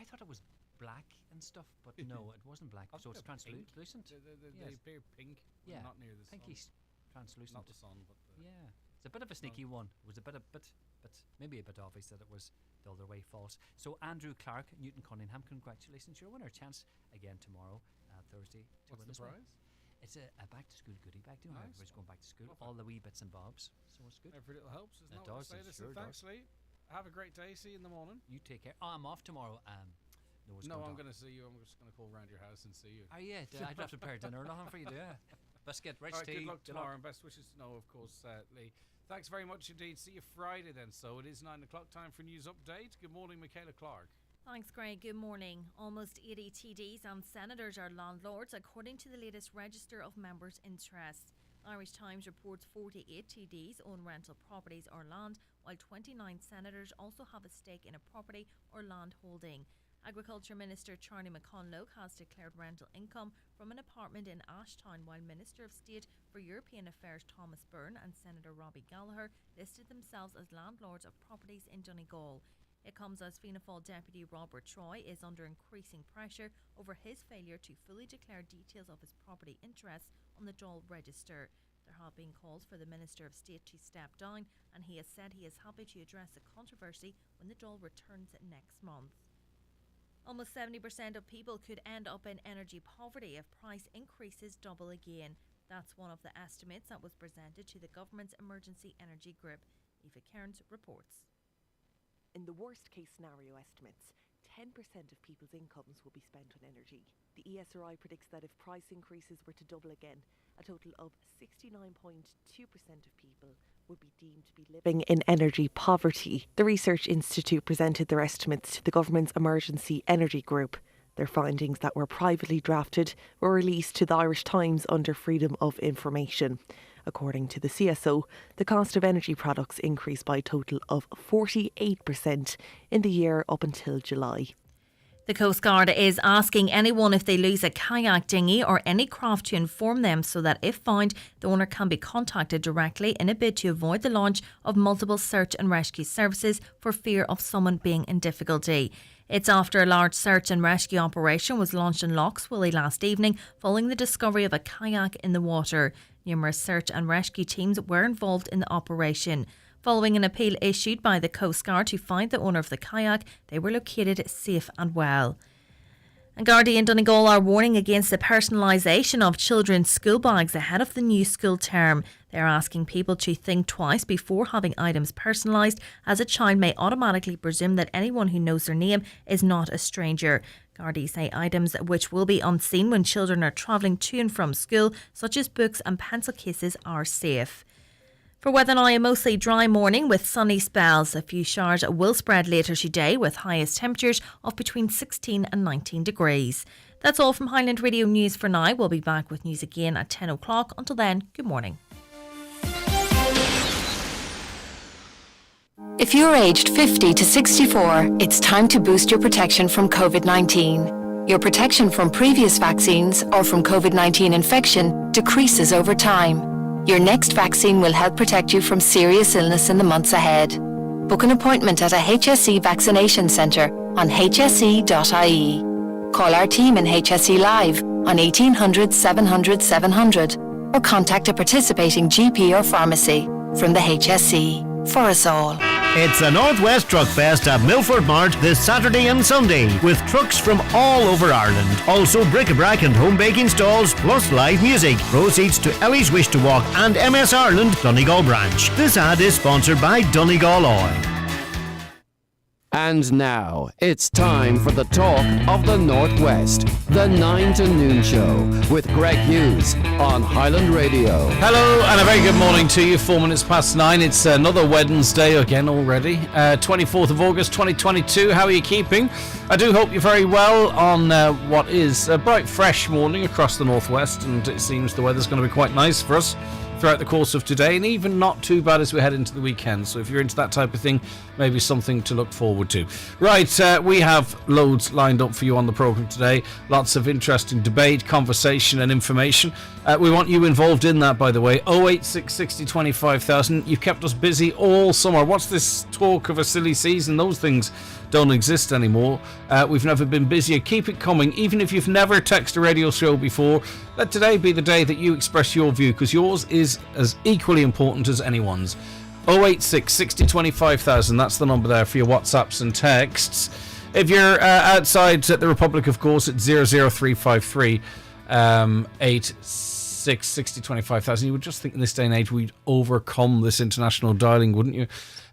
thought it was black and stuff, but no, it wasn't black. So it's translucent. They appear pink, yeah, not near the pinky sun. Translucent. Not the sun, but yeah, it's a bit of a sneaky one. It was but maybe a bit obvious that it was the other way false. So Andrew Clark, Newton Cunningham, congratulations! You're a winner. Chance again tomorrow, Thursday. What's the prize? It's a back to school goodie bag. Do you know everybody's going back to school? Perfect. All the wee bits and bobs. So it's good. Every little helps. Isn't It that what does, they say? it Listen, sure thanks, does. Lee. Have a great day. See you in the morning. You take care. Oh, I'm off tomorrow. No, I'm going to see you. I'm just going to call round your house and see you. Oh yeah, I'd have to prepare dinner or nothing for you, do you? Biscuit, rich All right, tea. good luck tomorrow and best wishes to know, of course, Lee. Thanks very much indeed. See you Friday then. So it is 9 o'clock, time for news update. Good morning, Michaela Clark. Thanks, Greg. Good morning. Almost 80 TDs and senators are landlords, according to the latest register of members' interests. Irish Times reports 48 TDs own rental properties or land, while 29 senators also have a stake in a property or land holding. Agriculture Minister Charlie McConlogue has declared rental income from an apartment in Ashtown, while Minister of State for European Affairs Thomas Byrne and Senator Robbie Gallagher listed themselves as landlords of properties in Donegal. It comes as Fianna Fáil Deputy Robert Troy is under increasing pressure over his failure to fully declare details of his property interests on the Dáil register. There have been calls for the Minister of State to step down, and he has said he is happy to address the controversy when the Dáil returns next month. Almost 70% of people could end up in energy poverty if price increases double again. That's one of the estimates that was presented to the government's Emergency Energy Group. Eva Cairns reports. In the worst case scenario estimates, 10% of people's incomes will be spent on energy. The ESRI predicts that if price increases were to double again, a total of 69.2% of people would be deemed to be living in energy poverty. The Research Institute presented their estimates to the government's Emergency Energy Group. Their findings that were privately drafted were released to the Irish Times under Freedom of Information. According to the CSO, the cost of energy products increased by a total of 48% in the year up until July. The Coast Guard is asking anyone if they lose a kayak dinghy or any craft to inform them so that if found, the owner can be contacted directly in a bid to avoid the launch of multiple search and rescue services for fear of someone being in difficulty. It's after a large search and rescue operation was launched in Lough Swilly last evening following the discovery of a kayak in the water. Numerous search and rescue teams were involved in the operation. Following an appeal issued by the Coast Guard to find the owner of the kayak, they were located safe and well. And Gardaí in Donegal are warning against the personalisation of children's school bags ahead of the new school term. They are asking people to think twice before having items personalised, as a child may automatically presume that anyone who knows their name is not a stranger. Gardaí say items which will be unseen when children are travelling to and from school, such as books and pencil cases, are safe. For weather now, a mostly dry morning with sunny spells. A few showers will spread later today with highest temperatures of between 16 and 19 degrees. That's all from Highland Radio News for now. We'll be back with news again at 10 o'clock. Until then, good morning. If you're aged 50 to 64, it's time to boost your protection from COVID-19. Your protection from previous vaccines or from COVID-19 infection decreases over time. Your next vaccine will help protect you from serious illness in the months ahead. Book an appointment at a HSE vaccination centre on hse.ie. Call our team in HSE Live on 1800 700 700 or contact a participating GP or pharmacy from the HSE. For us all. It's the Northwest Truck Fest at Milford Mart this Saturday and Sunday with trucks from all over Ireland. Also bric-a-brac and home baking stalls plus live music. Proceeds to Ellie's Wish to Walk and MS Ireland Donegal branch. This ad is sponsored by Donegal Oil. And now, it's time for the talk of the Northwest, the 9 to noon show with Greg Hughes on Highland Radio. Hello and a very good morning to you. 4 minutes past 9. It's another Wednesday again already. 24th of August 2022. How are you keeping? I do hope you're very well on what is a bright, fresh morning across the Northwest, and it seems the weather's going to be quite nice for us throughout the course of today, and even not too bad as we head into the weekend. So if you're into that type of thing, maybe something to look forward to. Right, we have loads lined up for you on the programme today. Lots of interesting debate, conversation and information. We want you involved in that, by the way. 086 60 25,000. You've kept us busy all summer. What's this talk of a silly season? Those things don't exist anymore. We've never been busier. Keep it coming. Even if you've never texted a radio show before, let today be the day that you express your view, because yours is as equally important as anyone's. 086 60 25,000, that's the number there for your WhatsApps and texts. If you're outside the Republic, of course, it's 00353 86 60 25,000. You would just think in this day and age we'd overcome this international dialing, wouldn't you?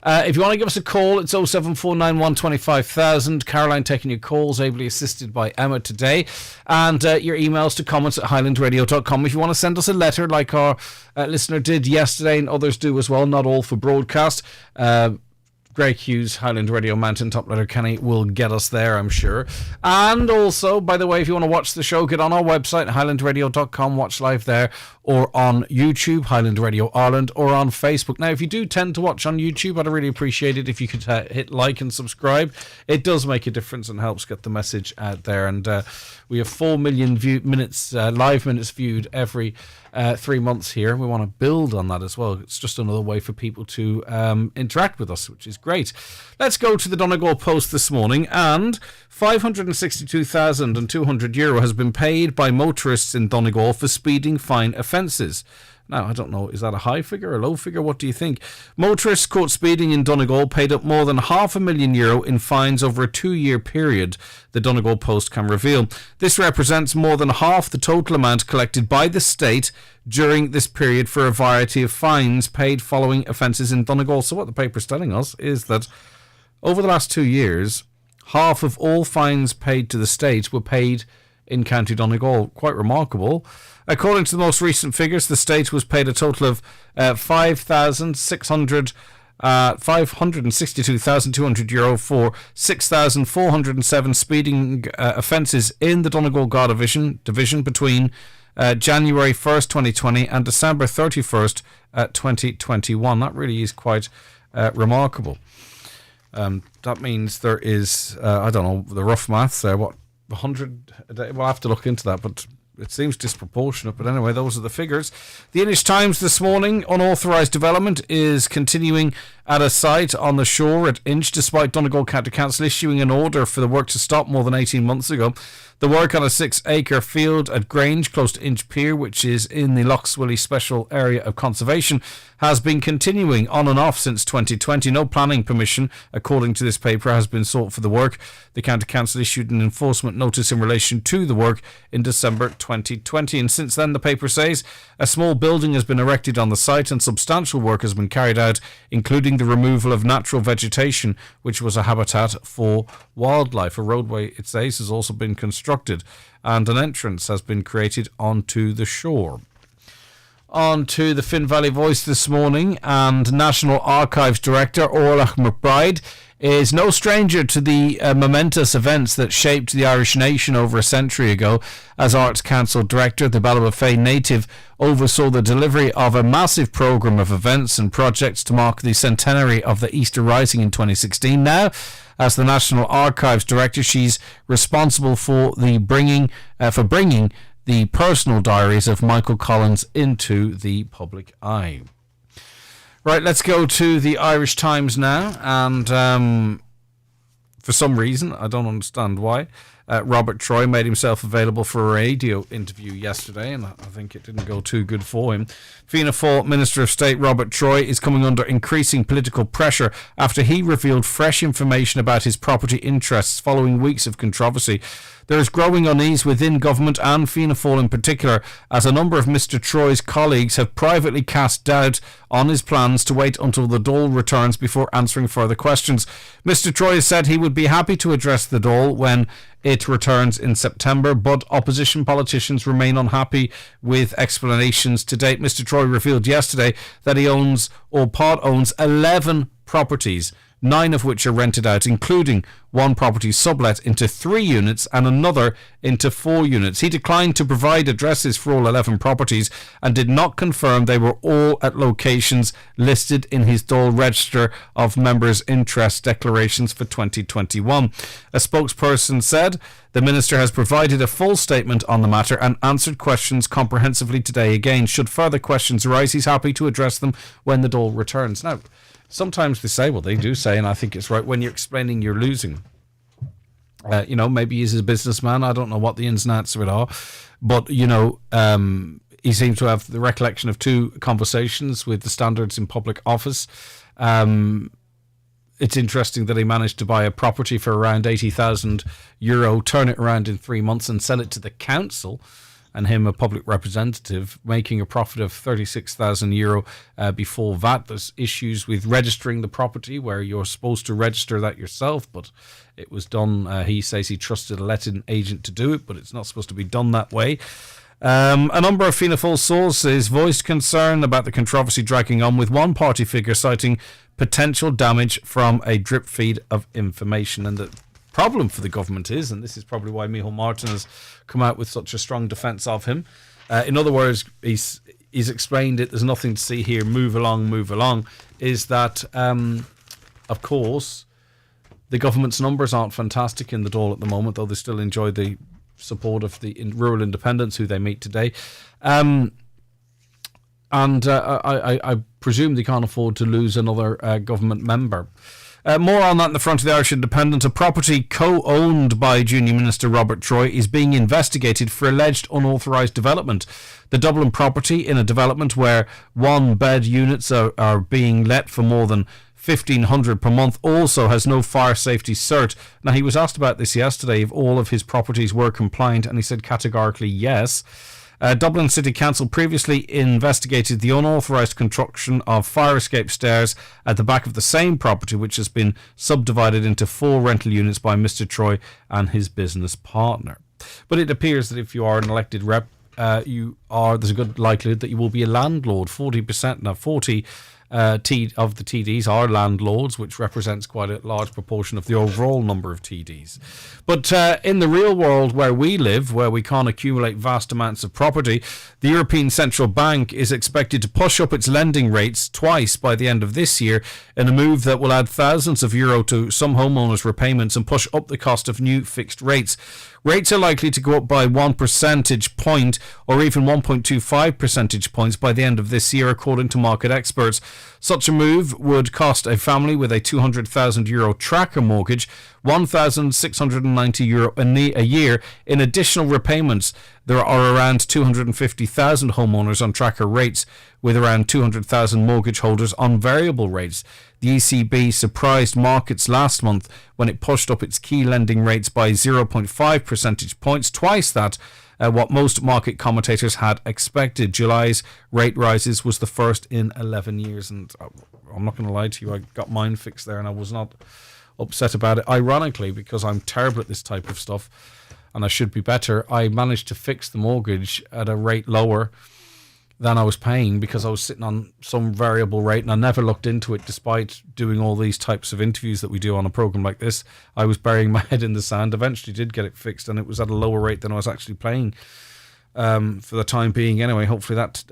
If you want to give us a call, it's 07491 25,000. Caroline taking your calls, ably assisted by Emma today. And your emails to comments at highlandradio.com. If you want to send us a letter like our listener did yesterday, and others do as well, not all for broadcast, Greg Hughes, Highland Radio, Mountain Top Letter Kenny will get us there, I'm sure. And also, by the way, if you want to watch the show, get on our website, highlandradio.com, watch live there, or on YouTube, Highland Radio Ireland, or on Facebook. Now, if you do tend to watch on YouTube, I'd really appreciate it if you could hit like and subscribe. It does make a difference and helps get the message out there. And we have 4 million live minutes viewed every 3 months here. We want to build on that as well. It's just another way for people to interact with us, which is great. Let's go to the Donegal Post this morning, and €562,200 has been paid by motorists in Donegal for speeding fine offences. Now, I don't know, is that a high figure or a low figure? What do you think? Motorists caught speeding in Donegal paid up more than €500,000 in fines over a 2-year period, the Donegal Post can reveal. This represents more than half the total amount collected by the state during this period for a variety of fines paid following offences in Donegal. So what the paper's telling us is that over the last 2 years, half of all fines paid to the state were paid in County Donegal. Quite remarkable. According to the most recent figures, the state was paid a total of €562,200 for 6,407 speeding offences in the Donegal Garda division between January 1st, 2020 and December 31st, 2021. That really is quite remarkable. That means there is, I don't know, the rough maths there, 100 a day? We'll have to look into that, but it seems disproportionate. But anyway, those are the figures. The Inish Times this morning: unauthorised development is continuing at a site on the shore at Inch, despite Donegal County Council issuing an order for the work to stop more than 18 months ago. The work on a 6-acre field at Grange, close to Inch Pier, which is in the Lochswilly Special Area of Conservation, has been continuing on and off since 2020. No planning permission, according to this paper, has been sought for the work. The County Council issued an enforcement notice in relation to the work in December 2020. And since then, the paper says, a small building has been erected on the site and substantial work has been carried out, including the removal of natural vegetation, which was a habitat for wildlife. A roadway, it says, has also been constructed, and an entrance has been created onto the shore. On to the Finn Valley Voice this morning, and National Archives Director Orla McBride is no stranger to the momentous events that shaped the Irish nation over a century ago. As Arts Council Director, the Ballybofey native oversaw the delivery of a massive programme of events and projects to mark the centenary of the Easter Rising in 2016. Now, as the National Archives Director, she's responsible for bringing the personal diaries of Michael Collins into the public eye. Right, let's go to the Irish Times now, and for some reason, I don't understand why, Robert Troy made himself available for a radio interview yesterday, and I think it didn't go too good for him. Fianna Fáil Minister of State Robert Troy is coming under increasing political pressure after he revealed fresh information about his property interests following weeks of controversy. There is growing unease within government and Fianna Fáil in particular, as a number of Mr Troy's colleagues have privately cast doubt on his plans to wait until the Dáil returns before answering further questions. Mr Troy has said he would be happy to address the Dáil when it returns in September, but opposition politicians remain unhappy with explanations to date. Mr Troy revealed yesterday that he owns 11 properties, 9 of which are rented out, including one property sublet into 3 units and another into 4 units. He declined to provide addresses for all 11 properties and did not confirm they were all at locations listed in his Dáil Register of Members' Interest declarations for 2021. A spokesperson said the Minister has provided a full statement on the matter and answered questions comprehensively today. Again, should further questions arise, he's happy to address them when the Dáil returns. Now, sometimes they say, well, they do say, and I think it's right, when you're explaining you're losing. Maybe he's a businessman. I don't know what the ins and outs of it are. But, he seems to have the recollection of 2 conversations with the standards in public office. It's interesting that he managed to buy a property for around €80,000, turn it around in 3 months and sell it to the council, and him, a public representative, making a profit of €36,000 before VAT. There's issues with registering the property where you're supposed to register that yourself, but it was done. He says he trusted a letting agent to do it, but it's not supposed to be done that way. A number of Fianna Fáil sources voiced concern about the controversy dragging on, with one party figure citing potential damage from a drip feed of information. And the problem for the government is, and this is probably why Micheál Martin has come out with such a strong defence of him. In other words, he's explained it. There's nothing to see here. Move along. Is that, of course, the government's numbers aren't fantastic in the Dáil at the moment, though they still enjoy the support of the rural independents who they meet today. I presume they can't afford to lose another government member. More on that in the front of the Irish Independent. A property co-owned by Junior Minister Robert Troy is being investigated for alleged unauthorised development. The Dublin property, in a development where 1-bed units are being let for more than $1,500 per month, also has no fire safety cert. Now, he was asked about this yesterday, if all of his properties were compliant, and he said categorically yes. Dublin City Council previously investigated the unauthorised construction of fire escape stairs at the back of the same property, which has been subdivided into 4 rental units by Mr. Troy and his business partner. But it appears that if you are an elected rep, there's a good likelihood that you will be a landlord. 40%, now 40 of the TDs are landlords, which represents quite a large proportion of the overall number of TDs. But in the real world where we live, where we can't accumulate vast amounts of property, the European Central Bank is expected to push up its lending rates twice by the end of this year, in a move that will add thousands of euro to some homeowners' repayments and push up the cost of new fixed rates. Rates are likely to go up by 1 percentage point or even 1.25 percentage points by the end of this year, according to market experts. Such a move would cost a family with a €200,000 tracker mortgage €1,690 a year in additional repayments. There are around 250,000 homeowners on tracker rates, with around 200,000 mortgage holders on variable rates. The ECB surprised markets last month when it pushed up its key lending rates by 0.5 percentage points, twice that what most market commentators had expected. July's rate rises was the first in 11 years. And I'm not going to lie to you, I got mine fixed there and I was not upset about it. Ironically, because I'm terrible at this type of stuff and I should be better, I managed to fix the mortgage at a rate lower than I was paying because I was sitting on some variable rate and I never looked into it, despite doing all these types of interviews that we do on a program like this. I was burying my head in the sand. Eventually did get it fixed and it was at a lower rate than I was actually paying for the time being. Anyway, hopefully that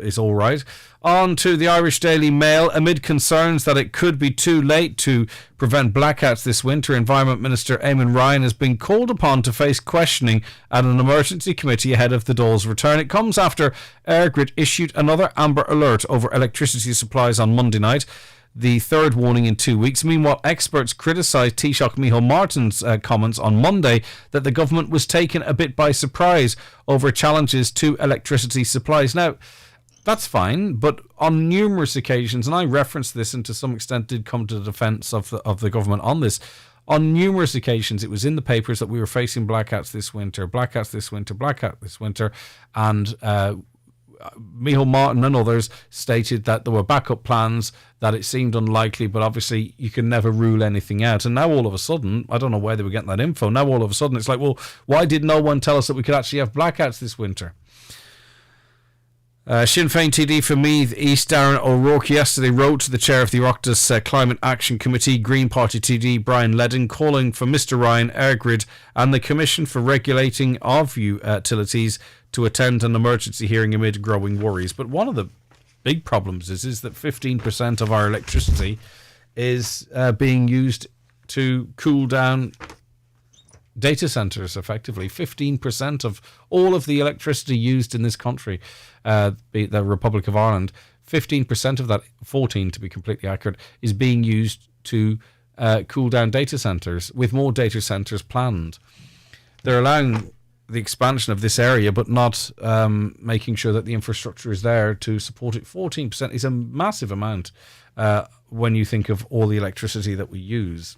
is all right. On to the Irish Daily Mail. Amid concerns that it could be too late to prevent blackouts this winter, Environment Minister Eamon Ryan has been called upon to face questioning at an emergency committee ahead of the Dáil's return. It comes after EirGrid issued another amber alert over electricity supplies on Monday night, the third warning in 2 weeks. Meanwhile, experts criticised Taoiseach Micheál Martin's comments on Monday that the government was taken a bit by surprise over challenges to electricity supplies. Now, that's fine, but on numerous occasions, and I referenced this and to some extent did come to the defence of the government on this, on numerous occasions it was in the papers that we were facing blackouts this winter, and Micheál Martin and others stated that there were backup plans, that it seemed unlikely, but obviously you can never rule anything out. And now all of a sudden, I don't know where they were getting that info, now all of a sudden it's like, well, why did no one tell us that we could actually have blackouts this winter? Sinn Féin TD for Meath East Darren O'Rourke yesterday wrote to the chair of the Oireachtas Climate Action Committee, Green Party TD Brian Ledden, calling for Mr Ryan, EirGrid and the Commission for Regulating of Utilities to attend an emergency hearing amid growing worries. But one of the big problems is that 15% of our electricity is being used to cool down data centres, effectively. 15% of all of the electricity used in this country, be it the Republic of Ireland, 15% of that, 14 to be completely accurate, is being used to cool down data centers, with more data centers planned. They're allowing the expansion of this area, but not making sure that the infrastructure is there to support it. 14% is a massive amount when you think of all the electricity that we use.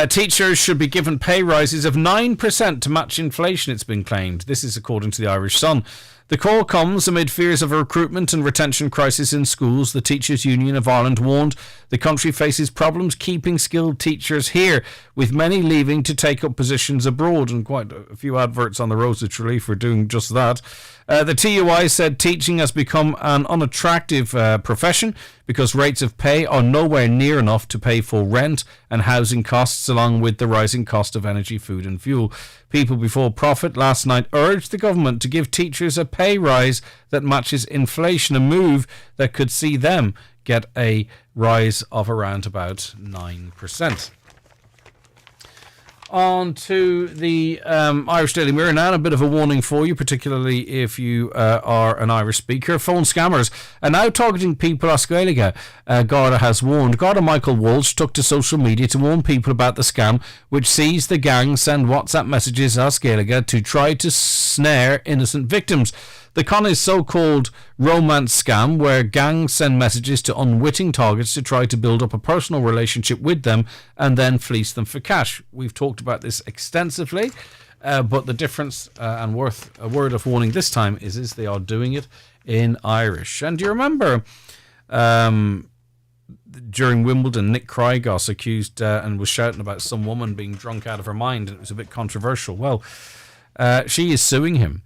Teachers should be given pay rises of 9% to match inflation, it's been claimed. This is according to the Irish Sun. The call comes amid fears of a recruitment and retention crisis in schools. The Teachers Union of Ireland warned the country faces problems keeping skilled teachers here, with many leaving to take up positions abroad, and quite a few adverts on the roads of Tralee for doing just that. The TUI said teaching has become an unattractive profession because rates of pay are nowhere near enough to pay for rent and housing costs, along with the rising cost of energy, food and fuel. People Before Profit last night urged the government to give teachers a pay rise that matches inflation, a move that could see them get a rise of around about 9%. On to the Irish Daily Mirror now, and a bit of a warning for you, particularly if you are an Irish speaker. Phone scammers are now targeting people as Gaeilge. Garda has warned. Garda Michael Walsh took to social media to warn people about the scam, which sees the gang send WhatsApp messages as Gaeilge to try to snare innocent victims. The con is so-called romance scam, where gangs send messages to unwitting targets to try to build up a personal relationship with them and then fleece them for cash. We've talked about this extensively, but the difference and worth a word of warning this time is they are doing it in Irish. And do you remember during Wimbledon, Nick Kyrgios accused and was shouting about some woman being drunk out of her mind, and it was a bit controversial. Well, she is suing him.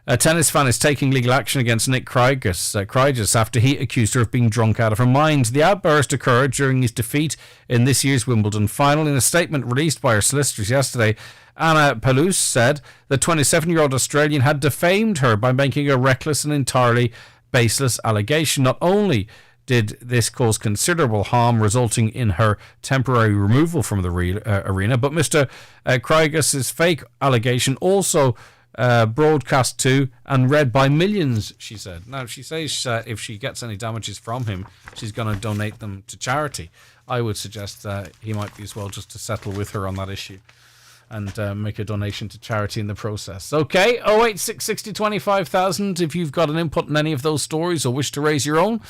A tennis fan is taking legal action against Nick Kyrgios after he accused her of being drunk out of her mind. The outburst occurred during his defeat in this year's Wimbledon final. In a statement released by her solicitors yesterday, Anna Pelous said the 27-year-old Australian had defamed her by making a reckless and entirely baseless allegation. Not only did this cause considerable harm, resulting in her temporary removal from the arena, but Mr. Kyrgios' fake allegation also broadcast to and read by millions, she said. Now, she says if she gets any damages from him, she's going to donate them to charity. I would suggest that he might be as well just to settle with her on that issue and make a donation to charity in the process. Okay, 086 60 25,000 if you've got an input in any of those stories or wish to raise your own.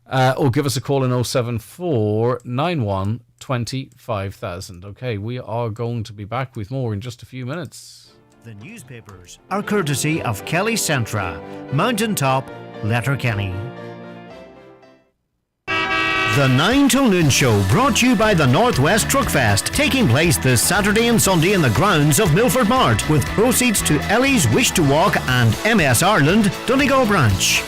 Or give us a call in 074 91 25,000. Okay, we are going to be back with more in just a few minutes. The newspapers are courtesy of Kelly Centra, Mountaintop, Letterkenny. The 9 till Noon Show, brought to you by the Northwest Truck Fest, taking place this Saturday and Sunday in the grounds of Milford Mart, with proceeds to Ellie's Wish to Walk and MS Ireland, Donegal branch.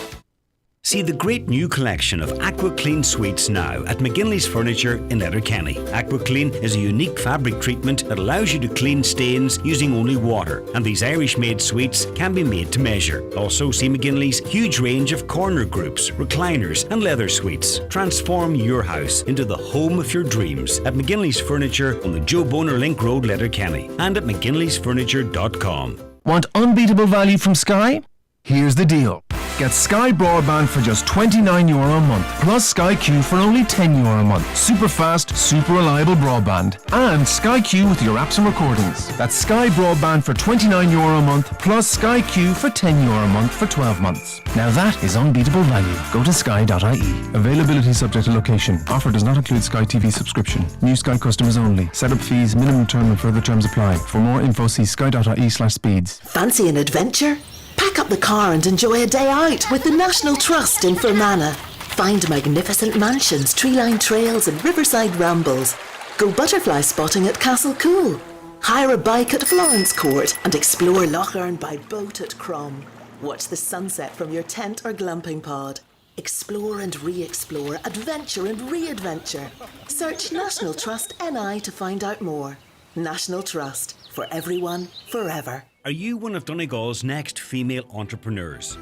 See the great new collection of Aqua Clean suites now at McGinley's Furniture in Letterkenny. Aqua Clean is a unique fabric treatment that allows you to clean stains using only water, and these Irish-made suites can be made to measure. Also see McGinley's huge range of corner groups, recliners and leather suites. Transform your house into the home of your dreams at McGinley's Furniture on the Joe Boner Link Road, Letterkenny, and at mcginleysfurniture.com. Want unbeatable value from Sky? Here's the deal. Get Sky Broadband for just €29 a month, plus Sky Q for only €10 a month. Super fast, super reliable broadband. And Sky Q with your apps and recordings. That's Sky Broadband for €29 a month, plus Sky Q for €10 a month for 12 months. Now that is unbeatable value. Go to sky.ie. Availability subject to location. Offer does not include Sky TV subscription. New Sky customers only. Setup fees, minimum term and further terms apply. For more info, see sky.ie/speeds. Fancy an adventure? Pack up the car and enjoy a day out with the National Trust in Fermanagh. Find magnificent mansions, tree-lined trails and riverside rambles. Go butterfly spotting at Castle Cool. Hire a bike at Florence Court and explore Lough Erne by boat at Crom. Watch the sunset from your tent or glamping pod. Explore and re-explore, adventure and re-adventure. Search National Trust NI to find out more. National Trust, for everyone, forever. Are you one of Donegal's next female entrepreneurs?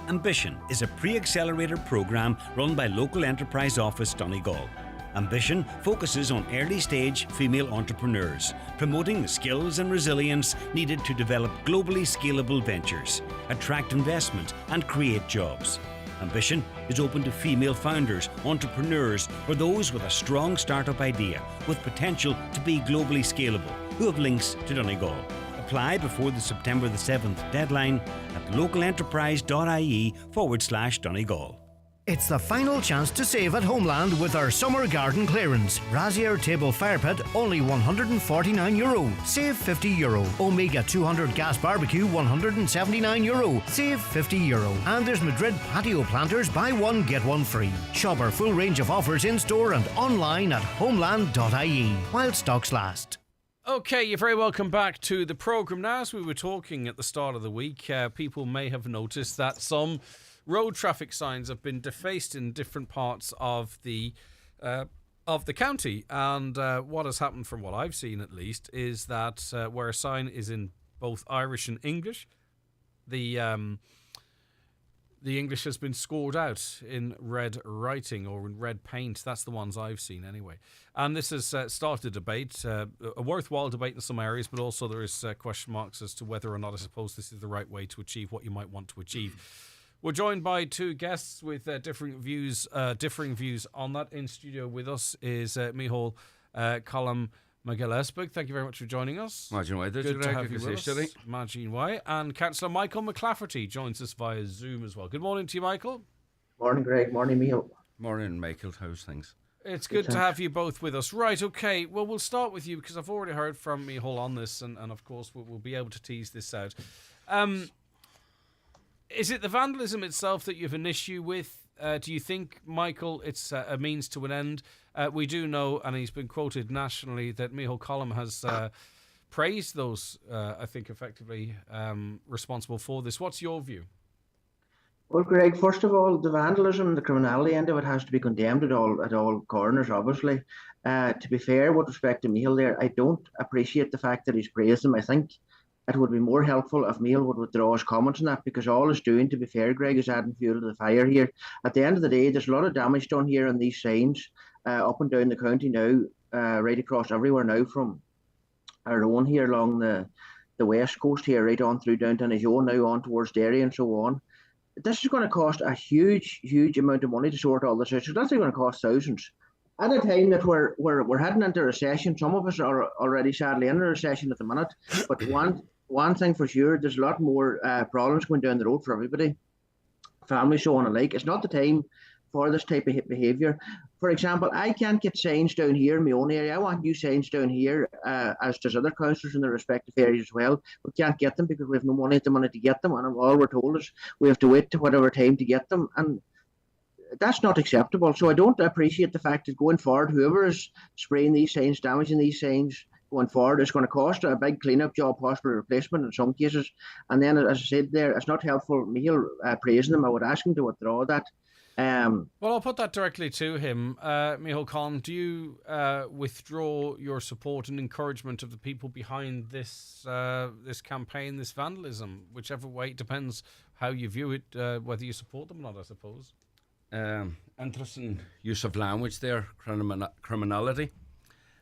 Ambition is a pre-accelerator programme run by Local Enterprise Office Donegal. Ambition focuses on early-stage female entrepreneurs, promoting the skills and resilience needed to develop globally scalable ventures, attract investment and create jobs. Ambition is open to female founders, entrepreneurs, or those with a strong startup idea with potential to be globally scalable who have links to Donegal. Apply before the September the 7th deadline at localenterprise.ie/Donegal. It's the final chance to save at Homeland with our summer garden clearance. Razier Table Fire Pit, only €149. Save €50. Omega 200 Gas Barbecue, €179. Save €50. And there's Madrid Patio Planters, buy one, get one free. Shop our full range of offers in store and online at homeland.ie while stocks last. Okay, you're very welcome back to the programme. Now, as we were talking at the start of the week, people may have noticed that some road traffic signs have been defaced in different parts of the county, and what has happened, from what I've seen at least, is that where a sign is in both Irish and English, the English has been scored out in red writing or in red paint. That's the ones I've seen anyway. And this has started a debate, a worthwhile debate in some areas, but also there is question marks as to whether or not I suppose this is the right way to achieve what you might want to achieve. We're joined by two guests with differing views on that. In studio with us is Micheál Colm McGillespie. Thank you very much for joining us. Imagine why. Good to have you with us. Imagine why. And Councillor Michael McClafferty joins us via Zoom as well. Good morning to you, Michael. Morning, Greg. Morning, Micheál. Morning, Michael. How's things? It's good to have you both with us. Right, okay. Well, we'll start with you because I've already heard from Micheál on this, and of course we'll be able to tease this out. Is it the vandalism itself that you have an issue with? Do you think, Michael, it's a means to an end? We do know, and he's been quoted nationally, that Micheál Colm has praised those, I think, effectively responsible for this. What's your view? Well, Greg, first of all, the vandalism, the criminality end of it has to be condemned at all corners, obviously. To be fair, with respect to Micheál there, I don't appreciate the fact that he's praised him. I think it would be more helpful if Micheál would withdraw his comments on that, because all it's doing, to be fair, Greg, is adding fuel to the fire here. At the end of the day, there's a lot of damage done here on these signs up and down the county now, right across everywhere now, from our own here along the west coast here, right on through down to Nijo, now on towards Derry and so on. This is going to cost a huge amount of money to sort all this out. So that's going to cost thousands. At a time that we're heading into a recession, some of us are already sadly in a recession at the minute, but one thing for sure, there's a lot more problems going down the road for everybody, families, so on and like. It's not the time for this type of behaviour. For example, I can't get signs down here in my own area. I want new signs down here, as does other councillors in their respective areas as well. We can't get them because we have no money at the minute to get them, and all we're told is we have to wait to whatever time to get them, and that's not acceptable. So I don't appreciate the fact that going forward, whoever is spraying these signs, damaging these signs, going forward, it's going to cost a big clean-up job, possible replacement in some cases. And then, as I said there, it's not helpful, Micheál, praising them. I would ask him to withdraw that. Well, I'll put that directly to him. Micheál Colm, do you withdraw your support and encouragement of the people behind this this campaign, this vandalism? Whichever way, it depends how you view it, whether you support them or not, I suppose. Interesting use of language there, criminality.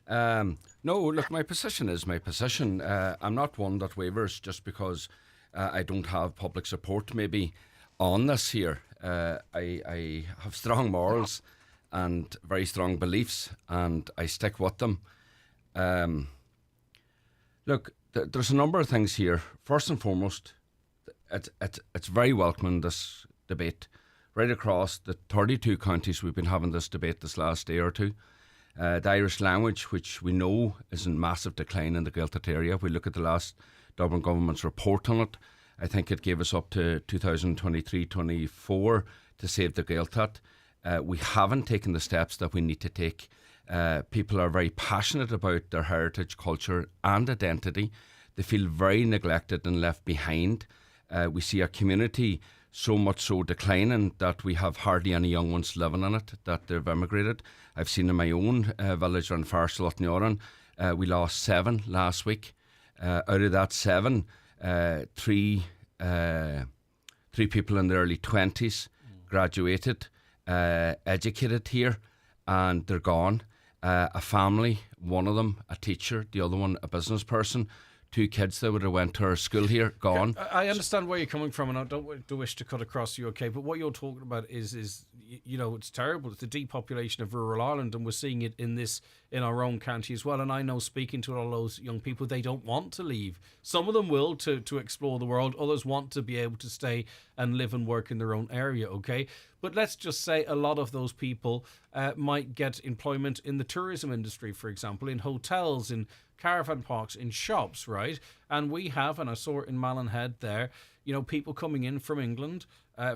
No, look, my position is my position. I'm not one that wavers just because I don't have public support maybe on this here. I have strong morals and very strong beliefs, and I stick with them. Look, there's a number of things here. First and foremost, it's very welcome, this debate. Right across the 32 counties we've been having this debate this last day or two. The Irish language, which we know is in massive decline in the Gaeltacht area. We look at the last Dublin government's report on it. I think it gave us up to 2023-24 to save the Gaeltacht. We haven't taken the steps that we need to take. People are very passionate about their heritage, culture and identity. They feel very neglected and left behind. We see a community so much so declining that we have hardly any young ones living in it, that they've emigrated. I've seen in my own village around Farslot, we lost 7 last week. Out of that 7, 3 people in their early 20s graduated, educated here, and they're gone. A family, one of them a teacher, the other one a business person, two kids that would have went to our school here gone. I understand where you're coming from, and I don't wish to cut across you, okay? But what you're talking about is it's terrible. It's the depopulation of rural Ireland, and we're seeing it in our own county as well. And I know, speaking to all those young people, they don't want to leave. Some of them will to explore the world. Others want to be able to stay and live and work in their own area, okay? But let's just say a lot of those people might get employment in the tourism industry, for example, in hotels, in caravan parks, in shops, right? And we have, and I saw it in Mallinhead there, people coming in from England,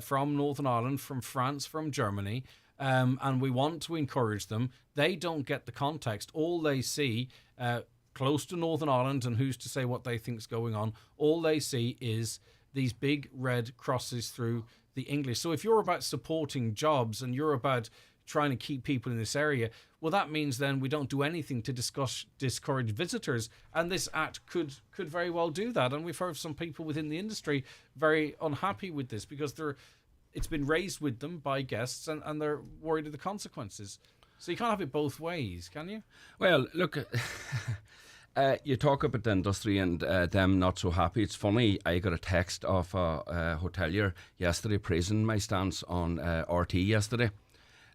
from Northern Ireland, from France, from Germany, and we want to encourage them. They don't get the context. All they see close to Northern Ireland, and who's to say what they think's going on, all they see is these big red crosses through the English. So if you're about supporting jobs and you're about trying to keep people in this area, well, that means then we don't do anything to discourage visitors, and this act could very well do that. And we've heard some people within the industry very unhappy with this because it's been raised with them by guests, and they're worried of the consequences. So you can't have it both ways, can you? Well, look, you talk about the industry and them not so happy. It's funny, I got a text off a hotelier yesterday praising my stance on RT yesterday.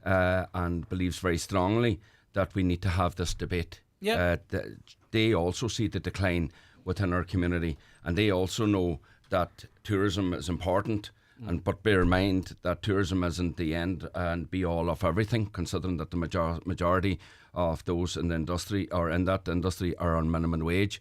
And believes very strongly that we need to have this debate. Yeah. They also see the decline within our community, and they also know that tourism is important. But bear in mind that tourism isn't the end and be all of everything, considering that the majority of those in the industry or in that industry are on minimum wage.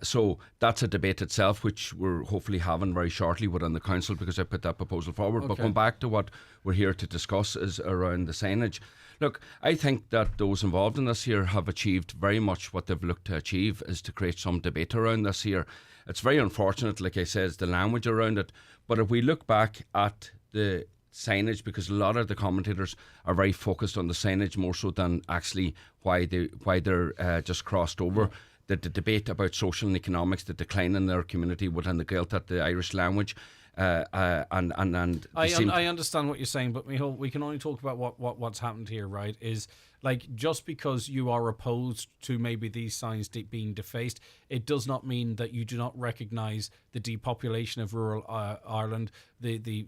So that's a debate itself, which we're hopefully having very shortly within the council, because I put that proposal forward. Okay. But going back to what we're here to discuss is around the signage. Look, I think that those involved in this here have achieved very much what they've looked to achieve, is to create some debate around this here. It's very unfortunate, like I said, the language around it. But if we look back at the signage, because a lot of the commentators are very focused on the signage more so than actually why they're just crossed over. The debate about social and economics, the decline in their community within the guilt at the Irish language, and I understand what you're saying, but Micheál, we can only talk about what's happened here, right? Is like, just because you are opposed to maybe these signs being defaced, it does not mean that you do not recognise the depopulation of rural Ireland, the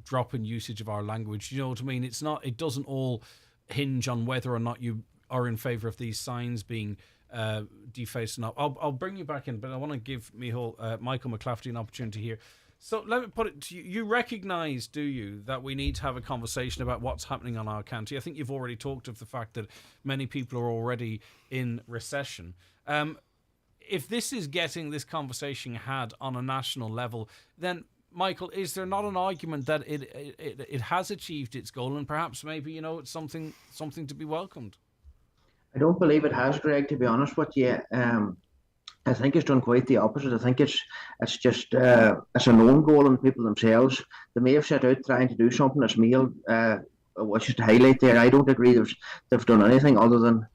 drop in usage of our language. You know what I mean? It doesn't all hinge on whether or not you are in favour of these signs being defaced or not. I'll bring you back in, but I want to give Micheál, Michael McClafferty an opportunity here. So let me put it to you. You recognise, do you, that we need to have a conversation about what's happening on our county? I think you've already talked of the fact that many people are already in recession. If this is getting this conversation had on a national level, then, Michael, is there not an argument that it has achieved its goal, and perhaps maybe, it's something to be welcomed? I don't believe it has, Greg, to be honest with you. I think it's done quite the opposite. I think it's just it's a known goal in people themselves. They may have set out trying to do something, as Micheál wishes to highlight there. I don't agree they've done anything other than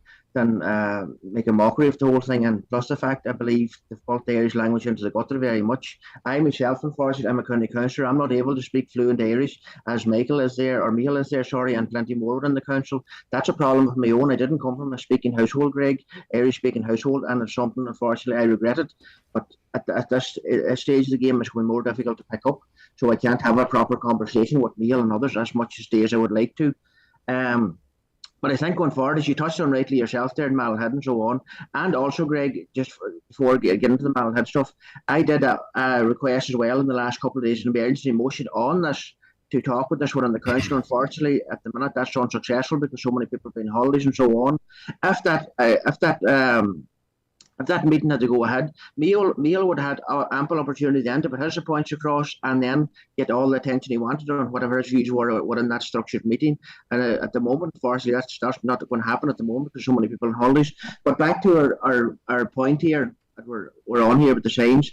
make a mockery of the whole thing, and plus the fact I believe they've brought the Irish language into the gutter very much. I myself, unfortunately, I'm a county councillor. I'm not able to speak fluent Irish as Micheál is there, and plenty more within the council. That's a problem of my own. I didn't come from a speaking household, Greg, Irish speaking household, and it's something, unfortunately, I regret it. But at this stage of the game, it's going more difficult to pick up, so I can't have a proper conversation with Micheál and others as much as I would like to. But I think going forward, as you touched on rightly yourself there in Mallinhead and so on, and also, Greg, just before I get into the Mallinhead stuff, I did a request as well in the last couple of days in an emergency motion on this to talk with this one in the council. Unfortunately, at the minute, that's unsuccessful because so many people have been on holidays and so on. If that meeting had to go ahead, Micheál would have had ample opportunity then to put his points across and then get all the attention he wanted on whatever his views were in that structured meeting. And at the moment, unfortunately, that's not going to happen at the moment because so many people on holidays. But back to our point here that we're on here with the signs,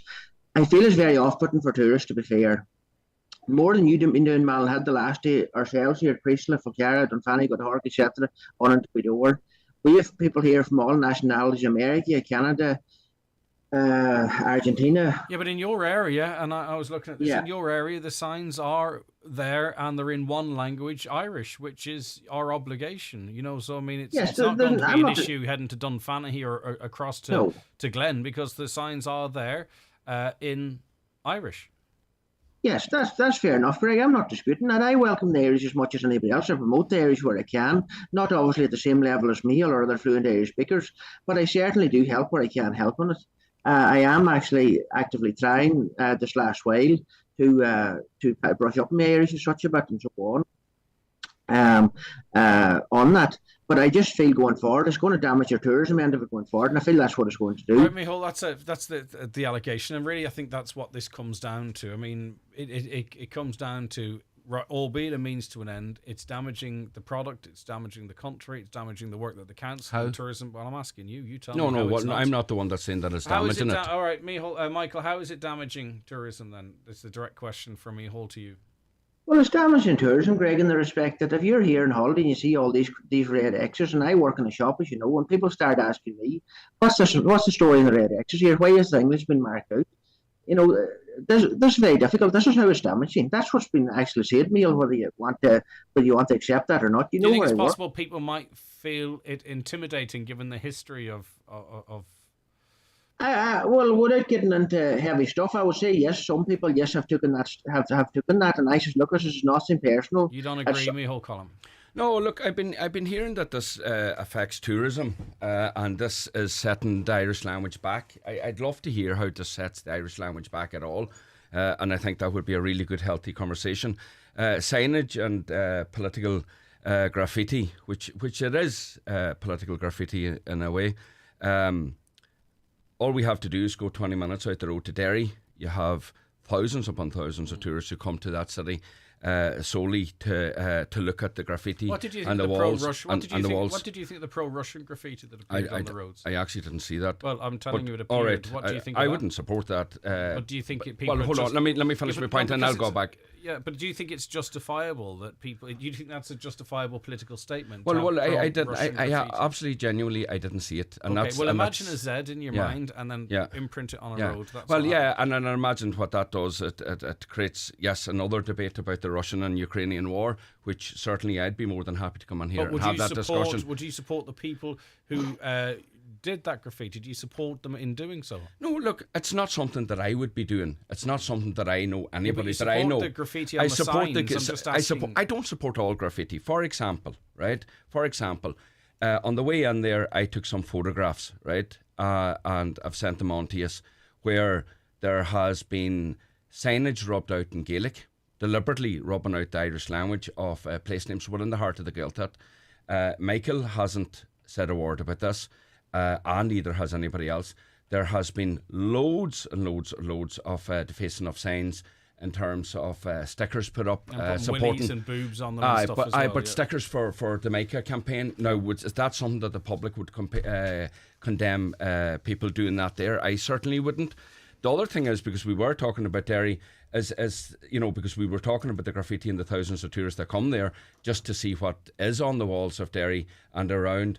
I feel it's very off-putting for tourists, to be fair. More than you've been doing Mallinhead the last day ourselves here at Priestland, Falcarra, Dunfanny, Goodhark, etc. on into Bidore. We have people here from all nationalities, America, Canada, Argentina. Yeah, but in your area, and I was looking at this, in your area, the signs are there and they're in one language, Irish, which is our obligation, So, I mean, it's not going to be an issue heading to Dunfanaghy or across to Glen, because the signs are there in Irish. Yes, that's fair enough, Greg. I'm not disputing that. I welcome the Irish as much as anybody else. I promote the Irish where I can, not obviously at the same level as Michael or other fluent Irish speakers, but I certainly do help where I can help on it. I am actually actively trying this last while to brush up my Irish and such a bit and so on that. But I just feel going forward, it's going to damage your tourism end of it going forward, and I feel that's what it's going to do. Right, Michael, that's the allegation, and really I think that's what this comes down to. I mean, it comes down to, albeit a means to an end, it's damaging the product, it's damaging the country, it's damaging the work that the council and tourism. Well, I'm asking you. You tell me. No, I'm not the one that's saying that it's damaging it. All right, Michael, how is it damaging tourism then? It's the direct question from Michael to you. Well, it's damaging tourism, Greg, in the respect that if you're here on holiday and you see all these red X's, and I work in a shop, as you know, when people start asking me, what's the story in the red X's here? Why is the English been marked out? This is very difficult. This is how it's damaging. That's what's been actually said, Neil, whether you want to accept that or not. Do you think it's possible people might feel it intimidating given the history of well, without getting into heavy stuff, I would say yes. Some people, yes, have taken that, and I says, look, this is nothing personal. You don't agree, Michael Colin? No, look, I've been hearing that this affects tourism, and this is setting the Irish language back. I'd love to hear how this sets the Irish language back at all, and I think that would be a really good, healthy conversation. Signage and political graffiti, which it is political graffiti in a way. All we have to do is go 20 minutes out the road to Derry. You have thousands upon thousands of tourists who come to that city solely to look at the graffiti and the walls. What did you think of the pro-Russian graffiti that appeared on the roads? I actually didn't see that. Well, I'm telling you it appeared. All right, what do you think of I that? wouldn't support that. But do you think people... Well, hold on. Let me finish my point and I'll go back. Yeah, but do you think it's justifiable that people... Do you think that's a justifiable political statement? Well, I did. I absolutely, genuinely, I didn't see it. And okay, well, imagine a Z in your mind and then imprint it on a road. That's and then I imagine what that does. It creates, another debate about the Russian and Ukrainian war, which certainly I'd be more than happy to come on here and have that discussion. Would you support the people who did that graffiti? Do you support them in doing so? No, look, it's not something that I would be doing. It's not something that I know anybody that I know. The graffiti on the signs. I don't support all graffiti. For example, on the way in there, I took some photographs, right, and I've sent them on to you, where there has been signage rubbed out in Gaelic, deliberately rubbing out the Irish language of place names. Well, in the heart of the Gaeltacht. Michael hasn't said a word about this, and neither has anybody else. There has been loads and loads and loads of defacing of signs in terms of stickers put up supporting willies and boobs on them and stuff as well. But stickers for the Micah campaign. Now, is that something that the public would condemn people doing that there? I certainly wouldn't. The other thing is, because we were talking about Derry, because we were talking about the graffiti and the thousands of tourists that come there just to see what is on the walls of Derry and around.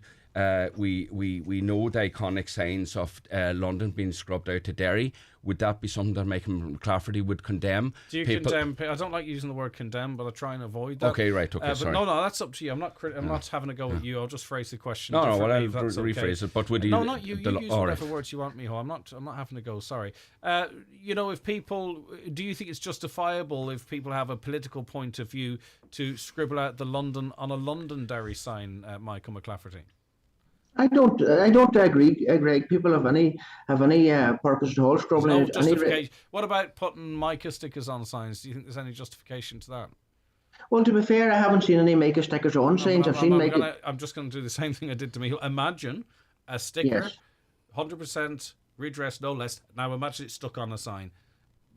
We know the iconic signs of London being scrubbed out to Derry. Would that be something that Michael McClafferty would condemn? Do you condemn? I don't like using the word condemn, but I try and avoid that. Okay, right. Okay, sorry. No, that's up to you. I'm not having a go at you. I'll just phrase the question. No, well, I'll rephrase it. But would you? No, not you. You use whatever words you want, Miho. I'm not having a go. Sorry. If people, do you think it's justifiable if people have a political point of view to scribble out the London on a Londonderry sign, Michael McClafferty? I don't agree, Greg. People have any purpose at all scribbling. No justification. What about putting Micah stickers on signs? Do you think there's any justification to that? Well, to be fair, I haven't seen any Micah stickers on signs. I'm just going to do the same thing I did to me. Imagine a sticker, 100% redress, no less. Now imagine it's stuck on a sign.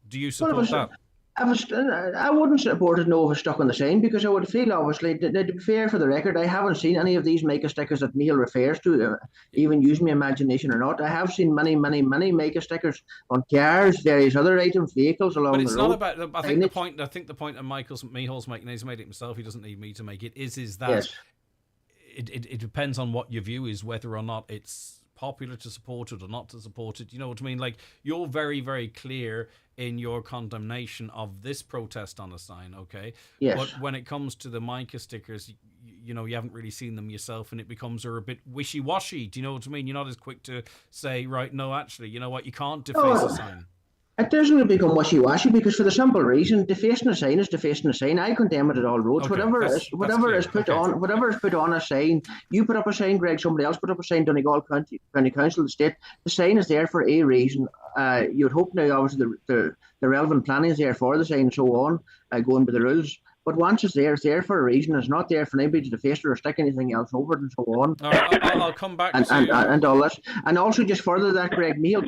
Do you support that? I wouldn't support it if it was stuck on the sign, because I would feel, obviously, to be fair for the record, I haven't seen any of these Micah stickers that Neil refers to, even use my imagination or not. I have seen many Micah stickers on cars, various other items, vehicles along the road. But it's not about. I think the point that Michael's making, he's made it himself. He doesn't need me to make it. Is that it depends on what your view is, whether or not it's popular to support it or not to support it. You know what I mean? Like, you're very, very clear in your condemnation of this protest on a sign, okay? Yes. But when it comes to the mica stickers, you know, you haven't really seen them yourself, and it becomes a bit wishy-washy. Do you know what I mean? You're not as quick to say, right, no, actually, you know what, you can't deface a sign. It doesn't become wishy-washy because, for the simple reason, defacing a sign is defacing a sign. I condemn it at all roads. Okay, Whatever is put on a sign. You put up a sign, Greg. Somebody else put up a sign. Donegal County Council, the state. The sign is there for a reason. You would hope now, obviously, the relevant planning is there for the sign and so on, going by the rules. But once it's there for a reason. It's not there for anybody to deface it or stick anything else over it and so on. All right, I'll come back and all that. And also, just further that, Greg, Neil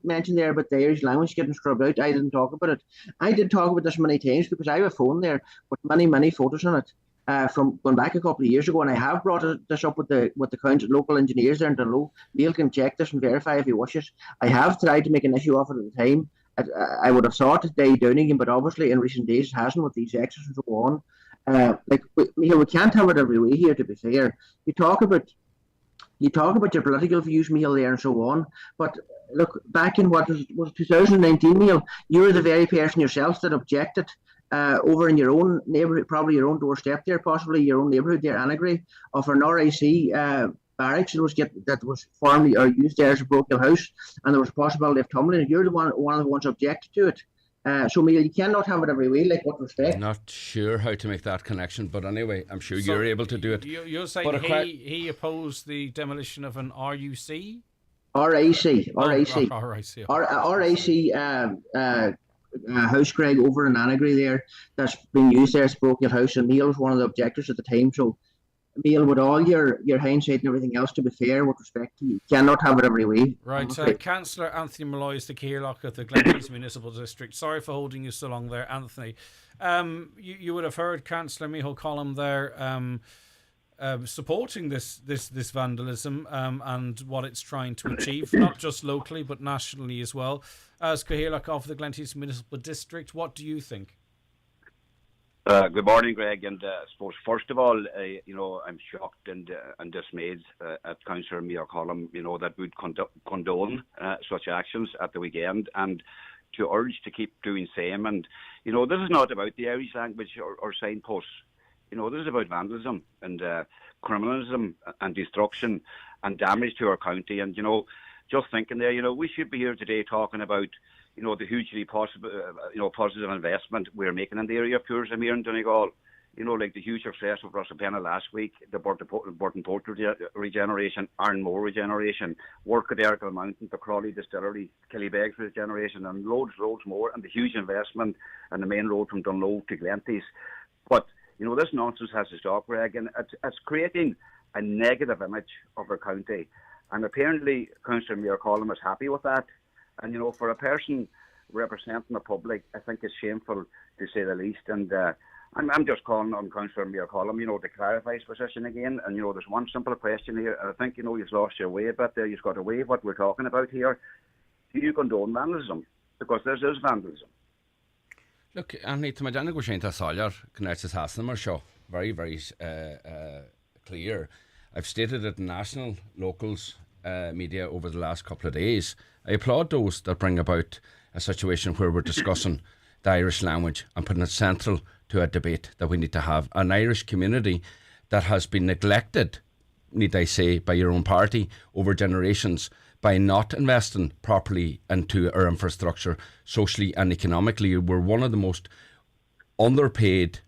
mentioned there about the Irish language getting scrubbed out. I didn't talk about it. I did talk about this many times because I have a phone there with many photos on it from going back a couple of years ago, and I have brought this up with the local engineers there in Dunlow. Neil can check this and verify if he wishes. I have tried to make an issue of it at the time. I would have thought it died down again, but obviously in recent days it hasn't with these exes and so on. We can't have it every way here, to be fair. You talk about your political views, Michael, there and so on. But look, back in what was 2019, Michael, you were the very person yourself that objected over in your own neighbourhood, probably your own doorstep there, possibly your own neighbourhood there, Annagry, of an RIC barracks that was formerly or used there as a parochial house, and there was a possibility of tumbling. You're one of the ones objected to it. So, Michael, you cannot have it every way, like what respect. I'm not sure how to make that connection, but anyway, I'm sure you're able to do it. You're saying he opposed the demolition of an RUC? RIC. House, Greg, over in Annagry there, that's been used there as a parochial house, and Neil was one of the objectors at the time. So, Neil, with all your hindsight and everything else, to be fair, with respect to you, cannot have it every way. Right, Councillor Anthony Malloy is the Keirloch of the Glenties Municipal District. Sorry for holding you so long there, Anthony. You would have heard Councillor Micheál Collum there supporting this vandalism and what it's trying to achieve, not just locally but nationally as well. As Keirloch of the Glenties Municipal District, what do you think? Good morning, Greg. And I suppose first of all, I'm shocked and dismayed at Councillor Micheál Collum, that would condone such actions at the weekend, and to urge to keep doing same. And this is not about the Irish language or signposts. This is about vandalism and criminalism and destruction and damage to our county. And just thinking there, we should be here today talking about the hugely positive investment we're making in the area of tourism here in Donegal. Like the huge success of Rossapena last week, the Burton Port regeneration, Arnmore regeneration, work at Erkle Mountain, the Crawley Distillery, Killybegs regeneration, and loads more, and the huge investment on the main road from Dunlow to Glenties. But, this nonsense has to stop, Greg, and it's creating a negative image of our county. And apparently, Councillor Micheál Collum is happy with that. And, for a person representing the public, I think it's shameful, to say the least. And I'm just calling on Councillor Micheál Collum, to clarify his position again. And, there's one simple question here. And I think, you've lost your way a bit there. You've got away with what we're talking about here. Do you condone vandalism? Because this is vandalism. Look, Anthony, to my go Shanta Sawyer, connects Haslam show. Very, very clear. I've stated it in national, locals, media over the last couple of days. I applaud those that bring about a situation where we're discussing the Irish language and putting it central to a debate that we need to have. An Irish community that has been neglected, need I say, by your own party over generations by not investing properly into our infrastructure, socially and economically. We're one of the most underpaid,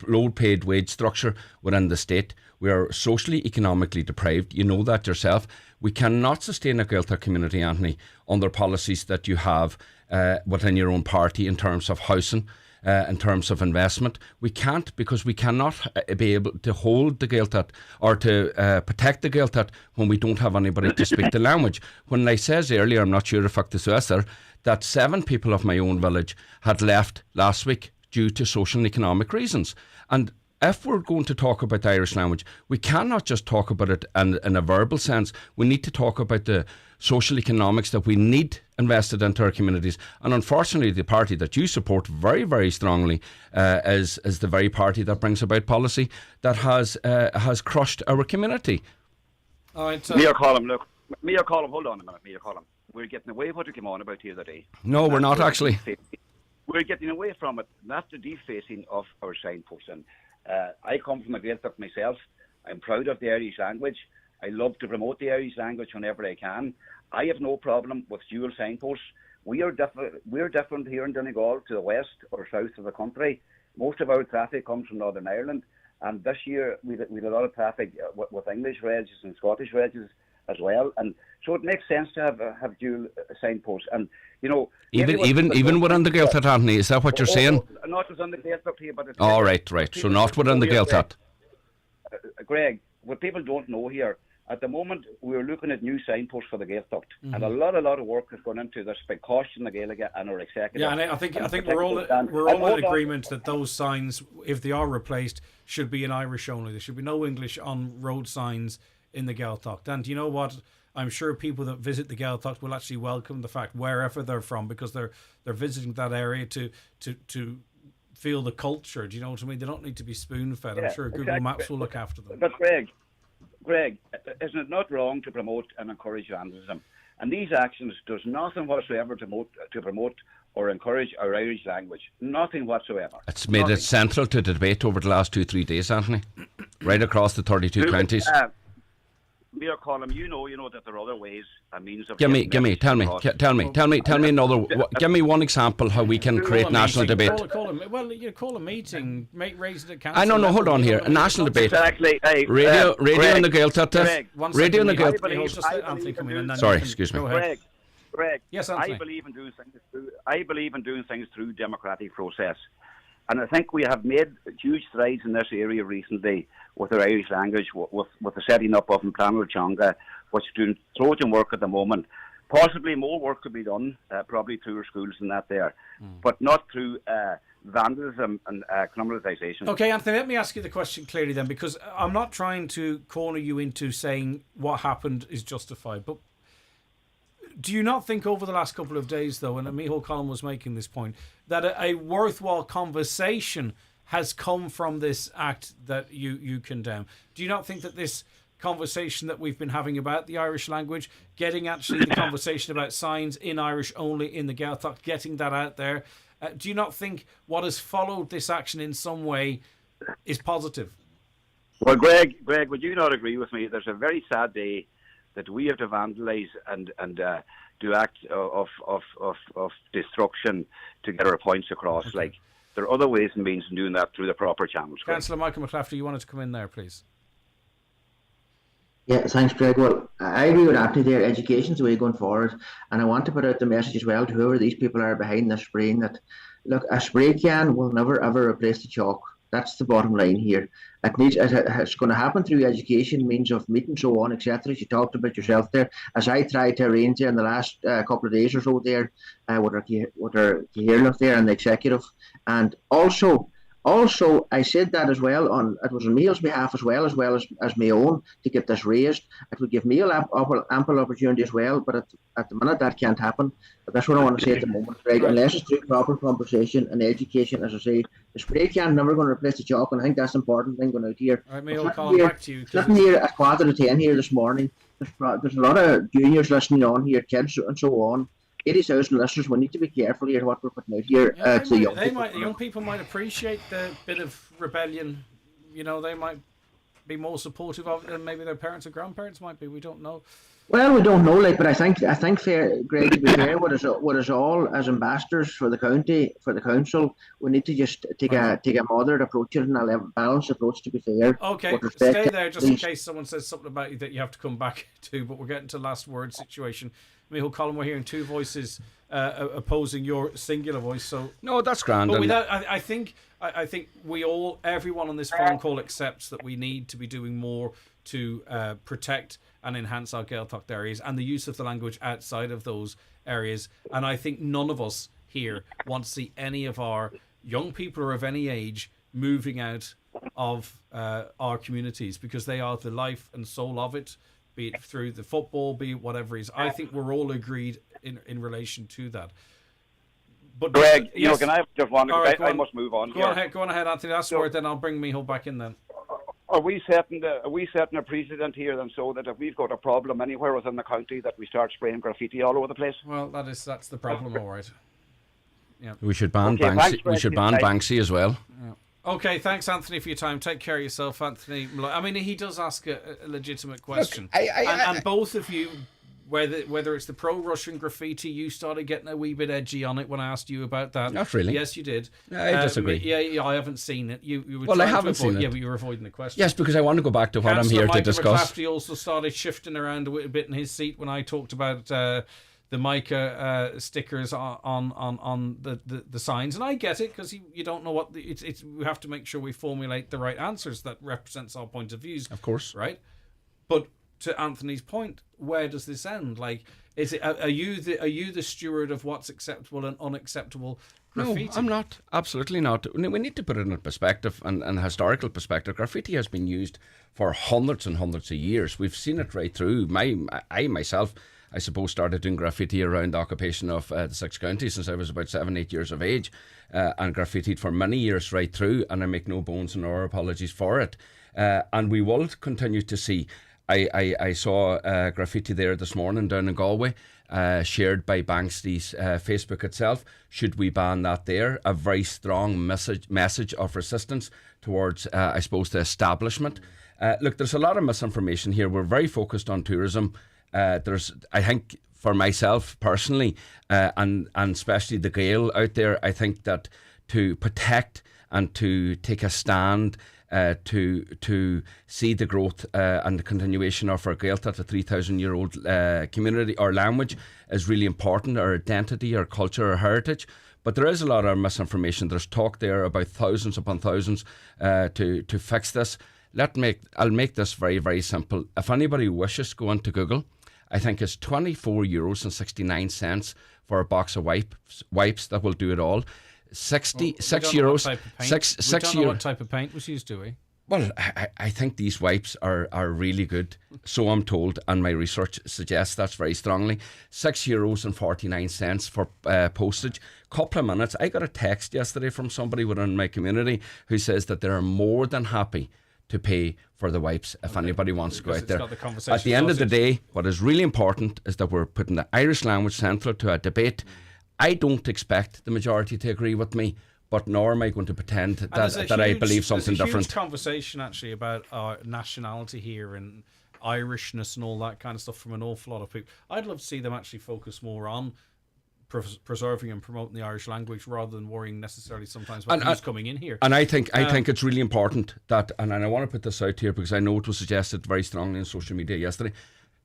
low-paid wage structure within the state. We are socially, economically deprived. You know that yourself. We cannot sustain a Gaeltacht community, Anthony, under policies that you have within your own party in terms of housing, in terms of investment. We can't, because we cannot be able to hold the Gaeltacht or to protect the Gaeltacht when we don't have anybody to speak the language. When I says earlier, I'm not sure if this was there, that 7 people of my own village had left last week due to social and economic reasons. And if we're going to talk about the Irish language, we cannot just talk about it in a verbal sense. We need to talk about the social economics that we need invested into our communities. And unfortunately, the party that you support very, very strongly is the very party that brings about policy that has crushed our community. Micheál Collum, look, Mayor Colum, hold on a minute, Mayor Colum. We're getting away what we came on about here today. No, we're not actually. We're getting away from it. That's the defacing of our signposts. And I come from a Gaeltacht myself. I'm proud of the Irish language. I love to promote the Irish language whenever I can. I have no problem with dual signposts. We're different here in Donegal to the west or south of the country. Most of our traffic comes from Northern Ireland. And this year we had a lot of traffic with English regs and Scottish regs as well, and so it makes sense to have dual signposts. And you know, even within the Gaeltacht, Anthony, is that what you're saying? Not within the Gaeltacht here, but it's right. So not within the Gaeltacht. Greg, what people don't know here, at the moment we're looking at new signposts for the Gaeltacht, and a lot of work has gone into this by caution the Gaelic and our executive. Yeah, and I think we're all in agreement that those signs, if they are replaced, should be in Irish only. There should be no English on road signs in the Gaeltacht. And you know what? I'm sure people that visit the Gaeltacht will actually welcome the fact, wherever they're from, because they're visiting that area to feel the culture. Do you know what I mean? They don't need to be spoon-fed. I'm sure Google Maps will look after them. But Greg, isn't it not wrong to promote and encourage vandalism? And these actions does nothing whatsoever to promote or encourage our Irish language. Nothing whatsoever. It's made it central to the debate over the last 2-3 days, Anthony. Right across the 32 counties. Mayor Colum, you know that there are other ways and means of... Tell me another. Give me one example how we can create national debate. Call a meeting, raise it at council. No, hold on here. A national debate. Exactly. Hey, radio in the Gaeltacht. Radio in the Gaeltacht. Sorry, excuse me. Greg. Yes, Anthony. I believe in doing things through democratic process. And I think we have made huge strides in this area recently with our Irish language, with the setting up of Implanal Chonga, which is doing Trojan work at the moment. Possibly more work could be done, probably through our schools and that there, but not through vandalism and criminalisation. Okay, Anthony, let me ask you the question clearly then, because I'm not trying to corner you into saying what happened is justified, but do you not think over the last couple of days, though, and Micheál Colum was making this point, that a worthwhile conversation has come from this act that you condemn? Do you not think that this conversation that we've been having about the Irish language, getting actually the conversation about signs in Irish only in the Gaeltacht, getting that out there, do you not think what has followed this action in some way is positive? Well, Greg, would you not agree with me? There's a very sad day that we have to vandalise and do acts of destruction to get our points across. Okay. Like, there are other ways and means of doing that through the proper channels. Councillor Michael McClafferty, you wanted to come in there, please. Yeah, thanks, Greg. Well, I agree with Anthony there. Education's the way going forward. And I want to put out the message as well to whoever these people are behind this spraying that, look, a spray can will never, ever replace the chalk. That's the bottom line here. It's going to happen through education, means of meeting, so on, etc. As you talked about yourself there, as I tried to arrange there in the last couple of days or so there, with our Cahill there and the executive, and also I said that as well it was on Micheál's behalf as well as my own to get this raised. It would give Micheál ample opportunity as well, but at the minute that can't happen. But that's what I want to say at the moment, right? Unless it's through proper conversation and education, as I say, the spray can never going to replace the chalk, and I think that's the important thing going out here. All right, Micheál, Colin, back to you. Sitting here at 9:45 here this morning, there's a lot of juniors listening on here, kids and so on. 80,000 listeners. We need to be careful here what we're putting out here to the young people. Young people might appreciate the bit of rebellion. You know, they might be more supportive of it than maybe their parents or grandparents might be. We don't know. Well, we don't know, but I think fair, Greg, to be fair, what is all as ambassadors for the county, for the council, we need to just take a moderate approach and a balanced approach, to be fair. Okay, stay there just in case someone says something about you that you have to come back to. But we're getting to last word situation. Micheál Colum, we're hearing two voices opposing your singular voice. So no, that's grand. But without, I think everyone on this phone call accepts that we need to be doing more to protect and enhance our Gaeltacht areas and the use of the language outside of those areas. And I think none of us here want to see any of our young people or of any age moving out of our communities, because they are the life and soul of it, be it through the football, be it whatever it is. I think we're all agreed in relation to that. But Greg, can I just one? Right, I must move on. Go on ahead, Anthony. Last word, then I'll bring Micheál back in then. Are we setting a precedent here then, so that if we've got a problem anywhere within the county, that we start spraying graffiti all over the place? Well, that's the problem, all right. Yeah. We should ban Banksy. We should ban Banksy as well. Yeah. Okay, thanks, Anthony, for your time. Take care of yourself, Anthony. I mean, he does ask a legitimate question. Look, and both of you, whether it's the pro-Russian graffiti, you started getting a wee bit edgy on it when I asked you about that. Not really. Yes, you did. I disagree. Yeah, I haven't seen it. You were well, I haven't seen it. Yeah, but you were avoiding the question. Yes, because I want to go back to what I'm here to discuss. He also started shifting around a bit in his seat when I talked about the mica stickers on the signs, and I get it, because you don't know what it's. We have to make sure we formulate the right answers that represents our point of views. Of course, right? But to Anthony's point, where does this end? Like, is it are you the steward of what's acceptable and unacceptable graffiti? No, I'm not. Absolutely not. We need to put it in perspective and historical perspective. Graffiti has been used for hundreds and hundreds of years. We've seen it right through. I myself, I suppose, started doing graffiti around the occupation of the 6 counties since I was about 7-8 years of age, and graffitied for many years right through, and I make no bones nor apologies for it. And we will continue to see. I saw graffiti there this morning down in Galway, shared by Banksy's Facebook itself. Should we ban that there? A very strong message of resistance towards, I suppose, the establishment. Look, there's a lot of misinformation here. We're very focused on tourism. I think, for myself personally, and especially the Gael out there, I think that to protect and to take a stand, to see the growth and the continuation of our Gaeltacht, a 3,000-year-old community or language, is really important. Our identity, our culture, our heritage. But there is a lot of misinformation. There's talk there about thousands upon thousands to fix this. I'll make this very, very simple. If anybody wishes, go onto Google. I think it's €24.69 for a box of wipes that will do it all. €6. We don't know what type of paint was used, do we? Well, I think these wipes are really good. So I'm told, and my research suggests that's very strongly. €6.49 for postage. Couple of minutes. I got a text yesterday from somebody within my community who says that they're more than happy to pay for the wipes if anybody wants to go out there. At the end of the day, what is really important is that we're putting the Irish language central to a debate. I don't expect the majority to agree with me, but nor am I going to pretend that I believe something different. There's a huge conversation actually about our nationality here and Irishness and all that kind of stuff from an awful lot of people. I'd love to see them actually focus more on preserving and promoting the Irish language rather than worrying necessarily sometimes about who's coming in here. And I think it's really important that, and I want to put this out here because I know it was suggested very strongly on social media yesterday.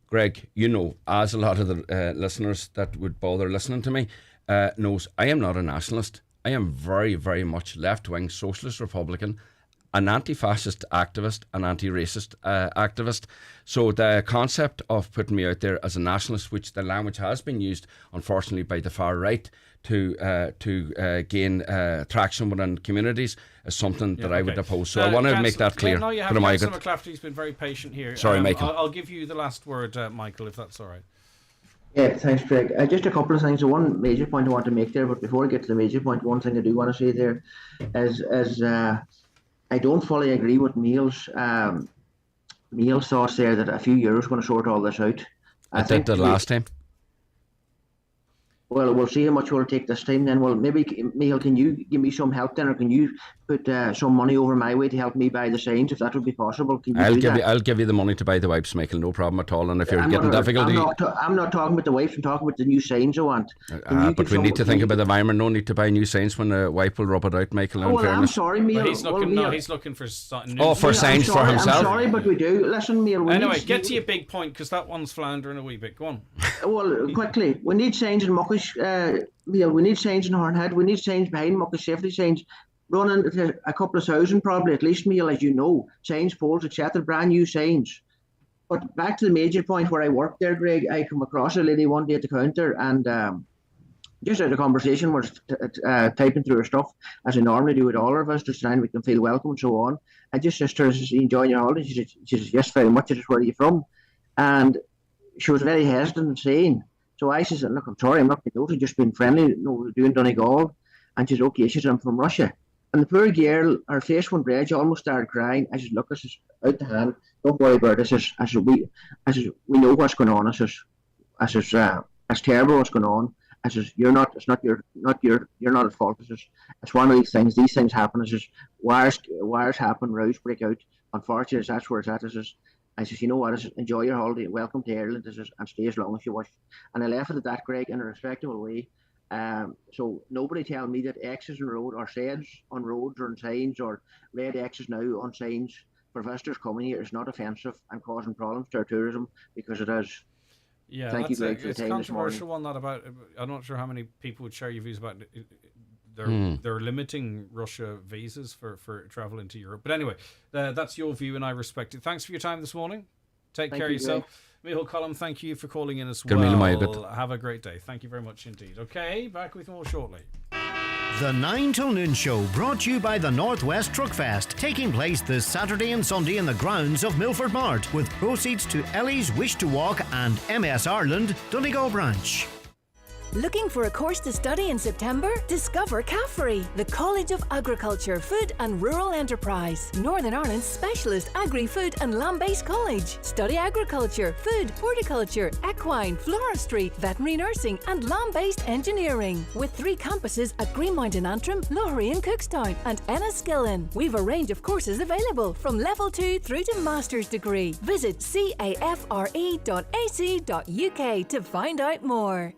Greg, you know, as a lot of the listeners that would bother listening to me knows, I am not a nationalist. I am very, very much left-wing socialist Republican, an anti-fascist activist, an anti-racist activist. So the concept of putting me out there as a nationalist, which the language has been used, unfortunately, by the far right to gain traction within communities, is something that I would oppose. So I want to make that clear. No, you have. Councillor McClafferty's been very patient here. Sorry, Michael. I'll give you the last word, Michael, if that's all right. Yeah, thanks, Greg. Just a couple of things. So one major point I want to make there, but before I get to the major point, one thing I do want to say there is I don't fully agree with Neil's thoughts there that a few years is going to sort all this out. I think the last time. Well, we'll see how much we'll take this time then. Well, maybe, Michael, can you give me some help then, or can you put some money over my way to help me buy the signs, if that would be possible? I'll give you the money to buy the wipes, Michael, no problem at all. And if you're getting difficulty... I'm not talking about the wipes, I'm talking about the new signs I want. But we need to think about the environment. No need to buy new signs when the wipe will rub it out, Michael. I'm sorry, Michael. He's looking for signs. Oh, for signs for himself? I'm sorry, but we do. Listen, Michael. Anyway, get to your big point, because that one's floundering a wee bit. Go on. Well, quickly. We need signs in Muckish... we need signs in Hornhead. We need signs behind Muckish, safety signs, running a couple of thousand probably at least, Neil, as you know, signs, poles, etc., brand new signs. But back to the major point where I worked there, Greg, I come across a lady one day at the counter and just had a conversation, we're typing through her stuff as I normally do with all of us, just trying to make them feel welcome and so on. I just asked her, "Is you enjoying your holiday?" She says, "Yes, very much." I said, "Where are you from?" And she was very hesitant in saying. So I said, "Look, I'm sorry, I'm not being nosy, just being friendly, we're doing Donegal." And she said, "Okay." She said, "I'm from Russia." And the poor girl, her face went red. She almost started crying. I said, "Look, this is out the hand. Don't worry about it." We know what's going on. It's terrible what's going on. You're not. It's not your. You're not at fault. It's one of these things. These things happen. Wires happen. Rows break out. Unfortunately, that's where it's at. You know what? Enjoy your holiday. Welcome to Ireland. And stay as long as you wish. And I left it at that, Greg, in a respectable way. So nobody tell me that X's on road or sheds on roads or on signs or red X's now on signs for visitors coming here is not offensive and causing problems to our tourism, because it is. Yeah, Thank you, Greg, for the it's time a this morning. controversial one. That about. I'm not sure how many people would share your views about. They're limiting Russia visas for travel into Europe. But anyway, that's your view, and I respect it. Thanks for your time this morning. Take care of yourself. Micheál Colm, thank you for calling in as well. Have a great day. Thank you very much indeed. Okay, back with more shortly. The 9 till noon show, brought to you by the Northwest Truck Fest, taking place this Saturday and Sunday in the grounds of Milford Mart, with proceeds to Ellie's Wish to Walk and MS Ireland Donegal branch. Looking for a course to study in September? Discover CAFRE, the College of Agriculture, Food and Rural Enterprise, Northern Ireland's specialist agri-food and land-based college. Study agriculture, food, horticulture, equine, floristry, veterinary nursing and land-based engineering. With 3 campuses at Greenmount in Antrim, Loughery in Cookstown and Enniskillen. We've a range of courses available from level 2 through to master's degree. Visit cafre.ac.uk to find out more.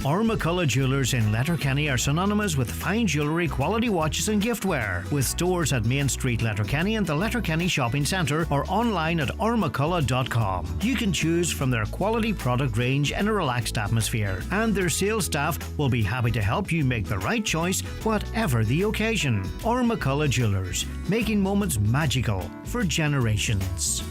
McCullough Jewellers in Letterkenny are synonymous with fine jewellery, quality watches and giftware. With stores at Main Street, Letterkenny and the Letterkenny Shopping Centre, or online at ormccullough.com. You can choose from their quality product range in a relaxed atmosphere, and their sales staff will be happy to help you make the right choice, whatever the occasion. McCullough Jewellers, making moments magical for generations.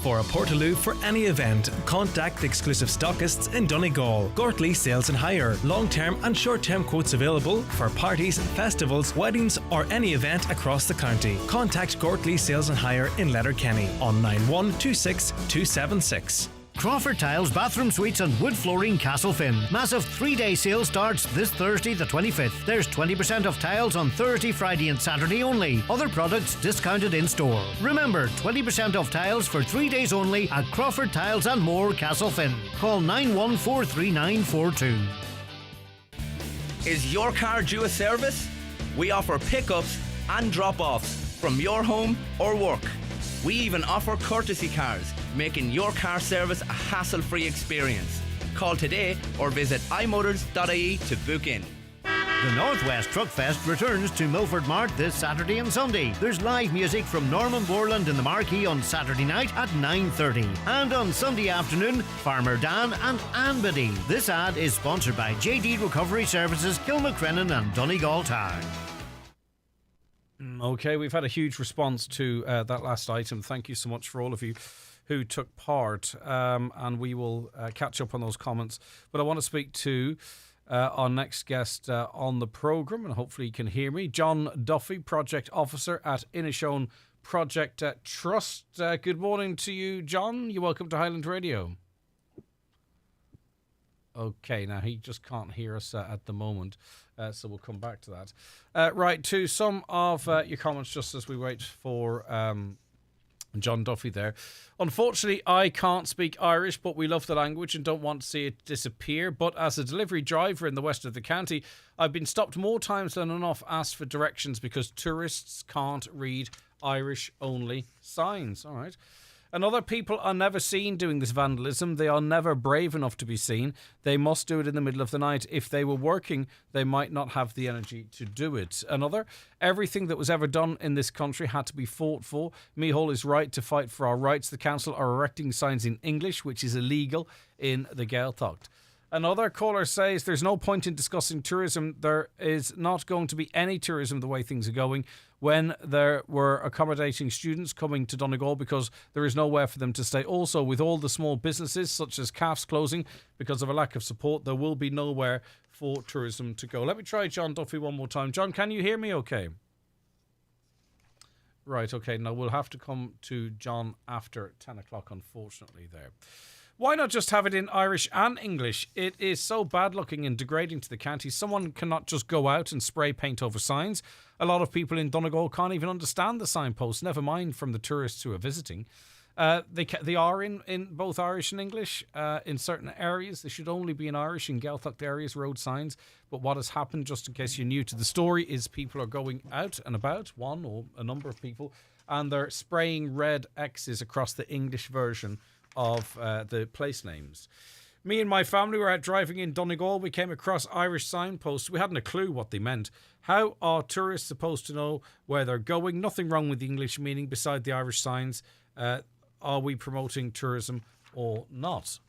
For a Portaloo for any event, contact exclusive stockists in Donegal. Gortley Sales and Hire. Long-term and short-term quotes available for parties, festivals, weddings or any event across the county. Contact Gortley Sales and Hire in Letterkenny on 9126 276. Crawford Tiles, Bathroom Suites and Wood Flooring, Castlefin. Massive 3-day sale starts this Thursday the 25th. There's 20% off tiles on Thursday, Friday and Saturday only. Other products discounted in store. Remember, 20% off tiles for 3 days only at Crawford Tiles and More, Castlefin. Call 914342. Is your car due a service? We offer pickups and drop-offs from your home or work. We even offer courtesy cars, making your car service a hassle-free experience. Call today or visit imotors.ie to book in. The Northwest Truck Fest returns to Milford Mart this Saturday and Sunday. There's live music from Norman Borland in the Marquee on Saturday night at 9:30. And on Sunday afternoon, Farmer Dan and Ann Biddy. This ad is sponsored by JD Recovery Services, Kilmacrennan and Donegal Town. Okay, we've had a huge response to that last item. Thank you so much for all of you who took part, and we will catch up on those comments. But I want to speak to our next guest on the programme, and hopefully you can hear me. John Duffy, Project Officer at Inishowen Project Trust. Good morning to you, John. You're welcome to Highland Radio. Okay, now he just can't hear us at the moment, so we'll come back to that. Right, to some of your comments just as we wait for John Duffy there. Unfortunately, I can't speak Irish, but we love the language and don't want to see it disappear. But as a delivery driver in the west of the county, I've been stopped more times than enough, asked for directions because tourists can't read Irish-only signs. All right. And other people are never seen doing this vandalism. They are never brave enough to be seen. They must do it in the middle of the night. If they were working, they might not have the energy to do it. Another, everything that was ever done in this country had to be fought for. Micheál is right to fight for our rights. The council are erecting signs in English, which is illegal in the Gaeltacht. Another caller says there's no point in discussing tourism. There is not going to be any tourism the way things are going when there were accommodating students coming to Donegal because there is nowhere for them to stay. Also, with all the small businesses such as CAFs closing because of a lack of support, there will be nowhere for tourism to go. Let me try John Duffy one more time. John, can you hear me okay? Right, okay. Now, we'll have to come to John after 10 o'clock, unfortunately, there. Why not just have it in Irish and English? It is so bad looking and degrading to the county. Someone cannot just go out and spray paint over signs. A lot of people in Donegal can't even understand the signposts, never mind from the tourists who are visiting. They are in both Irish and English in certain areas. They should only be in Irish in Gaeltacht areas, road signs. But what has happened, just in case you're new to the story, is people are going out and about, one or a number of people, and they're spraying red X's across the English version of the place names. Me and my family were out driving in Donegal. We came across Irish signposts. We hadn't a clue what they meant. How are tourists supposed to know where they're going? Nothing wrong with the English meaning beside the Irish signs. Are we promoting tourism or not?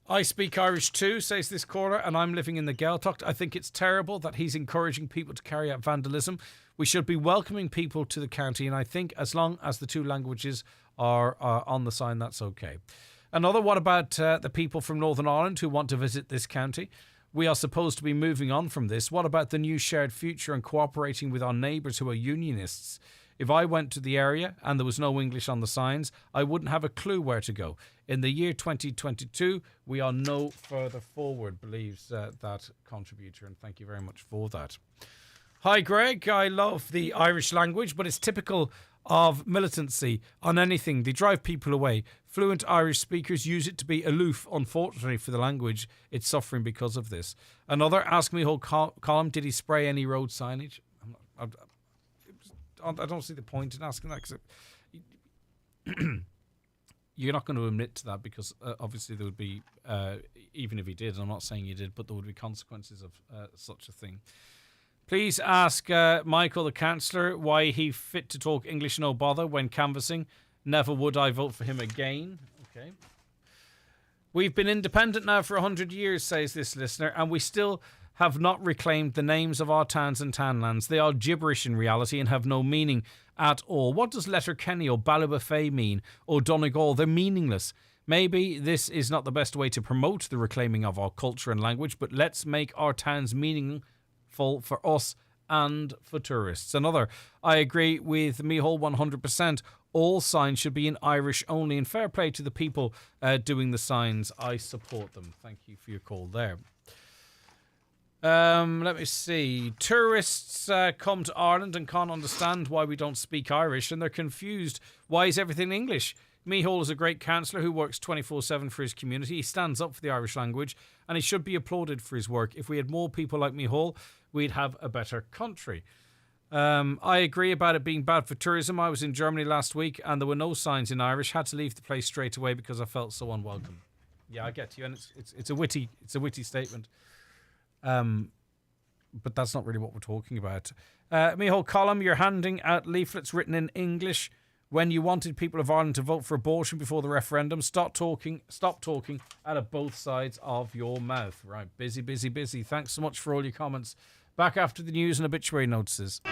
I speak Irish too, says this caller, and I'm living in the Gaeltacht. I think it's terrible that he's encouraging people to carry out vandalism. We should be welcoming people to the county, and I think as long as the two languages are on the sign, that's okay. Another, what about the people from Northern Ireland who want to visit this county? We are supposed to be moving on from this. What about the new shared future and cooperating with our neighbours who are unionists? If I went to the area and there was no English on the signs, I wouldn't have a clue where to go. In the year 2022, we are no further forward, believes that contributor, and thank you very much for that. Hi, Greg. I love the Irish language, but it's typical of militancy on anything. They drive people away. Fluent Irish speakers use it to be aloof. Unfortunately for the language, it's suffering because of this. Another, ask me whole column, did he spray any road signage? I don't see the point in asking that, because you're not going to admit to that, because obviously there would be, even if he did, I'm not saying he did, but there would be consequences of such a thing. Please ask Michael, the councillor, why he fit to talk English no bother when canvassing. Never would I vote for him again. Okay. We've been independent now for 100 years, says this listener, and we still have not reclaimed the names of our towns and townlands. They are gibberish in reality and have no meaning at all. What does Letterkenny or Ballybofey mean, or Donegal? They're meaningless. Maybe this is not the best way to promote the reclaiming of our culture and language, but let's make our towns meaningful for us and for tourists. Another, I agree with Mihal 100%. All signs should be in Irish only, and fair play to the people doing the signs. I support them. Thank you for your call there. Let me see. Tourists come to Ireland and can't understand why we don't speak Irish, and they're confused. Why is everything English? Mihal is a great councillor who works 24/7 for his community. He stands up for the Irish language, and he should be applauded for his work. If we had more people like Mihal, we'd have a better country. I agree about it being bad for tourism. I was in Germany last week, and there were no signs in Irish. Had to leave the place straight away because I felt so unwelcome. Yeah, I get you, and it's a witty statement. But that's not really what we're talking about. Mihal Column, you're handing out leaflets written in English when you wanted people of Ireland to vote for abortion before the referendum. Stop talking out of both sides of your mouth. Right, busy. Thanks so much for all your comments. Back after the news and obituary notices.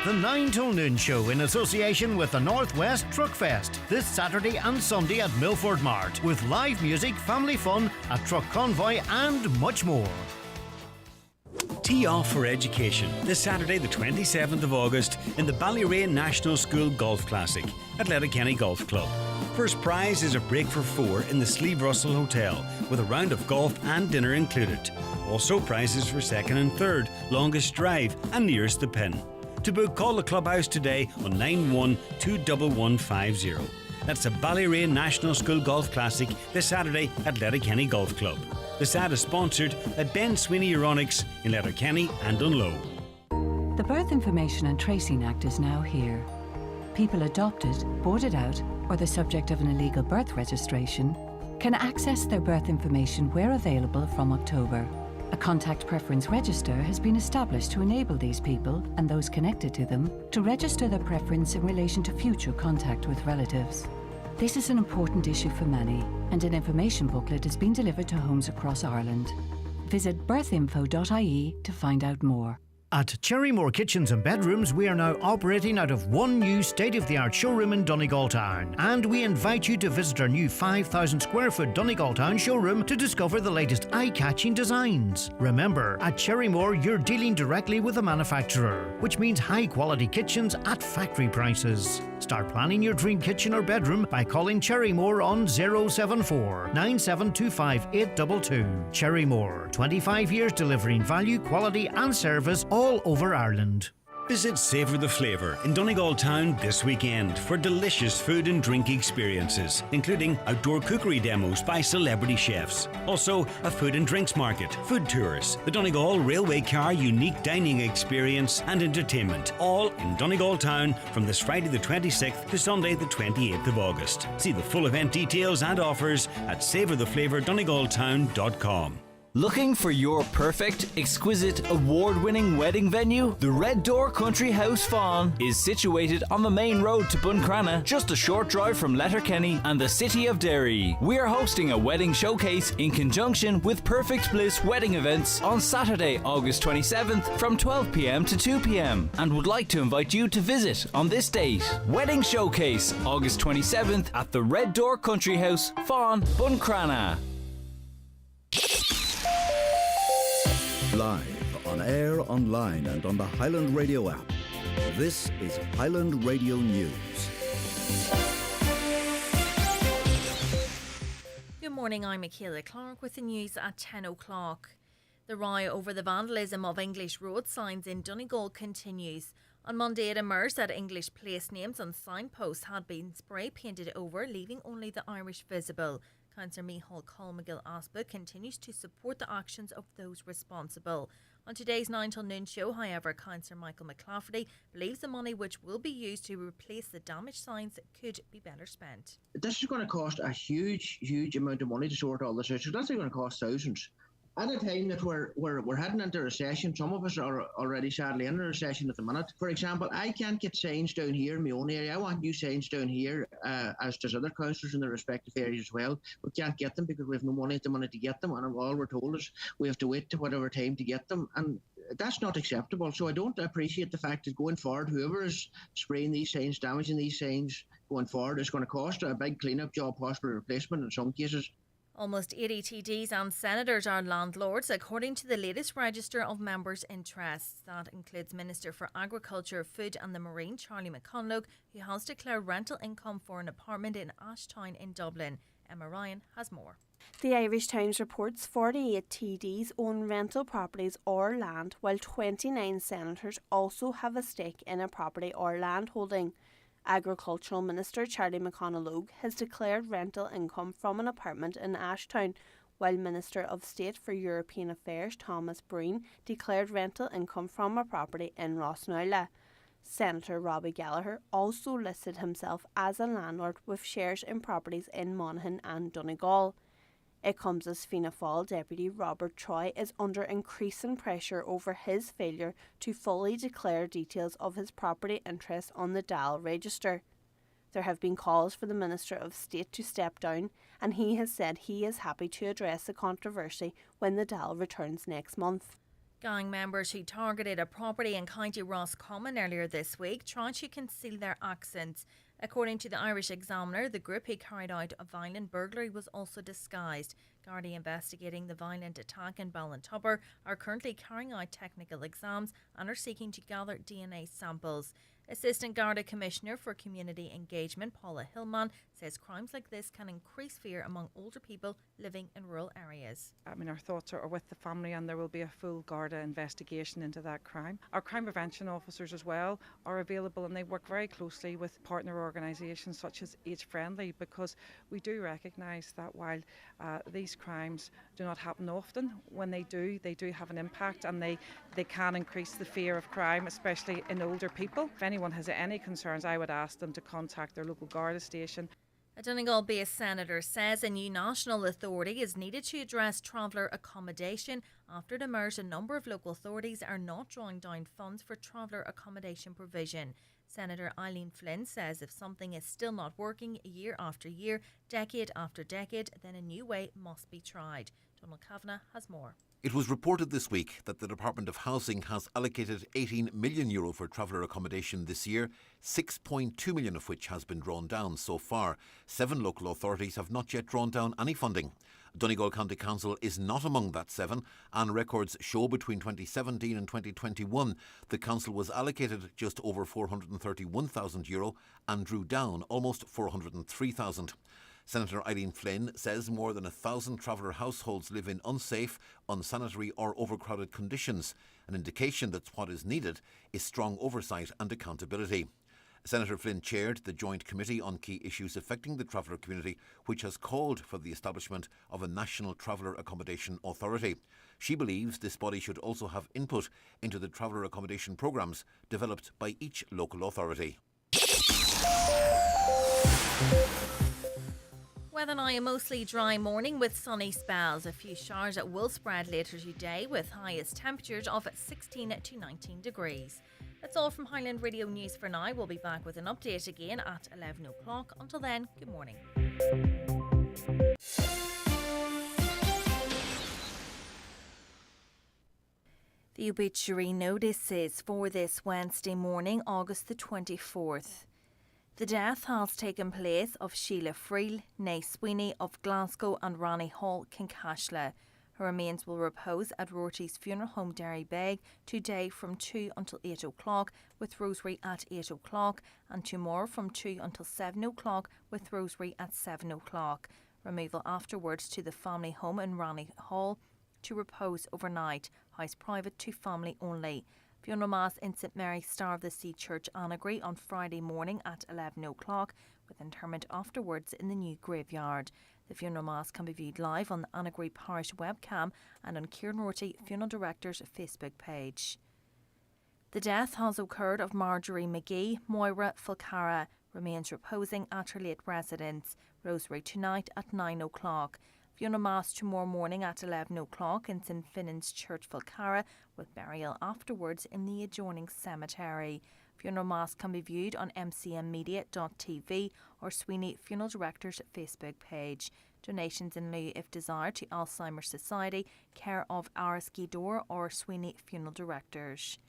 The 9 till noon show in association with the Northwest Truck Fest this Saturday and Sunday at Milford Mart, with live music, family fun, a truck convoy and much more. Tee off for education this Saturday the 27th of August in the Ballyrain National School Golf Classic at Letterkenny Golf Club. First prize is a break for 4 in the Sleeve Russell Hotel with a round of golf and dinner included. Also prizes for second and third, longest drive and nearest the pin. To book, call the clubhouse today on 9121150. That's the Ballyrain National School Golf Classic this Saturday at Letterkenny Golf Club. The SAD is sponsored by Ben Sweeney Euronics in Letterkenny and Dunloe. The Birth Information and Tracing Act is now here. People adopted, boarded out, or the subject of an illegal birth registration can access their birth information where available from October. A contact preference register has been established to enable these people and those connected to them to register their preference in relation to future contact with relatives. This is an important issue for many, and an information booklet has been delivered to homes across Ireland. Visit birthinfo.ie to find out more. At Cherrymore Kitchens and Bedrooms, we are now operating out of one new state-of-the-art showroom in Donegal Town. And we invite you to visit our new 5,000 square foot Donegal Town showroom to discover the latest eye-catching designs. Remember, at Cherrymore, you're dealing directly with the manufacturer, which means high-quality kitchens at factory prices. Start planning your dream kitchen or bedroom by calling Cherrymore on 074 9725 822. Cherrymore, 25 years delivering value, quality and service all over Ireland. Visit Savour the Flavour in Donegal Town this weekend for delicious food and drink experiences, including outdoor cookery demos by celebrity chefs. Also, a food and drinks market, food tours, the Donegal Railway Car unique dining experience and entertainment, all in Donegal Town from this Friday the 26th to Sunday the 28th of August. See the full event details and offers at savourtheflavourdonegaltown.com. Looking for your perfect, exquisite, award-winning wedding venue? The Red Door Country House Fawn is situated on the main road to Buncrana, just a short drive from Letterkenny and the city of Derry. We are hosting a wedding showcase in conjunction with Perfect Bliss Wedding Events on Saturday, August 27th from 12 p.m. to 2 p.m. and would like to invite you to visit on this date. Wedding Showcase, August 27th at the Red Door Country House, Fawn, Buncrana. Live, on air, online and on the Highland Radio app. This is Highland Radio News. Good morning, I'm Michaela Clark with the news at 10 o'clock. The row over the vandalism of English road signs in Donegal continues. On Monday it emerged that English place names on signposts had been spray painted over, leaving only the Irish visible. Councillor Micheál Colmcgill Aspa continues to support the actions of those responsible. On today's 9 till noon show, however, Councillor Michael McClafferty believes the money which will be used to replace the damaged signs could be better spent. This is going to cost a huge amount of money to sort all this out. So that's going to cost thousands. At a time that we're heading into a recession, some of us are already sadly in a recession at the minute. For example, I can't get signs down here in my own area. I want new signs down here, as does other councillors in their respective areas as well. We can't get them because we have no money at the minute to get them, and all we're told is we have to wait to whatever time to get them, and that's not acceptable. So I don't appreciate the fact that going forward, whoever is spraying these signs, damaging these signs going forward, is going to cost a big clean-up job, possible replacement in some cases. Almost 80 TDs and senators are landlords, according to the latest register of members' interests. That includes Minister for Agriculture, Food and the Marine, Charlie McConlogue, who has declared rental income for an apartment in Ashtown in Dublin. Emma Ryan has more. The Irish Times reports 48 TDs own rental properties or land, while 29 senators also have a stake in a property or land holding. Agricultural Minister Charlie McConlogue has declared rental income from an apartment in Ashtown, while Minister of State for European Affairs Thomas Breen declared rental income from a property in Rossnowla. Senator Robbie Gallagher also listed himself as a landlord with shares in properties in Monaghan and Donegal. It comes as Fianna Fáil Deputy Robert Troy is under increasing pressure over his failure to fully declare details of his property interests on the Dáil register. There have been calls for the Minister of State to step down, and he has said he is happy to address the controversy when the Dáil returns next month. Gang members who targeted a property in County Roscommon earlier this week tried to conceal their accents. According to the Irish Examiner, the group who carried out a violent burglary was also disguised. Gardaí investigating the violent attack in Ballintubber are currently carrying out technical exams and are seeking to gather DNA samples. Assistant Garda Commissioner for Community Engagement Paula Hillman says crimes like this can increase fear among older people living in rural areas. I mean, our thoughts are with the family, and there will be a full Garda investigation into that crime. Our crime prevention officers as well are available, and they work very closely with partner organisations such as Age Friendly, because we do recognise that while these crimes do not happen often, when they do have an impact, and they can increase the fear of crime, especially in older people. If anyone has any concerns, I would ask them to contact their local Garda station. A Donegal-based senator says a new national authority is needed to address traveller accommodation after it emerged a number of local authorities are not drawing down funds for traveller accommodation provision. Senator Eileen Flynn says if something is still not working year after year, decade after decade, then a new way must be tried. Donald Kavanagh has more. It was reported this week that the Department of Housing has allocated €18 million for traveller accommodation this year, 6.2 million of which has been drawn down so far. 7 local authorities have not yet drawn down any funding. Donegal County Council is not among that 7, and records show between 2017 and 2021 the council was allocated just over €431,000 and drew down almost €403,000. Senator Eileen Flynn says more than 1,000 traveller households live in unsafe, unsanitary or overcrowded conditions, an indication that what is needed is strong oversight and accountability. Senator Flynn chaired the Joint Committee on Key Issues Affecting the Traveller Community, which has called for the establishment of a National Traveller Accommodation Authority. She believes this body should also have input into the traveller accommodation programmes developed by each local authority. Weather now, a mostly dry morning with sunny spells. A few showers that will spread later today with highest temperatures of 16 to 19 degrees. That's all from Highland Radio News for now. We'll be back with an update again at 11 o'clock. Until then, good morning. The obituary notices for this Wednesday morning, August the 24th. The death has taken place of Sheila Friel, née Sweeney of Glasgow and Ronnie Hall, Kincashla. Her remains will repose at Rorty's Funeral Home, Derrybeg, today from 2 until 8 o'clock, with Rosary at 8 o'clock, and tomorrow from 2 until 7 o'clock, with Rosary at 7 o'clock. Removal afterwards to the family home in Ronnie Hall to repose overnight, house private to family only. Funeral Mass in St Mary's Star of the Sea Church, Annagry, on Friday morning at 11 o'clock, with interment afterwards in the new graveyard. The funeral mass can be viewed live on the Annagry Parish webcam and on Kieran Rorty Funeral Director's Facebook page. The death has occurred of Marjorie McGee, Moira Fulcara, remains reposing at her late residence. Rosary tonight at 9 o'clock. Funeral Mass tomorrow morning at 11 o'clock in St Finnan's Church, Fulcara, with burial afterwards in the adjoining cemetery. Funeral Mass can be viewed on mcmmedia.tv or Sweeney Funeral Director's Facebook page. Donations in lieu, if desired, to Alzheimer's Society, care of Aris Gidor or Sweeney Funeral Directors.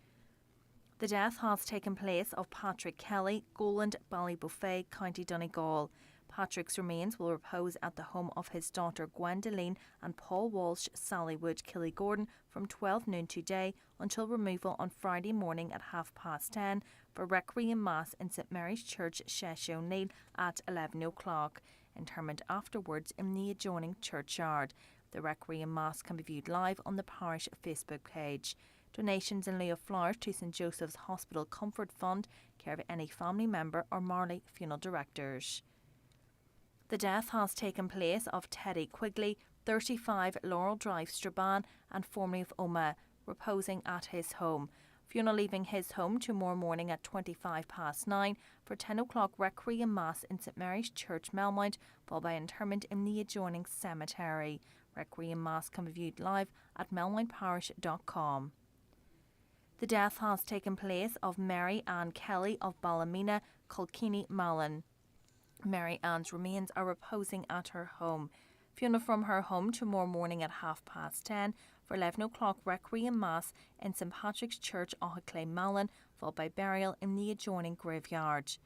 The death has taken place of Patrick Kelly, Goland, Ballybuffet, County Donegal. Patrick's remains will repose at the home of his daughter Gwendoline and Paul Walsh, Sallywood, Killygordon, from 12 noon today until removal on Friday morning at 10:30 for Requiem Mass in St Mary's Church, Shesh O'Neill at 11 o'clock. Interment afterwards in the adjoining churchyard. The Requiem Mass can be viewed live on the parish Facebook page. Donations in lieu of flowers to St Joseph's Hospital Comfort Fund, care of any family member or Marley Funeral Directors. The death has taken place of Teddy Quigley, 35 Laurel Drive, Strabane, and formerly of Omagh, reposing at his home. Funeral leaving his home tomorrow morning at 9:25 for 10 o'clock Requiem Mass in St Mary's Church, Melmount, followed by interment in the adjoining cemetery. Requiem Mass can be viewed live at melmountparish.com. The death has taken place of Mary Ann Kelly of Ballymena, Kilkenny, Malin. Mary Ann's remains are reposing at her home. Funeral from her home tomorrow morning at 10:30 for 11 o'clock Requiem Mass in St Patrick's Church, Aughaclay, Malin, followed by burial in the adjoining graveyard.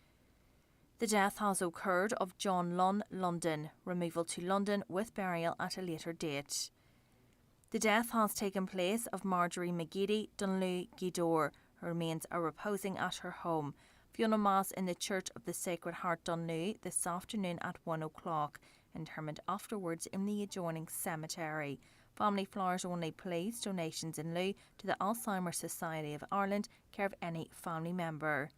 The death has occurred of John Lunn, London. Removal to London with burial at a later date. The death has taken place of Marjorie McGeady, Dunlew, Gidor. Her remains are reposing at her home. Funeral Mass in the Church of the Sacred Heart, Dunlew, this afternoon at 1 o'clock. Interment afterwards in the adjoining cemetery. Family flowers only, please. Donations in lieu to the Alzheimer's Society of Ireland, care of any family member.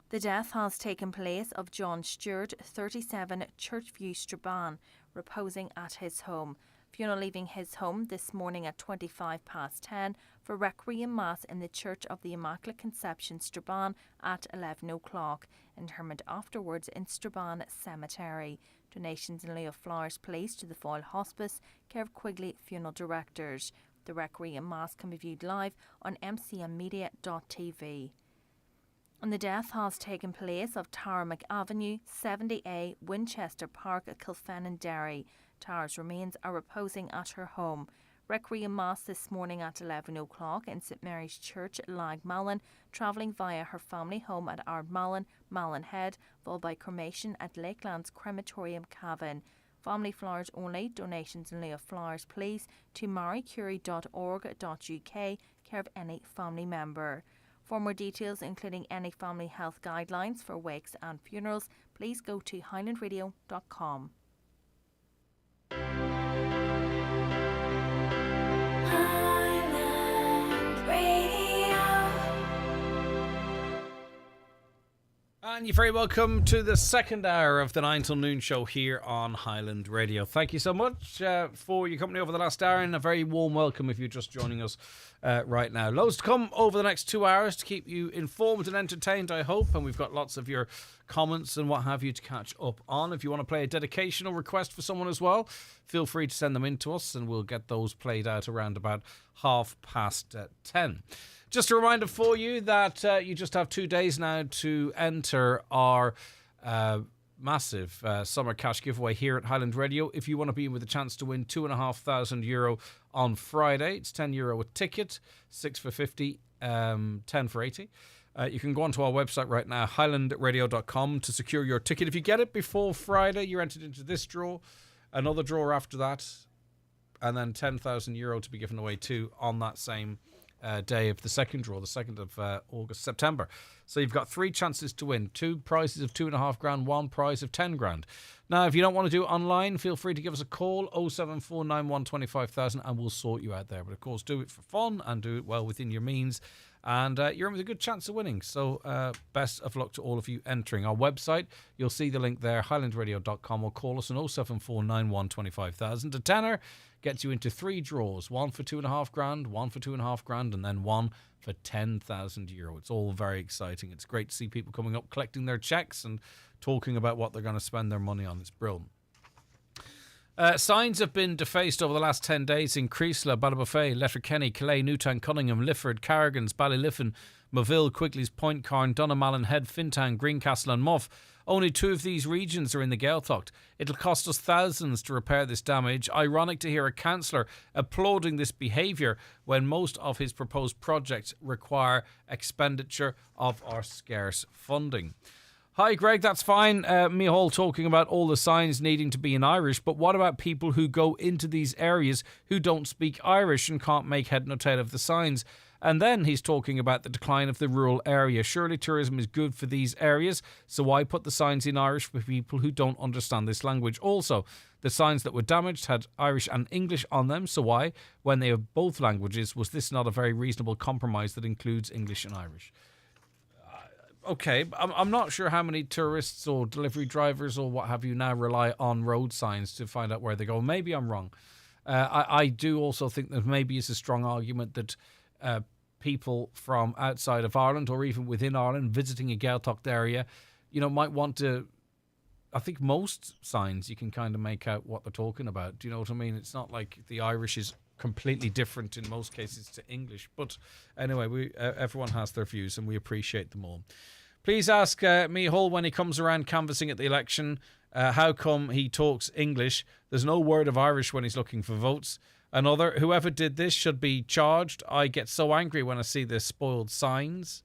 The death has taken place of John Stewart, 37, Churchview, Strabane, reposing at his home. Funeral leaving his home this morning at 10:25 for Requiem Mass in the Church of the Immaculate Conception, Strabane, at 11 o'clock. Interment afterwards in Strabane Cemetery. Donations in lieu of flowers, please, to the Foyle Hospice, care of Quigley Funeral Directors. The Requiem Mass can be viewed live on mcmmedia.tv. And the death has taken place of Tara McAvenue, 70A, Winchester Park, Kilfennan, Derry. Tara's remains are reposing at her home. Requiem Mass this morning at 11 o'clock in St Mary's Church, Lagmallan, travelling via her family home at Ardmallan, Malin Head, followed by cremation at Lakelands Crematorium, Cavan. Family flowers only. Donations in lieu of flowers, please, to mariecurie.org.uk, care of any family member. For more details, including any family health guidelines for wakes and funerals, please go to highlandradio.com. And you're very welcome to the second hour of the 9 till noon show here on Highland Radio. Thank you so much for your company over the last hour, and a very warm welcome if you're just joining us right now. Loads to come over the next 2 hours to keep you informed and entertained, I hope, and we've got lots of your comments and what have you to catch up on. If you want to play a dedication or request for someone as well, feel free to send them in to us and we'll get those played out around about 10:30. Just a reminder for you that you just have 2 days now to enter our massive summer cash giveaway here at Highland Radio. If you want to be in with a chance to win €2,500 on Friday, it's €10 a ticket, 6 for 50, 10 for 80. You can go onto our website right now, highlandradio.com, to secure your ticket. If you get it before Friday, you're entered into this draw, another draw after that, and then €10,000 to be given away too on that same day of the second draw, the 2nd of September. So you've got 3 chances to win. 2 prizes of $2.5 grand, 1 prize of 10 grand. Now, if you don't want to do it online, feel free to give us a call, 07491 25,000, and we'll sort you out there. But of course, do it for fun and do it well within your means. And you're in with a good chance of winning. So best of luck to all of you entering. Our website, you'll see the link there, highlandradio.com, or call us on 07491 25,000. A tenner gets you into 3 draws, 1 for $2.5 grand, 1 for $2.5 grand, and then 1 for €10,000. It's all very exciting. It's great to see people coming up, collecting their checks and talking about what they're going to spend their money on. It's brilliant. Signs have been defaced over the last 10 days in Creasla, Ballybofey, Letterkenny, Calais, Newtown, Cunningham, Lifford, Carrigans, Ballyliffin, Moville, Quigley's, Point Carn, Dunamallen, Head, Fintown, Greencastle and Muff. Only 2 of these regions are in the Gaeltacht. It'll cost us thousands to repair this damage. Ironic to hear a councillor applauding this behaviour when most of his proposed projects require expenditure of our scarce funding. Hi, Greg, that's fine. Mihal talking about all the signs needing to be in Irish, but what about people who go into these areas who don't speak Irish and can't make head nor tail of the signs? And then he's talking about the decline of the rural area. Surely tourism is good for these areas, so why put the signs in Irish for people who don't understand this language? Also, the signs that were damaged had Irish and English on them, so why, when they have both languages, was this not a very reasonable compromise that includes English and Irish? Okay, I'm not sure how many tourists or delivery drivers or what have you now rely on road signs to find out where they go. Maybe I'm wrong. I do also think that maybe it's a strong argument that people from outside of Ireland or even within Ireland visiting a Gaeltacht area, might want to. I think most signs you can kind of make out what they're talking about. Do you know what I mean? It's not like the Irish is completely different in most cases to English. But anyway, everyone has their views and we appreciate them all. Please ask Mihal when he comes around canvassing at the election, how come he talks English? There's no word of Irish when he's looking for votes. Another, whoever did this should be charged. I get so angry when I see the spoiled signs.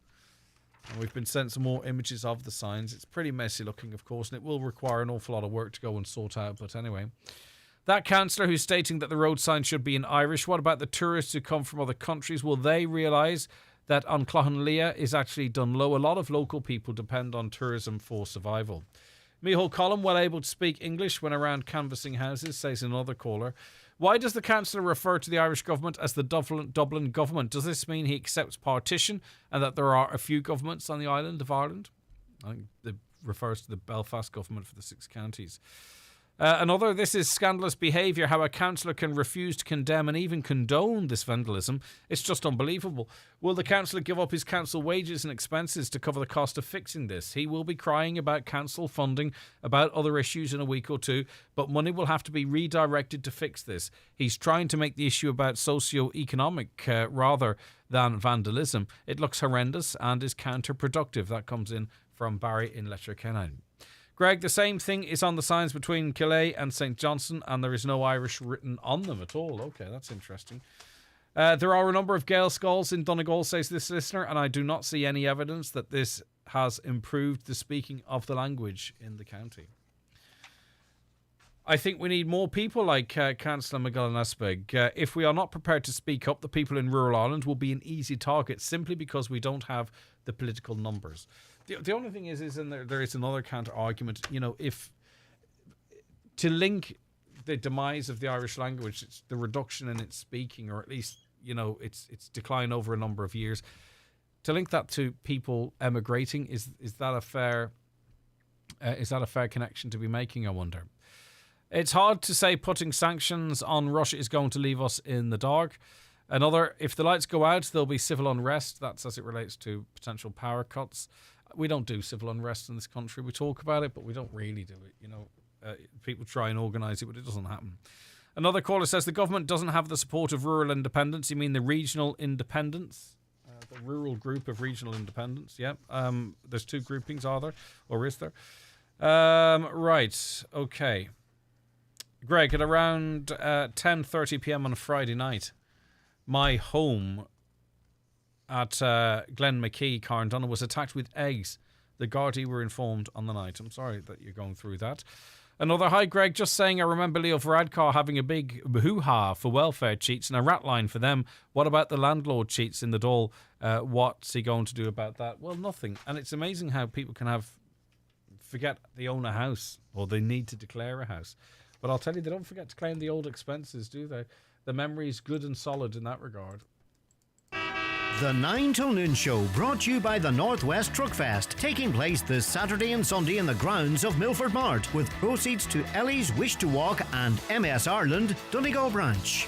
And we've been sent some more images of the signs. It's pretty messy looking, of course, and it will require an awful lot of work to go and sort out. But anyway, that councillor who's stating that the road sign should be in Irish, what about the tourists who come from other countries? Will they realise that on Cloughan is actually done low? A lot of local people depend on tourism for survival. Mihal Collum, well able to speak English when around canvassing houses, says another caller. Why does the councillor refer to the Irish government as the Dublin government? Does this mean he accepts partition and that there are a few governments on the island of Ireland? I think it refers to the Belfast government for the 6 counties. Another, this is scandalous behaviour, how a councillor can refuse to condemn and even condone this vandalism. It's just unbelievable. Will the councillor give up his council wages and expenses to cover the cost of fixing this? He will be crying about council funding, about other issues in a week or two, but money will have to be redirected to fix this. He's trying to make the issue about socio-economic rather than vandalism. It looks horrendous and is counterproductive. That comes in from Barry in Letterkenny. Greg, the same thing is on the signs between Calais and St. Johnstone, and there is no Irish written on them at all. Okay, that's interesting. There are a number of Gael skulls in Donegal, says this listener, and I do not see any evidence that this has improved the speaking of the language in the county. I think we need more people like Councillor McGillen-Espig. If we are not prepared to speak up, the people in rural Ireland will be an easy target simply because we don't have the political numbers. The only thing is and there is another counter argument. If to link the demise of the Irish language, it's the reduction in its speaking, or at least its decline over a number of years. To link that to people emigrating, is that a fair connection to be making? I wonder. It's hard to say putting sanctions on Russia is going to leave us in the dark. Another, if the lights go out, there'll be civil unrest. That's as it relates to potential power cuts. We don't do civil unrest in this country. We talk about it, but we don't really do it. People try and organise it, but it doesn't happen. Another caller says the government doesn't have the support of rural independence. You mean the regional independents? The rural group of regional independents, yeah. There's two groupings, are there? Or is there? Right, okay. Greg, at around 10:30 p.m. on a Friday night, my home at Glen McKee, Carndonagh, was attacked with eggs. The Gardaí were informed on the night. I'm sorry that you're going through that. Another, hi Greg, just saying I remember Leo Varadkar having a big hoo-ha for welfare cheats and a rat line for them. What about the landlord cheats in the Dáil? What's he going to do about that? Well, nothing. And it's amazing how people can forget they own a house or they need to declare a house. But I'll tell you, they don't forget to claim the old expenses, do they? The memory's good and solid in that regard. The 9 till noon show, brought to you by the Northwest Truck Fest, taking place this Saturday and Sunday in the grounds of Milford Mart, with proceeds to Ellie's Wish to Walk and MS Ireland Donegal branch.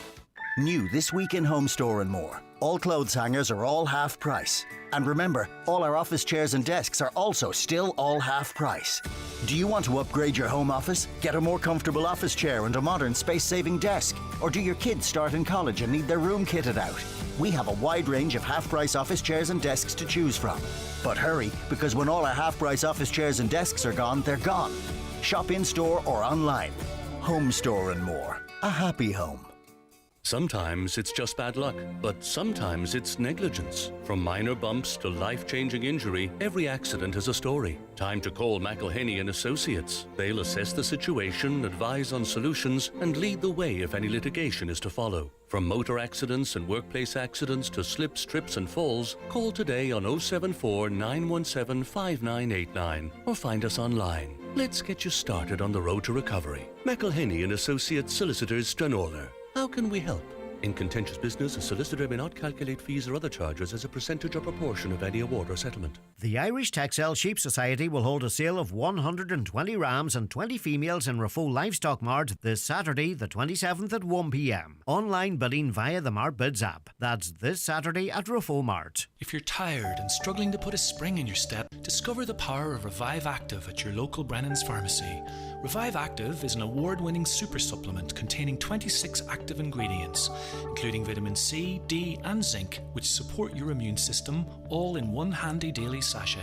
New this week in Home Store and More. All clothes hangers are all half price. And remember, all our office chairs and desks are also still all half price. Do you want to upgrade your home office? Get a more comfortable office chair and a modern space-saving desk? Or do your kids start in college and need their room kitted out? We have a wide range of half-price office chairs and desks to choose from. But hurry, because when all our half-price office chairs and desks are gone, they're gone. Shop in-store or online. Home Store and More. A happy home. Sometimes it's just bad luck, but sometimes it's negligence. From minor bumps to life-changing injury, every accident has a story. Time to call McElhenney and Associates. They'll assess the situation, advise on solutions, and lead the way if any litigation is to follow. From motor accidents and workplace accidents to slips, trips and falls, call today on 074 917 5989 or find us online. Let's get you started on the road to recovery. McElhenney and Associates Solicitors, Stranorlar. How can we help? In contentious business, a solicitor may not calculate fees or other charges as a percentage or proportion of any award or settlement. The Irish Texel Sheep Society will hold a sale of 120 rams and 20 females in Rafo Livestock Mart this Saturday, the 27th at 1 p.m. Online bidding via the Mart Bids app. That's this Saturday at Rafo Mart. If you're tired and struggling to put a spring in your step, discover the power of Revive Active at your local Brennan's Pharmacy. Revive Active is an award-winning super supplement containing 26 active ingredients, including vitamin C, D and zinc, which support your immune system, all in one handy daily sachet.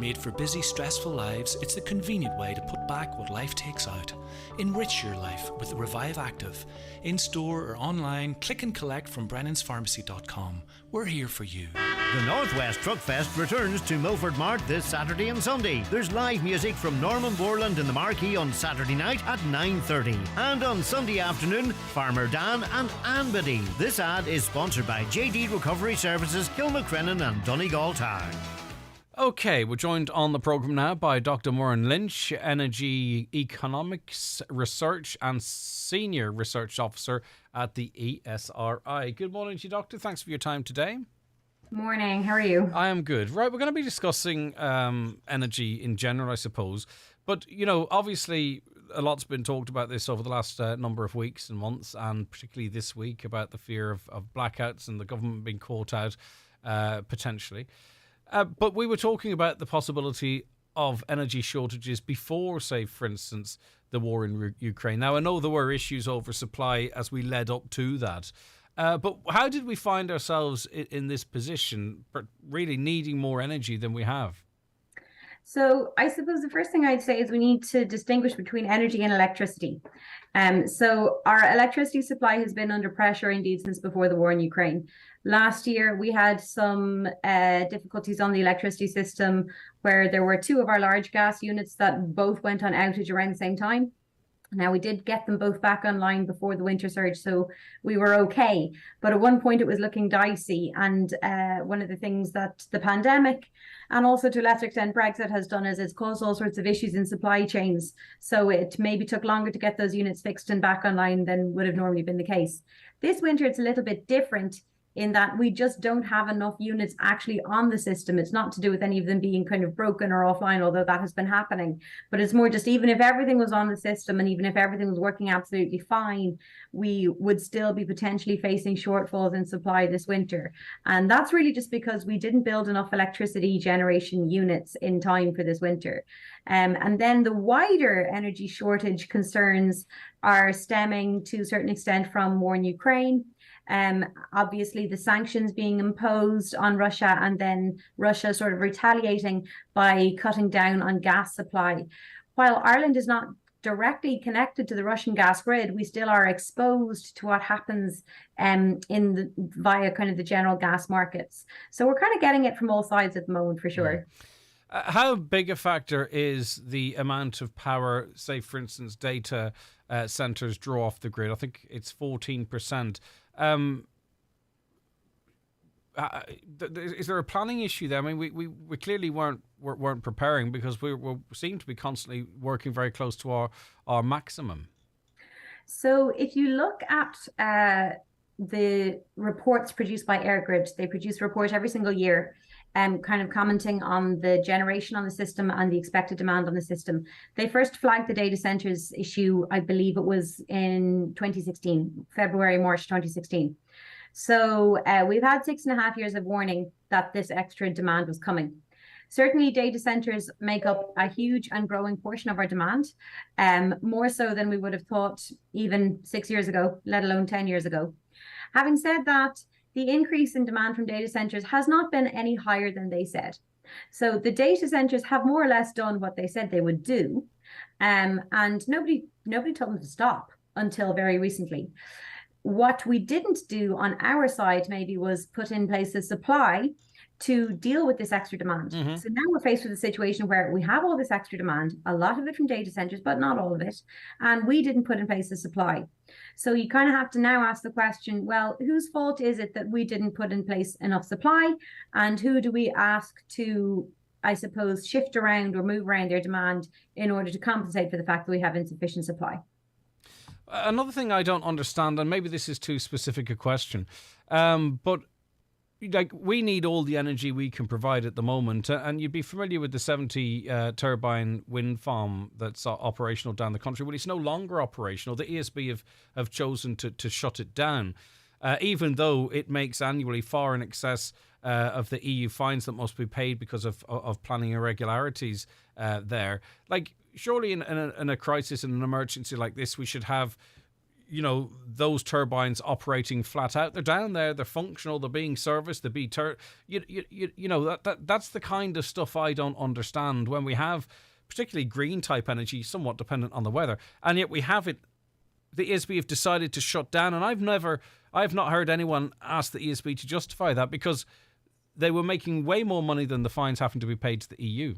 Made for busy, stressful lives, it's the convenient way to put back what life takes out. Enrich your life with the Revive Active. In-store or online, click and collect from brennanspharmacy.com. We're here for you. The Northwest Truck Fest returns to Milford Mart this Saturday and Sunday. There's live music from Norman Borland in the Marquee on Saturday night at 9:30. And on Sunday afternoon, Farmer Dan and Ann Biddy. This ad is sponsored by JD Recovery Services, Kilmacrennan and Donegal Town. Okay, we're joined on the programme now by Dr. Moran Lynch, Energy Economics Research and Senior Research Officer at the ESRI. Good morning to you, Doctor. Thanks for your time today. Morning, how are you? I am good. Right, we're going to be discussing energy in general, I suppose. But, obviously a lot's been talked about this over the last number of weeks and months, and particularly this week about the fear of blackouts and the government being caught out potentially. But we were talking about the possibility of energy shortages before, say, for instance, the war in Ukraine. Now, I know there were issues over supply as we led up to that. But how did we find ourselves in this position, really needing more energy than we have? So I suppose the first thing I'd say is we need to distinguish between energy and electricity. So our electricity supply has been under pressure indeed since before the war in Ukraine. Last year, we had some difficulties on the electricity system where there were two of our large gas units that both went on outage around the same time. Now, we did get them both back online before the winter surge, so we were okay. But at one point, it was looking dicey. And one of the things that the pandemic and also to a lesser extent Brexit has done is it's caused all sorts of issues in supply chains. So it maybe took longer to get those units fixed and back online than would have normally been the case. This winter, it's a little bit different in that we just don't have enough units actually on the system. It's not to do with any of them being kind of broken or offline, although that has been happening. But it's more just even if everything was on the system and even if everything was working absolutely fine, we would still be potentially facing shortfalls in supply this winter. And that's really just because we didn't build enough electricity generation units in time for this winter. And then the wider energy shortage concerns are stemming to a certain extent from war in Ukraine. Obviously the sanctions being imposed on Russia and then Russia sort of retaliating by cutting down on gas supply. While Ireland is not directly connected to the Russian gas grid, we still are exposed to what happens via kind of the general gas markets. So we're kind of getting it from all sides at the moment for sure. How big a factor is the amount of power, say for instance, data centres draw off the grid? I think it's 14%. Is there a planning issue there? I mean, we clearly weren't preparing because we seem to be constantly working very close to our maximum. So if you look at the reports produced by EirGrid, they produce a report every single year, kind of commenting on the generation on the system and the expected demand on the system. They first flagged the data centres issue, I believe it was in 2016, February, March 2016. So we've had 6.5 years of warning that this extra demand was coming. Certainly data centres make up a huge and growing portion of our demand, more so than we would have thought even 6 years ago, let alone 10 years ago. Having said that, the increase in demand from data centres has not been any higher than they said. So the data centres have more or less done what they said they would do, and nobody told them to stop until very recently. What we didn't do on our side maybe was put in place a supply to deal with this extra demand. Mm-hmm. So now we're faced with a situation where we have all this extra demand, a lot of it from data centres, but not all of it, and we didn't put in place a supply. So you kind of have to now ask the question, well, whose fault is it that we didn't put in place enough supply, and who do we ask to, I suppose, shift around or move around their demand in order to compensate for the fact that we have insufficient supply? Another thing I don't understand, and maybe this is too specific a question, but like we need all the energy we can provide at the moment, and you'd be familiar with the 70 turbine wind farm that's operational down the country. Well, it's no longer operational. The ESB have chosen to shut it down, even though it makes annually far in excess of the EU fines that must be paid because of planning irregularities there. Like, surely in a crisis, in an emergency like this, we should have, you know, those turbines operating flat out. They're down there, they're functional, they're being serviced, you know, that's the kind of stuff I don't understand when we have particularly green type energy, somewhat dependent on the weather, and yet we have it. The ESB have decided to shut down, and I've not heard anyone ask the ESB to justify that, because they were making way more money than the fines having to be paid to the EU.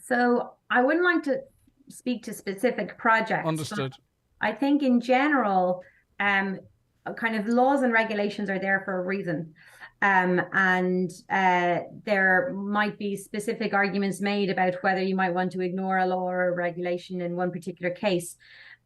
So I wouldn't like to speak to specific projects. Understood. I think in general, kind of laws and regulations are there for a reason. And there might be specific arguments made about whether you might want to ignore a law or a regulation in one particular case.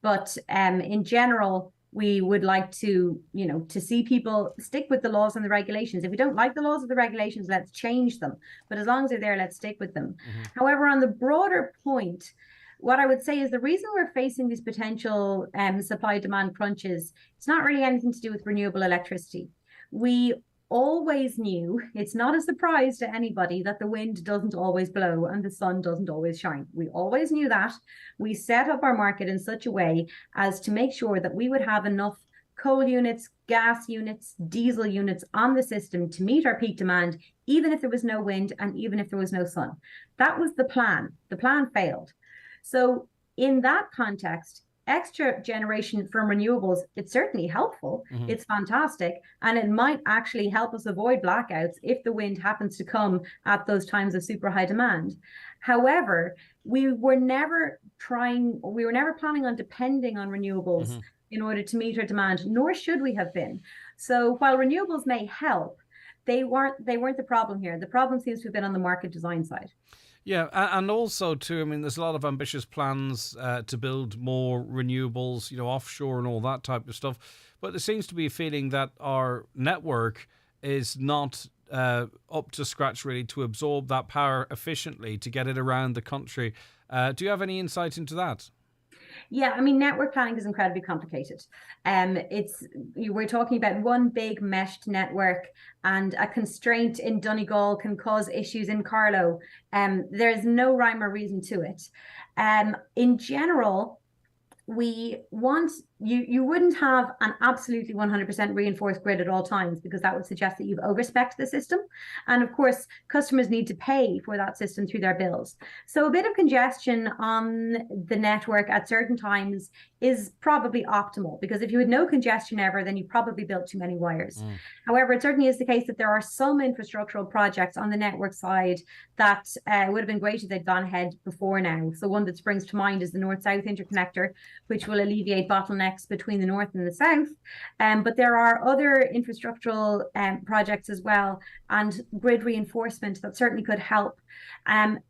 But in general, we would like to, you know, to see people stick with the laws and the regulations. If we don't like the laws or the regulations, let's change them. But as long as they're there, let's stick with them. Mm-hmm. However, on the broader point, what I would say is the reason we're facing these potential supply-demand crunches, it's not really anything to do with renewable electricity. We always knew, it's not a surprise to anybody, that the wind doesn't always blow and the sun doesn't always shine. We always knew that. We set up our market in such a way as to make sure that we would have enough coal units, gas units, diesel units on the system to meet our peak demand, even if there was no wind and even if there was no sun. That was the plan. The plan failed. So in that context, extra generation from renewables, it's certainly helpful. Mm-hmm. It's fantastic. And it might actually help us avoid blackouts if the wind happens to come at those times of super high demand. However, we were never planning on depending on renewables in order to meet our demand, nor should we have been. So while renewables may help, they weren't the problem here. The problem seems to have been on the market design side. Yeah, and also too, I mean, there's a lot of ambitious plans to build more renewables, offshore and all that type of stuff. But there seems to be a feeling that our network is not up to scratch really to absorb that power efficiently to get it around the country. Do you have any insight into that? Yeah, I mean, network planning is incredibly complicated. We're talking about one big meshed network, and a constraint in Donegal can cause issues in Carlow. There's no rhyme or reason to it. In general, we want you wouldn't have an absolutely 100% reinforced grid at all times, because that would suggest that you've overspec'd the system. And of course, customers need to pay for that system through their bills. So a bit of congestion on the network at certain times is probably optimal, because if you had no congestion ever, then you probably built too many wires. However, it certainly is the case that there are some infrastructural projects on the network side that would have been great if they'd gone ahead before now. So one that springs to mind is the North-South interconnector, which will alleviate bottlenecks between the north and the south. But there are other infrastructural projects as well, and grid reinforcement that certainly could help. And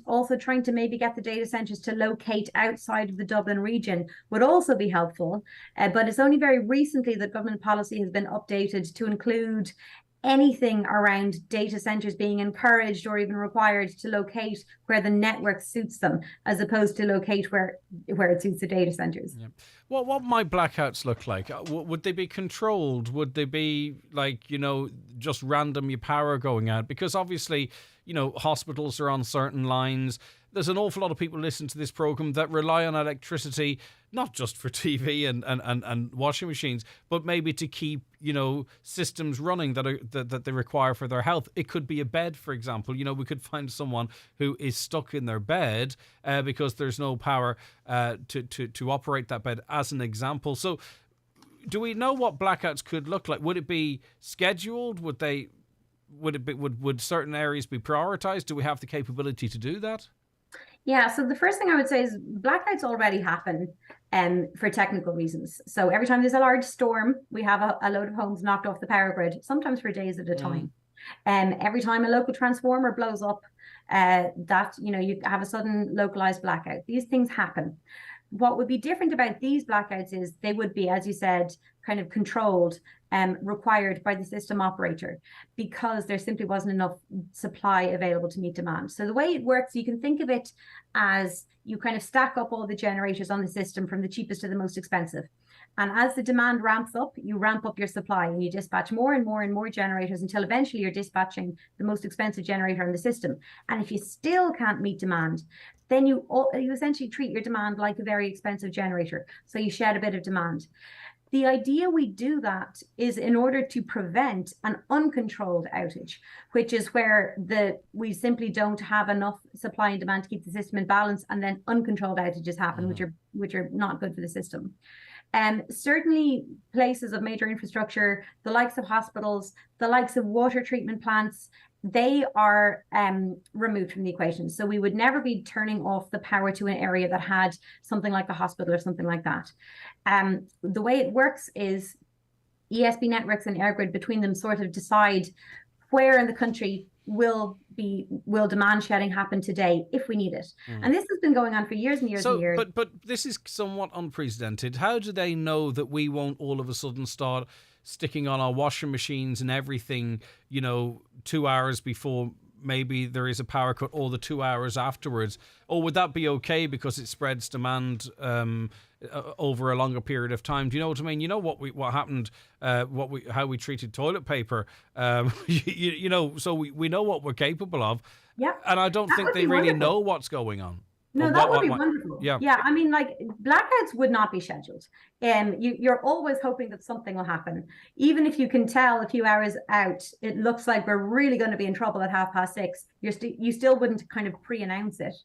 also trying to maybe get the data centres to locate outside of the Dublin region would also be helpful. But it's only very recently that government policy has been updated to include anything around data centres being encouraged or even required to locate where the network suits them, as opposed to locate where it suits the data centres. Yeah. What might blackouts look like? Would they be controlled? Would they be like, just random your power going out? Because obviously, hospitals are on certain lines. There's an awful lot of people listening to this program that rely on electricity, not just for TV and washing machines, but maybe to keep, systems running that they require for their health. It could be a bed, for example. We could find someone who is stuck in their bed because there's no power to operate that bed, as an example. So do we know what blackouts could look like? Would it be scheduled? Would certain areas be prioritized? Do we have the capability to do that? Yeah, so the first thing I would say is blackouts already happen for technical reasons. So every time there's a large storm, we have a load of homes knocked off the power grid, sometimes for days at a time. Every time a local transformer blows up, you have a sudden localized blackout. These things happen. What would be different about these blackouts is they would be, as you said, kind of controlled, required by the system operator, because there simply wasn't enough supply available to meet demand. So the way it works, you can think of it as you kind of stack up all the generators on the system from the cheapest to the most expensive. And as the demand ramps up, you ramp up your supply and you dispatch more and more and more generators until eventually you're dispatching the most expensive generator in the system. And if you still can't meet demand, then you essentially treat your demand like a very expensive generator. So you shed a bit of demand. The idea we do that is in order to prevent an uncontrolled outage, which is where we simply don't have enough supply and demand to keep the system in balance, and then uncontrolled outages happen, which are not good for the system. Certainly places of major infrastructure, the likes of hospitals, the likes of water treatment plants, they are removed from the equation. So we would never be turning off the power to an area that had something like a hospital or something like that. The way it works is ESB networks and EirGrid between them sort of decide where in the country will demand shedding happen today if we need it. And this has been going on for years and years and years. But this is somewhat unprecedented. How do they know that we won't all of a sudden start sticking on our washing machines and everything, 2 hours before maybe there is a power cut, or the 2 hours afterwards? Or would that be okay because it spreads demand over a longer period of time? Do you know what I mean? You know what happened, how we treated toilet paper, so we know what we're capable of. Yeah. And I don't think they really know what's going on. No, that would be wonderful. Yeah. I mean, like, blackouts would not be scheduled. You're always hoping that something will happen. Even if you can tell a few hours out, it looks like we're really going to be in trouble at 6:30. You still wouldn't kind of pre-announce it.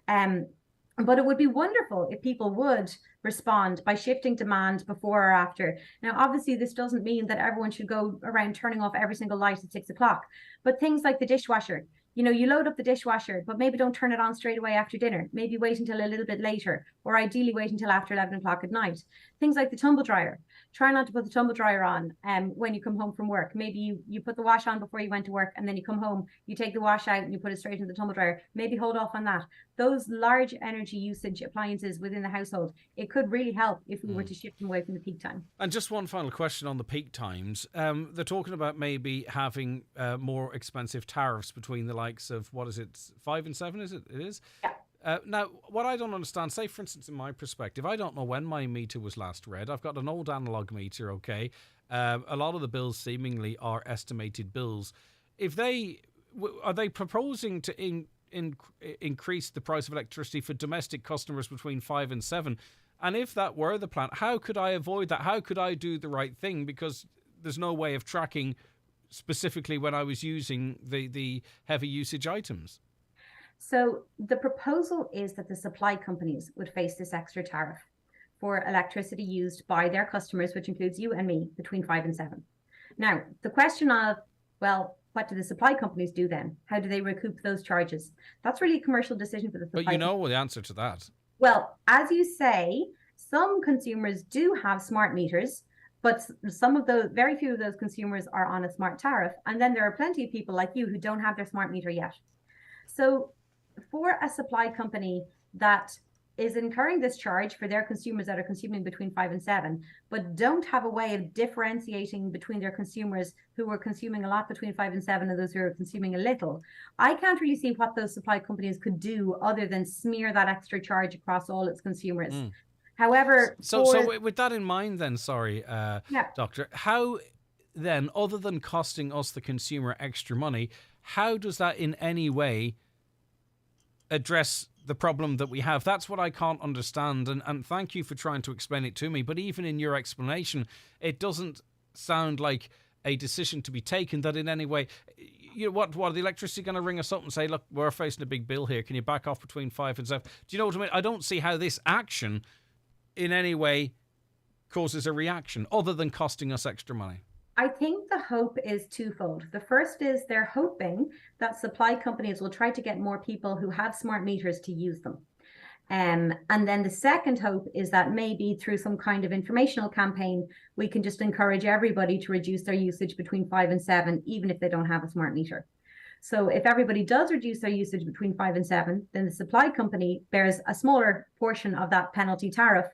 But it would be wonderful if people would respond by shifting demand before or after. Now, obviously, this doesn't mean that everyone should go around turning off every single light at 6 o'clock. But things like the dishwasher, You load up the dishwasher, but maybe don't turn it on straight away after dinner. Maybe wait until a little bit later, or ideally wait until after 11 o'clock at night. Things like the tumble dryer. Try not to put the tumble dryer on when you come home from work. Maybe you put the wash on before you went to work, and then you come home, you take the wash out and you put it straight into the tumble dryer. Maybe hold off on that. Those large energy usage appliances within the household, it could really help if we were to shift them away from the peak time. And just one final question on the peak times. They're talking about maybe having more expensive tariffs between the likes of, 5 and 7, is it? It is? Yeah. Now, what I don't understand, say, for instance, in my perspective, I don't know when my meter was last read. I've got an old analog meter, okay? A lot of the bills seemingly are estimated bills. Are they proposing to increase the price of electricity for domestic customers between 5 and 7? And if that were the plan, how could I avoid that? How could I do the right thing? Because there's no way of tracking specifically when I was using the heavy usage items. So the proposal is that the supply companies would face this extra tariff for electricity used by their customers, which includes you and me, between 5 and 7. Now, the question of, well, what do the supply companies do then? How do they recoup those charges? That's really a commercial decision for the supply. But you know the answer to that. Well, as you say, some consumers do have smart meters, but very few of those consumers are on a smart tariff. And then there are plenty of people like you who don't have their smart meter yet. So for a supply company that is incurring this charge for their consumers that are consuming between 5 and 7, but don't have a way of differentiating between their consumers who are consuming a lot between 5 and 7 and those who are consuming a little, I can't really see what those supply companies could do other than smear that extra charge across all its consumers. However, so with that in mind then, Doctor, how then, other than costing us, the consumer, extra money, how does that in any way address the problem that we have? That's what I can't understand, and thank you for trying to explain it to me, but even in your explanation, it doesn't sound like a decision to be taken that in any way, what are the electricity going to ring us up and say, look, we're facing a big bill here, can you back off between 5 and 7? Do you know what I mean? I don't see how this action in any way causes a reaction other than costing us extra money. I think the hope is twofold. The first is they're hoping that supply companies will try to get more people who have smart meters to use them. And then the second hope is that maybe through some kind of informational campaign, we can just encourage everybody to reduce their usage between 5 and 7, even if they don't have a smart meter. So if everybody does reduce their usage between 5 and 7, then the supply company bears a smaller portion of that penalty tariff,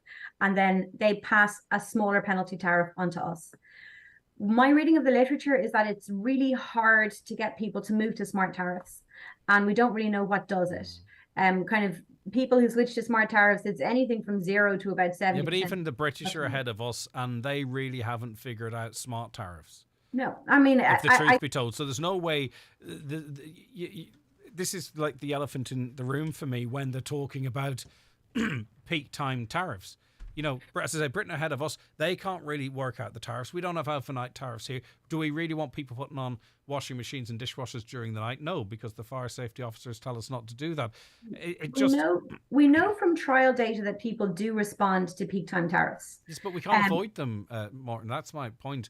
and then they pass a smaller penalty tariff onto us. My reading of the literature is that it's really hard to get people to move to smart tariffs, and we don't really know what does it. Kind of people who switch to smart tariffs, it's anything from 0 to about 70%. Yeah, but even the British are ahead of us, and they really haven't figured out smart tariffs. No, I mean, if the truth be told, so there's no way. This is like the elephant in the room for me when they're talking about peak time tariffs. As I say, Britain ahead of us, they can't really work out the tariffs. We don't have overnight tariffs here. Do we really want people putting on washing machines and dishwashers during the night? No, because the fire safety officers tell us not to do that. We know from trial data that people do respond to peak time tariffs. Yes, but we can't avoid them, Martin. That's my point.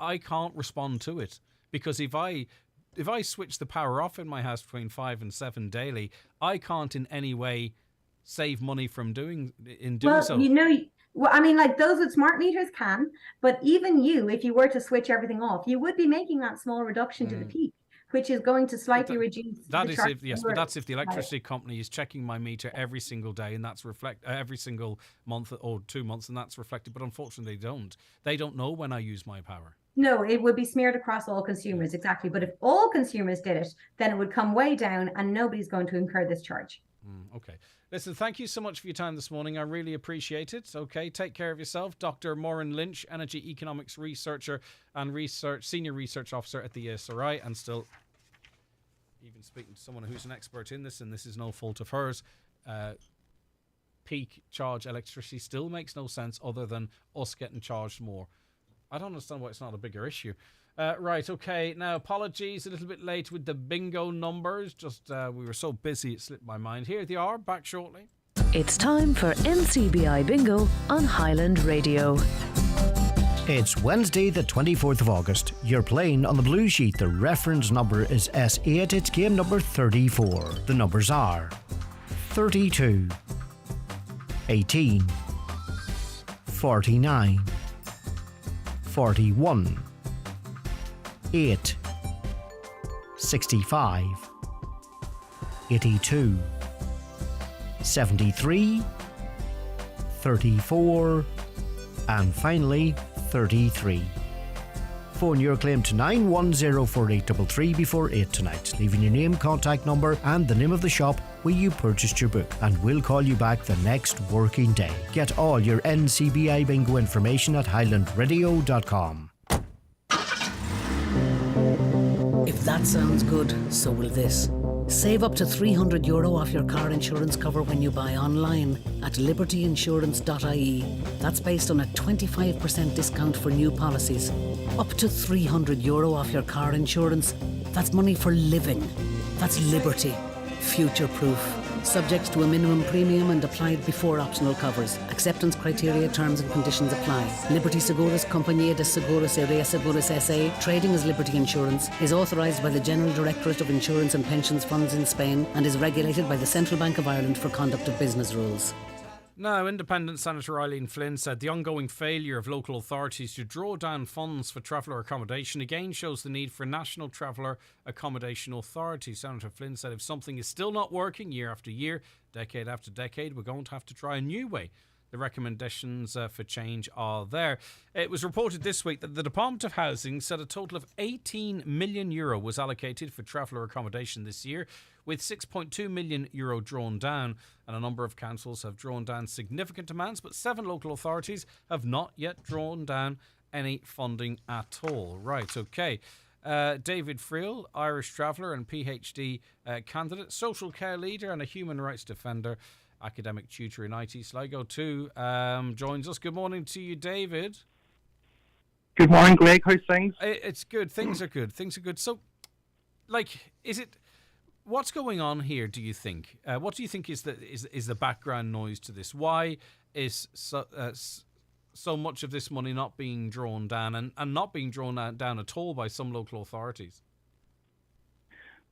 I can't respond to it because if I switch the power off in my house between 5 and 7 daily, I can't in any way save money from doing so. Those with smart meters can, but even if you were to switch everything off, you would be making that small reduction to the peak, which is going to slightly reduce that. But that's if the electricity company is checking my meter every single day, and that's every single month or 2 months, and that's reflected. But unfortunately, they don't know when I use my power. No, it would be smeared across all consumers, exactly. But if all consumers did it, then it would come way down, and nobody's going to incur this charge. Okay. Listen, thank you so much for your time this morning. I really appreciate it. Okay, take care of yourself. Dr. Maureen Lynch, Energy Economics Researcher and Senior Research Officer at the ESRI, and still even speaking to someone who's an expert in this, and this is no fault of hers. Peak charge electricity still makes no sense other than us getting charged more. I don't understand why it's not a bigger issue. Right, okay. Now, apologies, a little bit late with the bingo numbers. Just we were so busy it slipped my mind. Here they are, back shortly. It's time for NCBI Bingo on Highland Radio. It's Wednesday the 24th of August. You're playing on the blue sheet. The reference number is S8. It's game number 34. The numbers are 32, 18, 49, 41, 8, 65, 82, 73, 34, and finally 33. Phone your claim to 9104833 before 8 tonight, leaving your name, contact number and the name of the shop where you purchased your book, and we'll call you back the next working day. Get all your NCBI bingo information at highlandradio.com. If that sounds good, so will this. Save up to €300 off your car insurance cover when you buy online at libertyinsurance.ie. That's based on a 25% discount for new policies. Up to €300 off your car insurance. That's money for living. That's Liberty. Future-proof. Subject to a minimum premium and applied before optional covers. Acceptance criteria, terms and conditions apply. Liberty Seguros Compañía de Seguros y Reaseguros S.A., trading as Liberty Insurance, is authorised by the General Directorate of Insurance and Pensions Funds in Spain and is regulated by the Central Bank of Ireland for conduct of business rules. Now, Independent Senator Eileen Flynn said the ongoing failure of local authorities to draw down funds for traveller accommodation again shows the need for national traveller accommodation authority. Senator Flynn said if something is still not working year after year, decade after decade, we're going to have to try a new way. The recommendations for change are there. It was reported this week that the Department of Housing said a total of €18 million was allocated for traveller accommodation this year, with €6.2 million drawn down, and a number of councils have drawn down significant amounts, but 7 local authorities have not yet drawn down any funding at all. Right, okay. David Friel, Irish traveller and PhD candidate, social care leader and a human rights defender, academic tutor in IT Sligo too, joins us. Good morning to you, David. Good morning, Greg. How's things? It's good. Things are good. Things are good. So, what's going on here, do you think? What do you think is the background noise to this? Why is so much of this money not being drawn down and not being drawn down at all by some local authorities?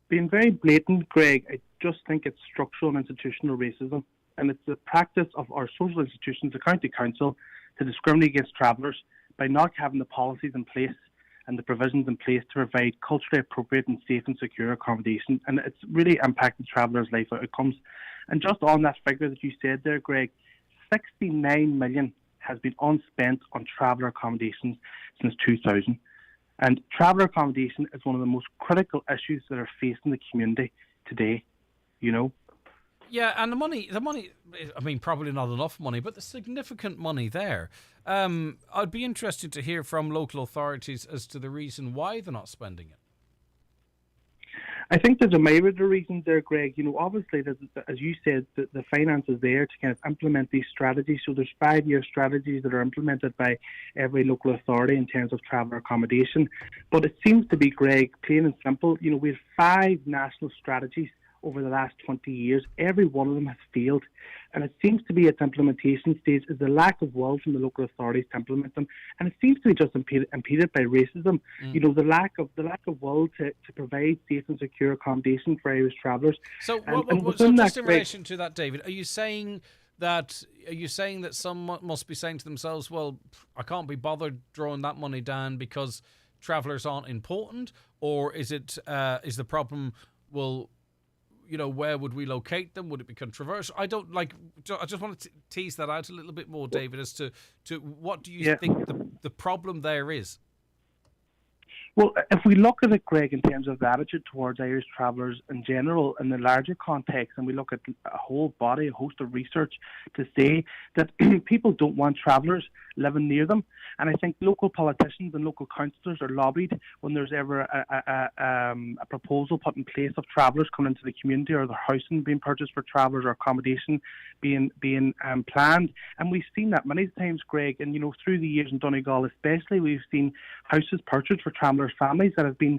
Being very blatant, Greg, I just think it's structural and institutional racism. And it's the practice of our social institutions, the county council, to discriminate against travellers by not having the policies in place and the provisions in place to provide culturally appropriate and safe and secure accommodation. And it's really impacted travellers' life outcomes. And just on that figure that you said there, Greg, 69 million has been unspent on traveller accommodations since 2000. And traveller accommodation is one of the most critical issues that are facing the community today, you know. Yeah, and the money, I mean, probably not enough money, but the significant money there. I'd be interested to hear from local authorities as to the reason why they're not spending it. I think there's a myriad of reasons there, Greg. You know, obviously, as you said, the finance is there to kind of implement these strategies. So there's 5-year strategies that are implemented by every local authority in terms of traveller accommodation. But it seems to be, Greg, plain and simple. You know, we have 5 national strategies over the last 20 years. Every one of them has failed. And it seems to be at the implementation stage is the lack of will from the local authorities to implement them. And it seems to be just impeded by racism. You know, the lack of will to provide safe and secure accommodation for Irish travellers. So, so just in relation to that, David, are you saying that some must be saying to themselves, well, I can't be bothered drawing that money down because travellers aren't important? Or is it is the problem, well, you know, where would we locate them? Would it be controversial? I just want to tease that out a little bit more, David, as to what do you think the problem there is? Well, if we look at it, Greg, in terms of the attitude towards Irish travellers in general, in the larger context, and we look at a whole body, a host of research to say that people don't want travellers living near them. And I think local politicians and local councillors are lobbied when there's ever a proposal put in place of travellers coming into the community, or their housing being purchased for travellers, or accommodation being planned. And we've seen that many times, Greg, and, you know, through the years in Donegal especially, we've seen houses purchased for travellers' families that have been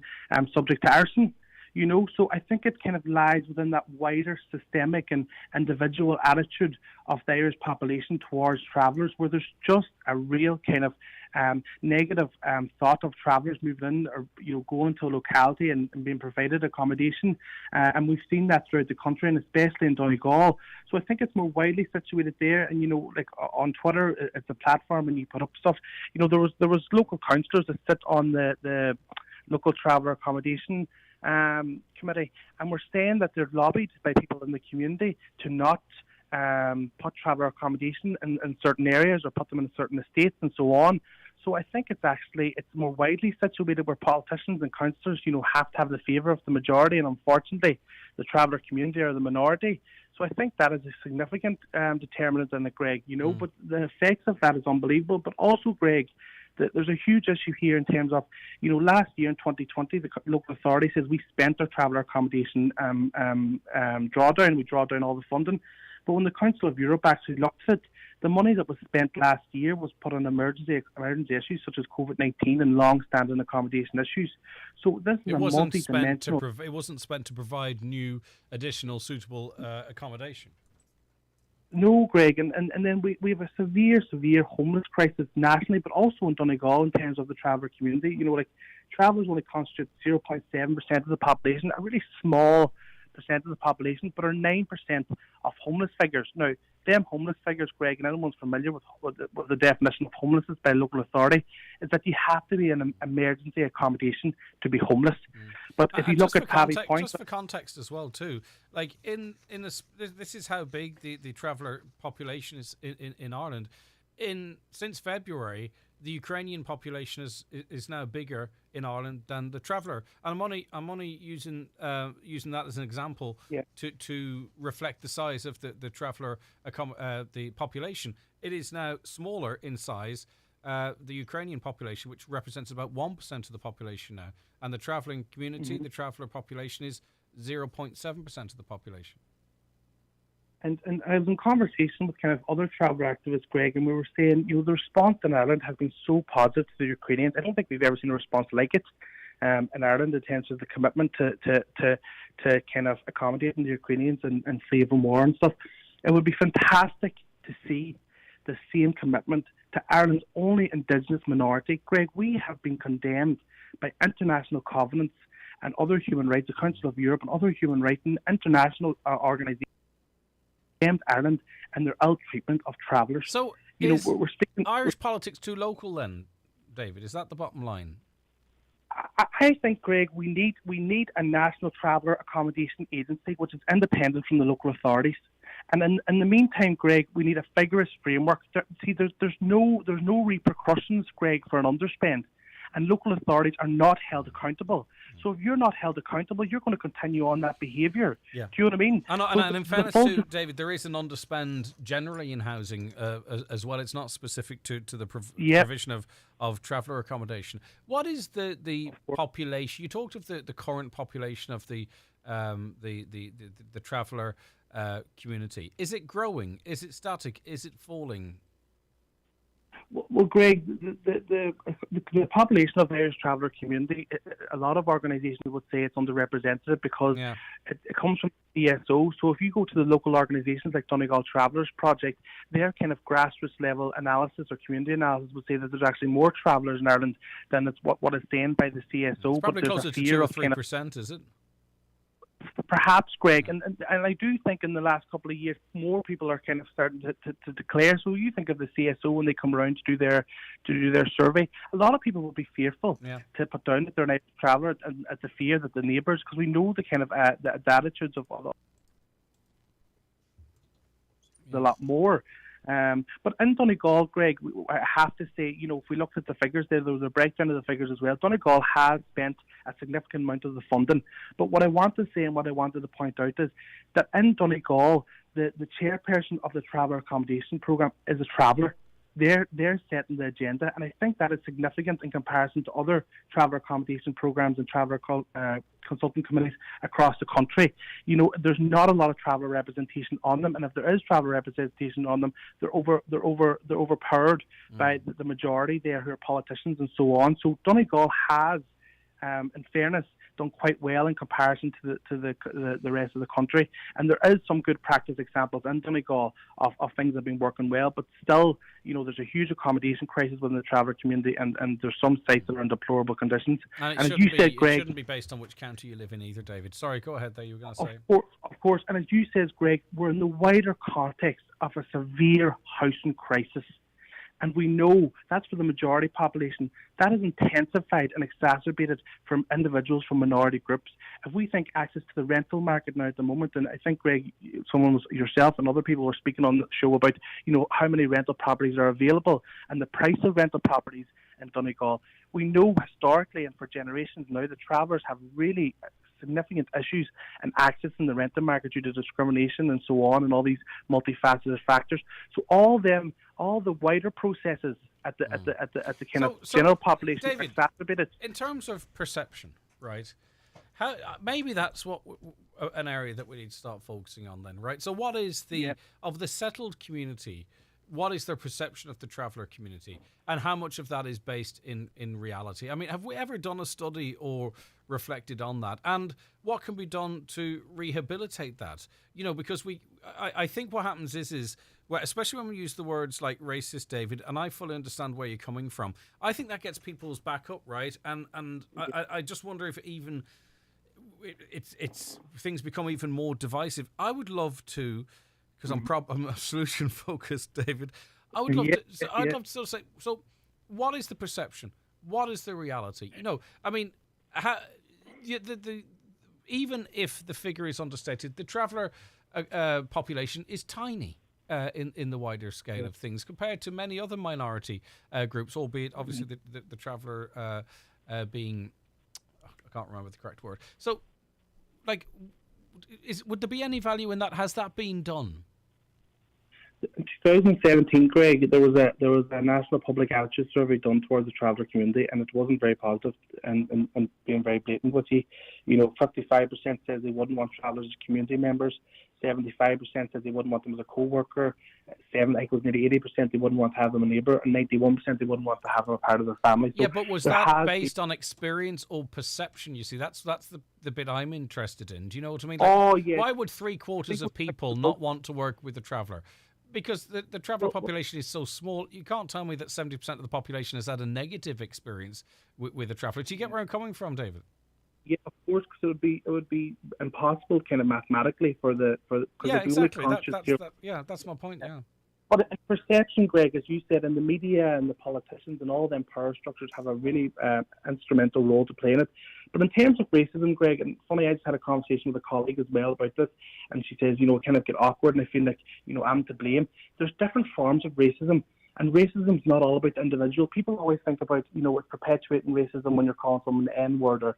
subject to arson. You know, so I think it kind of lies within that wider systemic and individual attitude of the Irish population towards travellers, where there's just a real kind of negative thought of travellers moving in or going to a locality and being provided accommodation, and we've seen that throughout the country and especially in Donegal. So I think it's more widely situated there, and like on Twitter, it's a platform and you put up stuff. There was local councillors that sit on the local traveller accommodation committee, and we're saying that they're lobbied by people in the community to not put traveller accommodation in certain areas or put them in certain estates and so on. So I think it's more widely situated where politicians and councillors, have to have the favour of the majority, and unfortunately, the traveller community are the minority. So I think that is a significant determinant in it, Greg. But the effects of that is unbelievable. But also, Greg, there's a huge issue here in terms of, last year in 2020, the local authority says we spent our traveller accommodation drawdown. We draw down all the funding. But when the Council of Europe actually looked at it, the money that was spent last year was put on emergency issues such as COVID-19 and long-standing accommodation issues. So this is multi-dimensional. It wasn't spent to provide new, additional, suitable accommodation. No, Greg, and then we have a severe homeless crisis nationally, but also in Donegal in terms of the traveller community. Travellers only constitute 0.7% of the population, a really small percent of the population, but are 9% of homeless figures. Now, them homeless figures, Greg, and anyone's familiar with the definition of homelessness by local authority, is that you have to be in an emergency accommodation to be homeless. But if you look at Tabby Point, just for context as well, too, like this is how big the traveller population is in Ireland. Since February, the Ukrainian population is now bigger in Ireland than the traveller, and I'm only using that as an example to reflect the size of the traveller the population. It is now smaller in size. The Ukrainian population, which represents about 1% of the population now, and the travelling community, the traveller population is 0.7% of the population. And I was in conversation with kind of other traveller activists, Greg, and we were saying, the response in Ireland has been so positive to the Ukrainians. I don't think we've ever seen a response like it in Ireland in terms of the commitment to kind of accommodating the Ukrainians and save them more and stuff. It would be fantastic to see the same commitment to Ireland's only Indigenous minority. Greg, we have been condemned by international covenants and other human rights, the Council of Europe and other human rights and international organisations, Ireland and their ill treatment of travellers. So, we're speaking Irish politics too local then, David? Is that the bottom line? I think, Greg, we need a national traveller accommodation agency which is independent from the local authorities. And in the meantime, Greg, we need a vigorous framework. There's no repercussions, Greg, for an underspend. And local authorities are not held accountable. So if you're not held accountable, you're going to continue on that behavior. Yeah. Do you know what I mean? And in fairness to David, there is an underspend generally in housing as well. It's not specific to the provision of traveller accommodation. What is the population? You talked of the current population of the traveller community. Is it growing? Is it static? Is it falling? Well, Greg, the population of the Irish traveller community, a lot of organisations would say it's underrepresented because it comes from CSO. So if you go to the local organisations like Donegal Travellers Project, their kind of grassroots level analysis or community analysis would say that there's actually more travellers in Ireland than it's what is saying by the CSO. It's probably closer to 2 or 3%, is it? Perhaps, Greg, and I do think in the last couple of years more people are kind of starting to declare. So you think of the CSO when they come around to do their survey. A lot of people will be fearful to put down that they're an Irish traveller and at the fear that the neighbours, because we know the kind of the attitudes of a lot more. But in Donegal, Greg, I have to say, if we looked at the figures there was a breakdown of the figures as well. Donegal has spent a significant amount of the funding. But what I want to say and what I wanted to point out is that in Donegal, the chairperson of the traveller accommodation programme is a traveller. They're setting the agenda, and I think that is significant in comparison to other traveller accommodation programmes and traveller consulting committees across the country. There's not a lot of traveller representation on them, and if there is traveller representation on them, they're overpowered by the majority there who are politicians and so on. So Donegal has in fairness, done quite well in comparison to the rest of the country. And there is some good practice examples in Donegal of things that have been working well, but still, there's a huge accommodation crisis within the traveller community, and there's some sites that are in deplorable conditions. And as you said, Greg, it shouldn't be based on which county you live in either, David. Sorry, go ahead there, you were going to say. Of course, and as you said, Greg, we're in the wider context of a severe housing crisis. And we know that's for the majority population. That is intensified and exacerbated from individuals from minority groups. If we think access to the rental market now at the moment, and I think, Greg, yourself and other people were speaking on the show about, how many rental properties are available and the price of rental properties in Donegal. We know historically and for generations now that travellers have really significant issues in accessing the rental market due to discrimination and so on, and all these multifaceted factors. So all the wider processes at the kind of general population David, are exacerbated. In terms of perception, right? How maybe that's what an area that we need to start focusing on then, right? So what is of the settled community? What is their perception of the traveller community, and how much of that is based in reality? I mean, have we ever done a study or reflected on that? And what can be done to rehabilitate that? Because I think what happens is well, especially when we use the words like racist, David, and I fully understand where you're coming from. I think that gets people's back up, right? And I just wonder if even it's things become even more divisive. I would love to. Because I'm solution focused, David. I would love to. I'd love to sort of say. So, what is the perception? What is the reality? I mean, even if the figure is understated, the traveller population is tiny in the wider scale of things compared to many other minority groups. Albeit, obviously, the traveller being, I can't remember the correct word. So, would there be any value in that? Has that been done? In 2017, Greg, there was a national public attitude survey done towards the traveller community, and it wasn't very positive. And being very blatant with you, 55% said they wouldn't want travellers as community members. 75% said they wouldn't want them as a co-worker. I think it was nearly 80% they wouldn't want to have them a neighbour, and 91% they wouldn't want to have them a part of their family. So but was that based on experience or perception? You see, that's the bit I'm interested in. Do you know what I mean? Why would 3/4 of people not want to work with a traveller? Because the traveller population is so small, you can't tell me that 70% of the population has had a negative experience with a traveller. Do you get where I'm coming from, David? Yeah, of course, because it would be impossible, kind of mathematically, exactly. That's my point. Yeah. But in perception, Greg, as you said, and the media and the politicians and all them power structures have a really instrumental role to play in it. But in terms of racism, Greg, and funny, I just had a conversation with a colleague as well about this, and she says, it kind of get awkward, and I feel like, I'm to blame. There's different forms of racism, and racism is not all about the individual. People always think about, it's perpetuating racism when you're calling someone the N-word or,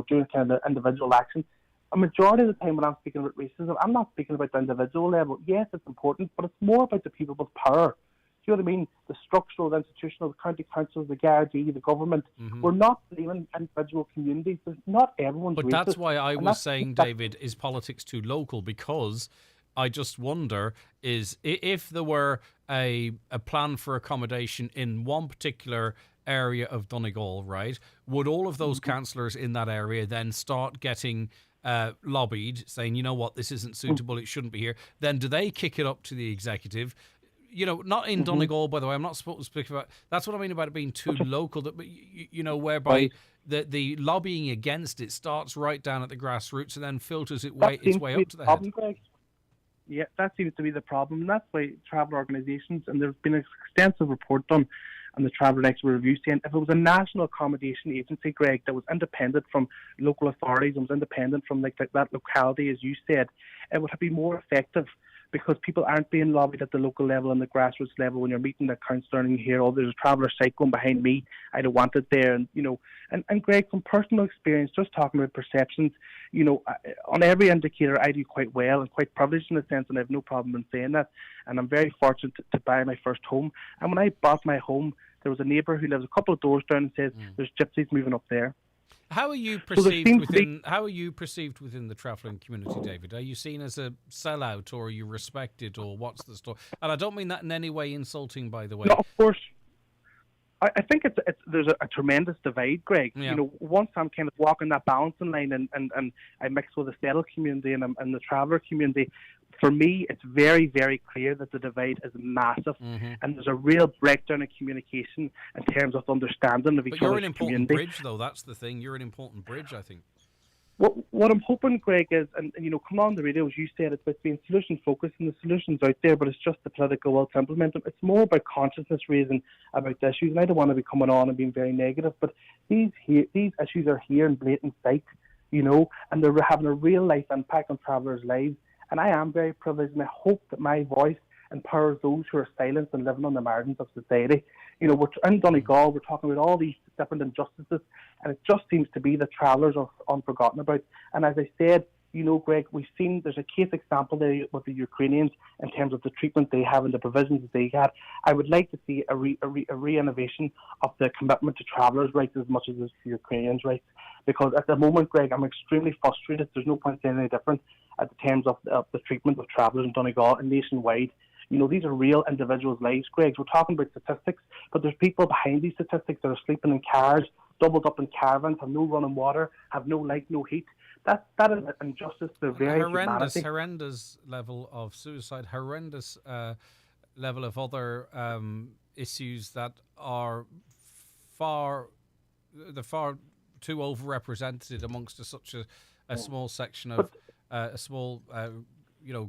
doing kind of individual action. A majority of the time when I'm speaking about racism, I'm not speaking about the individual level. Yes, it's important, but it's more about the people with power. Do you know what I mean? The structural, the institutional, the county councils, the Gardaí, the government. Mm-hmm. We're not blaming individual communities. Not everyone's But racist. That's why I was saying, David, is politics too local? Because I just wonder is if there were a plan for accommodation in one particular area of Donegal, right, would all of those councillors in that area then start getting lobbied, saying, you know what, this isn't suitable, it shouldn't be here? Then do they kick it up to the executive? Not in Donegal, by the way. I'm not supposed to speak about. That's what I mean about it being too local. That, whereby the lobbying against it starts right down at the grassroots and then filters its way up to the head. Greg. Yeah, that seems to be the problem, and that's why travel organisations, and there's been an extensive report done on the Traveller Expert Review saying if it was a national accommodation agency, Greg, that was independent from local authorities and was independent from like that locality, as you said, it would be more effective, because people aren't being lobbied at the local level and the grassroots level. When you're meeting the councillor and you hear, there's a traveller site going behind me, I don't want it there. And Greg, from personal experience, just talking about perceptions, on every indicator I do quite well and quite privileged in a sense, and I have no problem in saying that. And I'm very fortunate to buy my first home. And when I bought my home, there was a neighbour who lives a couple of doors down and says, there's gypsies moving up there. How are you perceived within the travelling community, David? Are you seen as a sellout, or are you respected, or what's the story? And I don't mean that in any way insulting, by the way. No, of course. I think there's a tremendous divide, Greg. Yeah. You know, once I'm kind of walking that balancing line and I mix with the settled community and the traveller community, for me, it's very, very clear that the divide is massive, and there's a real breakdown in communication in terms of understanding of each other's community. But you're an important bridge, though. That's the thing. You're an important bridge, I think. What I'm hoping, Greg, is, and you know, come on the radio, as you said, it's about being solution focused, and the solution's out there, but it's just the political will to implement them. It's more about consciousness raising about the issues, and I don't want to be coming on and being very negative, but these issues are here in blatant sight, you know, and they're having a real life impact on travellers' lives. And I am very privileged, and I hope that my voice empowers those who are silenced and living on the margins of society. You know, we're in Donegal, we're talking about all these different injustices, and it just seems to be that travellers are unforgotten about. And as I said, you know, Greg, we've seen there's a case example there with the Ukrainians in terms of the treatment they have and the provisions that they had. I would like to see a re-innovation of the commitment to travellers' rights as much as the Ukrainians' rights. Because at the moment, Greg, I'm extremely frustrated. There's no point saying any different at the terms of the treatment of travellers in Donegal and nationwide. You know, these are real individuals' lives, Greg. We're talking about statistics, but there's people behind these statistics that are sleeping in cars, doubled up in caravans, have no running water, have no light, no heat. That is an injustice to very horrendous level of suicide, horrendous level of other issues that are far too overrepresented amongst such a small section of a small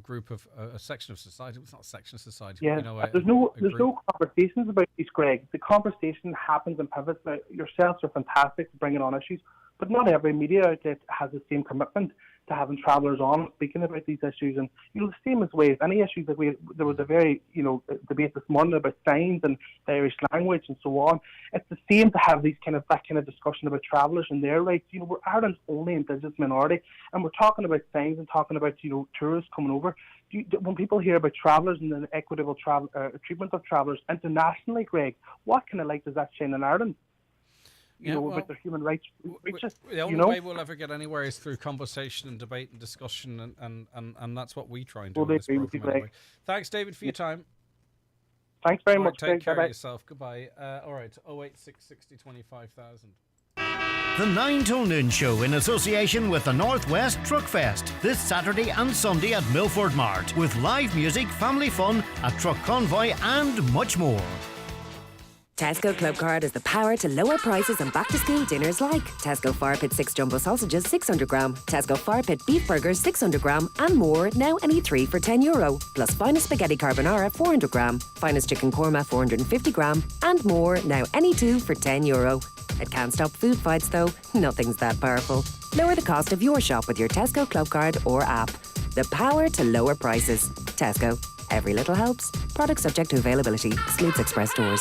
group of a section of society. It's not a section of society. Yeah, you know, there's no conversations about these, Greg. The conversation happens and pivots. Now, yourselves are fantastic for bringing on issues, but not every media outlet has the same commitment to having travellers on speaking about these issues. And you know, the same as ways any issues that there was a very debate this morning about signs and the Irish language and so on. It's the same to have that kind of discussion about travellers and their rights. You know, we're Ireland's only Indigenous minority, and we're talking about signs and talking about tourists coming over. When people hear about travellers and the equitable treatment of travellers internationally, Greg, what kind of light does that shine in Ireland? About their human rights breaches. The only way we'll ever get anywhere is through conversation and debate and discussion, and that's what we try and do. This program anyway. Thanks, David, for your time. Thanks very much. Take care of yourself. Goodbye. All right, 08660 25,000. The 9 till noon show in association with the Northwest Truck Fest this Saturday and Sunday at Milford Mart, with live music, family fun, a truck convoy and much more. Tesco Club Card has the power to lower prices on back-to-school dinners like Tesco Fire Pit 6 Jumbo Sausages 600 gram, Tesco Fire Pit Beef Burgers 600 gram and more, now any 3 for €10. Plus Finest Spaghetti Carbonara 400 gram, Finest Chicken Korma 450 gram and more, now any 2 for €10. It can't stop food fights though, nothing's that powerful. Lower the cost of your shop with your Tesco Club Card or app. The power to lower prices. Tesco. Every little helps. Product subject to availability. Excludes Express stores.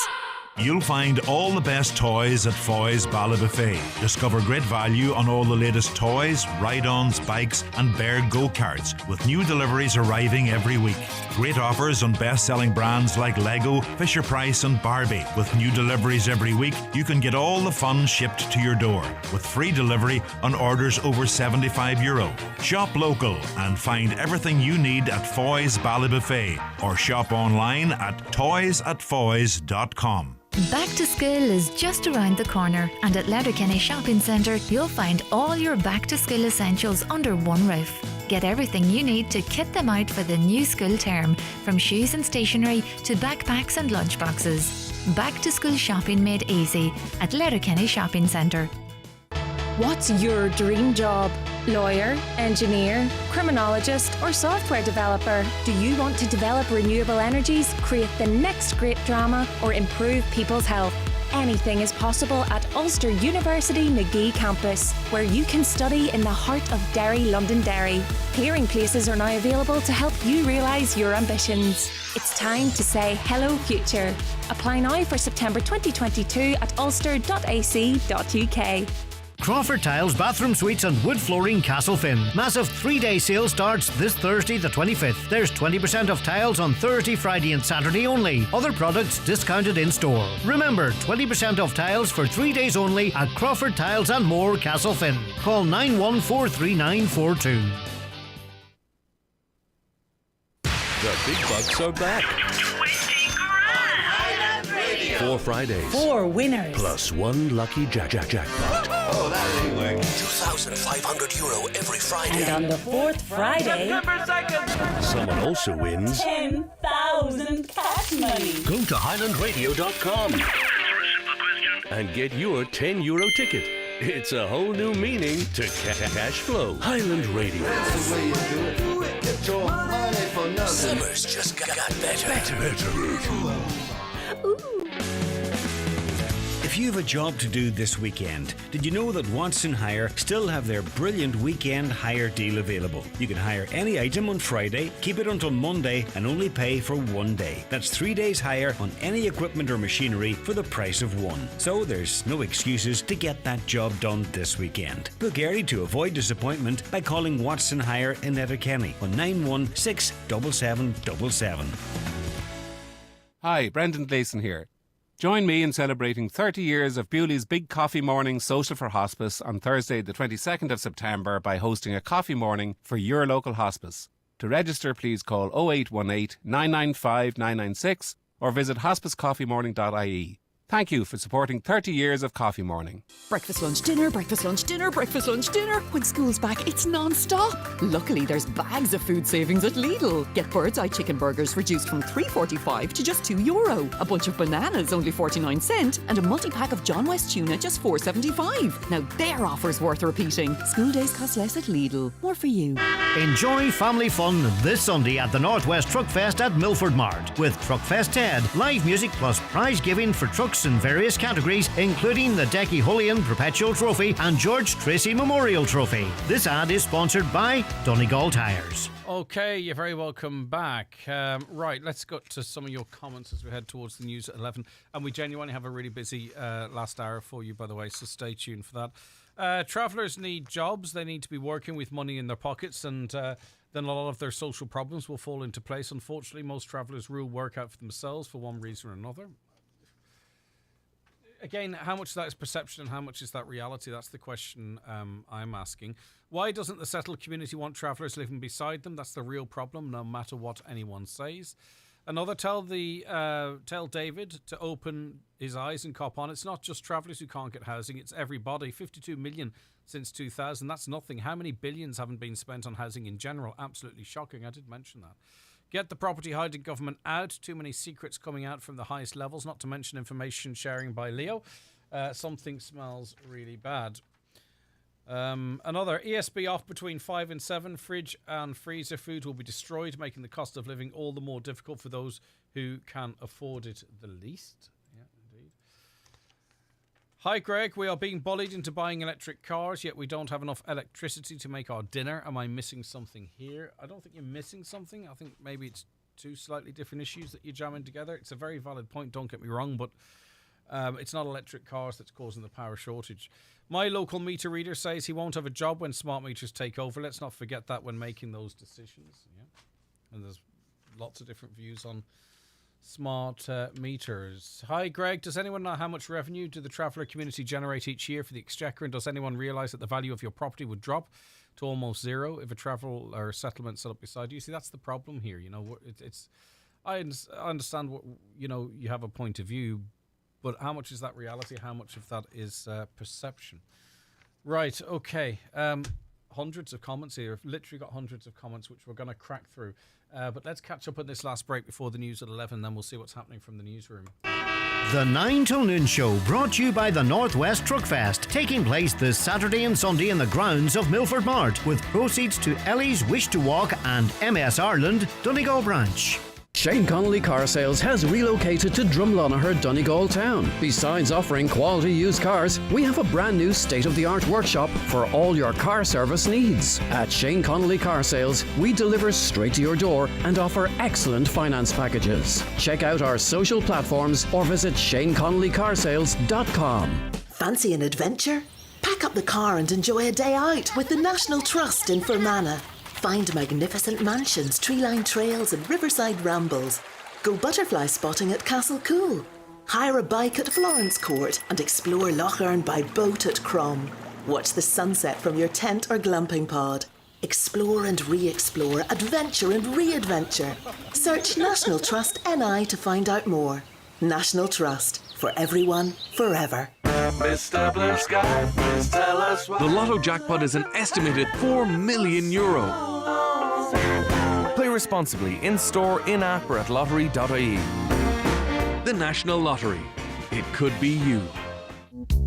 You'll find all the best toys at Foy's Ballabouffet. Discover great value on all the latest toys, ride-ons, bikes and Baird go-karts, with new deliveries arriving every week. Great offers on best-selling brands like Lego, Fisher-Price and Barbie. With new deliveries every week, you can get all the fun shipped to your door, with free delivery on orders over €75. Shop local and find everything you need at Foy's Ballabouffet, or shop online at toysatfoys.com. Back to school is just around the corner, and at Letterkenny Shopping Centre you'll find all your back to school essentials under one roof. Get everything you need to kit them out for the new school term, from shoes and stationery to backpacks and lunchboxes. Back to school shopping made easy at Letterkenny Shopping Centre. What's your dream job? Lawyer, engineer, criminologist or software developer? Do you want to develop renewable energies, create the next great drama or improve people's health? Anything is possible at Ulster University Magee campus, where you can study in the heart of Derry, Londonderry. Clearing places are now available to help you realise your ambitions. It's time to say hello future. Apply now for September 2022 at ulster.ac.uk. Crawford Tiles Bathroom Suites and Wood Flooring Castlefin. Massive 3-day sale starts this Thursday the 25th. There's 20% off tiles on Thursday, Friday and Saturday only. Other products discounted in store. Remember, 20% off tiles for 3 days only at Crawford Tiles and More Castlefin. Call 914392. The big bucks are back. 20 grand! On Highland Radio. 4 Fridays. 4 winners. Plus 1 lucky jackpot. Oh, that ain't working. €2,500 every Friday. And on the 4th Friday, September 2nd, Someone also wins 10,000 cash money. Go to highlandradio.com and get your €10 ticket. It's a whole new meaning to cash flow. Highland Radio. That's the way you do it. Get your money for nothing. Summer's just got better. If you have a job to do this weekend, did you know that Watson Hire still have their brilliant weekend hire deal available? You can hire any item on Friday, keep it until Monday, and only pay for 1 day. That's 3 days hire on any equipment or machinery for the price of 1. So there's no excuses to get that job done this weekend. Book early to avoid disappointment by calling Watson Hire in Letterkenny on 9167777. Hi, Brendan Gleeson here. Join me in celebrating 30 years of Bewley's Big Coffee Morning Social for Hospice on Thursday the 22nd of September by hosting a coffee morning for your local hospice. To register, please call 0818 995 996 or visit hospicecoffeemorning.ie. Thank you for supporting 30 years of Coffee Morning. Breakfast, lunch, dinner, breakfast, lunch, dinner, breakfast, lunch, dinner. When school's back, it's non-stop. Luckily, there's bags of food savings at Lidl. Get bird's eye chicken burgers reduced from €3.45 to just €2. A bunch of bananas, only 49¢, and a multi-pack of John West tuna, just $4.75. Now, their offer's worth repeating. School days cost less at Lidl. More for you. Enjoy family fun this Sunday at the Northwest Truck Fest at Milford Mart with Truckfest Ted, live music plus prize giving for trucks in various categories, including the Decky Hullion Perpetual Trophy and George Tracy Memorial Trophy. This ad is sponsored by Donegal Tyres. Okay, you're very welcome back. Right, let's go to some of your comments as we head towards the news at 11. And we genuinely have a really busy last hour for you, by the way, so stay tuned for that. Travellers need jobs. They need to be working with money in their pockets, and then a lot of their social problems will fall into place. Unfortunately, most travellers rule work out for themselves for one reason or another. Again, how much of that is perception and how much is that reality? That's the question I'm asking. Why doesn't the settled community want travellers living beside them? That's the real problem, no matter what anyone says. Another, tell David to open his eyes and cop on. It's not just travellers who can't get housing, it's everybody. 52 million since 2000, that's nothing. How many billions haven't been spent on housing in general? Absolutely shocking, I did mention that. Get the property hiding government out. Too many secrets coming out from the highest levels, not to mention information sharing by Leo. Something smells really bad. Another, ESB off between 5 and 7. Fridge and freezer food will be destroyed, making the cost of living all the more difficult for those who can afford it the least. Yeah, indeed. Hi, Greg. We are being bullied into buying electric cars, yet we don't have enough electricity to make our dinner. Am I missing something here? I don't think you're missing something. I think maybe it's two slightly different issues that you're jamming together. It's a very valid point, don't get me wrong, but it's not electric cars that's causing the power shortage. My local meter reader says he won't have a job when smart meters take over. Let's not forget that when making those decisions. Yeah. And there's lots of different views on smart meters. Hi, Greg. Does anyone know how much revenue do the traveller community generate each year for the Exchequer? And does anyone realise that the value of your property would drop to almost zero if a travel or settlement set up beside you? See, that's the problem here. You know, I understand what, you know, you have a point of view, but how much is that reality? How much of that is perception? Right, okay. Hundreds of comments here. I've literally got hundreds of comments, which we're going to crack through. But let's catch up on this last break before the news at 11, then we'll see what's happening from the newsroom. The 9 till noon show brought to you by the Northwest Truck Fest, taking place this Saturday and Sunday in the grounds of Milford Mart, with proceeds to Ellie's Wish to Walk and MS Ireland Donegal branch. Shane Connolly Car Sales has relocated to Drumlonagher, Donegal Town. Besides offering quality used cars, we have a brand new state-of-the-art workshop for all your car service needs. At Shane Connolly Car Sales, we deliver straight to your door and offer excellent finance packages. Check out our social platforms or visit ShaneConnollyCarsales.com. Fancy an adventure? Pack up the car and enjoy a day out with the National Trust in Fermanagh. Find magnificent mansions, tree-lined trails and riverside rambles. Go butterfly spotting at Castle Cool. Hire a bike at Florence Court and explore Lough Erne by boat at Crom. Watch the sunset from your tent or glamping pod. Explore and re-explore, adventure and re-adventure. Search National Trust NI to find out more. National Trust. For everyone, forever. Mr. Blue Sky, please tell us why. The Lotto jackpot is an estimated €4 million. Play responsibly, in-store, in-app or at lottery.ie. The National Lottery. It could be you.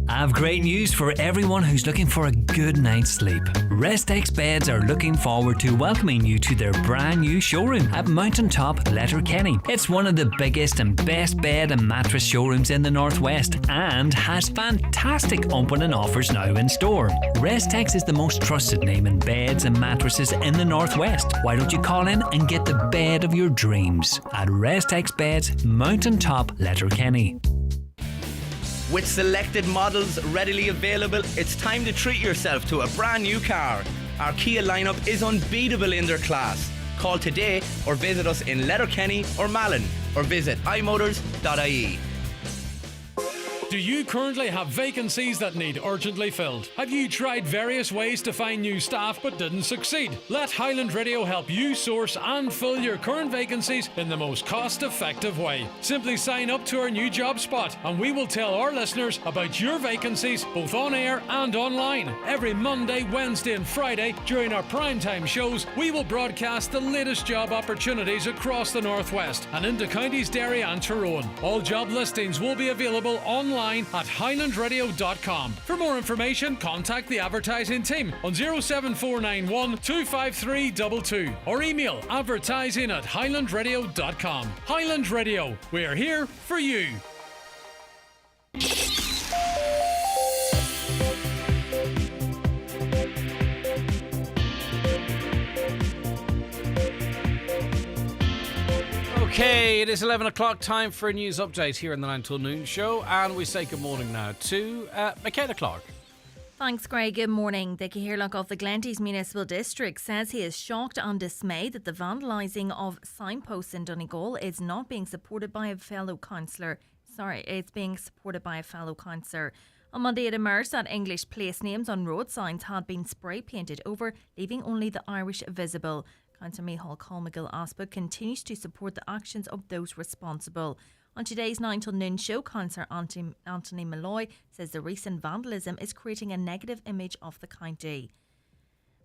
I've great news for everyone who's looking for a good night's sleep. Restex Beds are looking forward to welcoming you to their brand new showroom at Mountaintop, Letterkenny. It's one of the biggest and best bed and mattress showrooms in the Northwest and has fantastic opening offers now in store. Restex is the most trusted name in beds and mattresses in the Northwest. Why don't you call in and get the bed of your dreams at Restex Beds, Mountaintop, Letterkenny. With selected models readily available, it's time to treat yourself to a brand new car. Our Kia lineup is unbeatable in their class. Call today or visit us in Letterkenny or Malin, or visit imotors.ie. Do you currently have vacancies that need urgently filled? Have you tried various ways to find new staff but didn't succeed? Let Highland Radio help you source and fill your current vacancies in the most cost-effective way. Simply sign up to our new job spot and we will tell our listeners about your vacancies both on air and online. Every Monday, Wednesday and Friday during our primetime shows, we will broadcast the latest job opportunities across the Northwest and into counties Derry and Tyrone. All job listings will be available online at highlandradio.com. For more information, contact the advertising team on 07491 25322 or email advertising@highlandradio.com. Highland Radio, we're here for you. Okay, it is 11 o'clock, time for a news update here in the 9 till noon show, and we say good morning now to Michaela Clark. Thanks, Greg. Good morning. The Cahirlock of the Glenties Municipal District says he is shocked and dismayed that the vandalising of signposts in Donegal is not being supported by a fellow councillor. It's being supported by a fellow councillor. On Monday, it emerged that English place names on road signs had been spray painted over, leaving only the Irish visible. Councillor Micheál Colmcgill Aspa continues to support the actions of those responsible. On today's 9 till noon show, Councillor Anthony Malloy says the recent vandalism is creating a negative image of the county.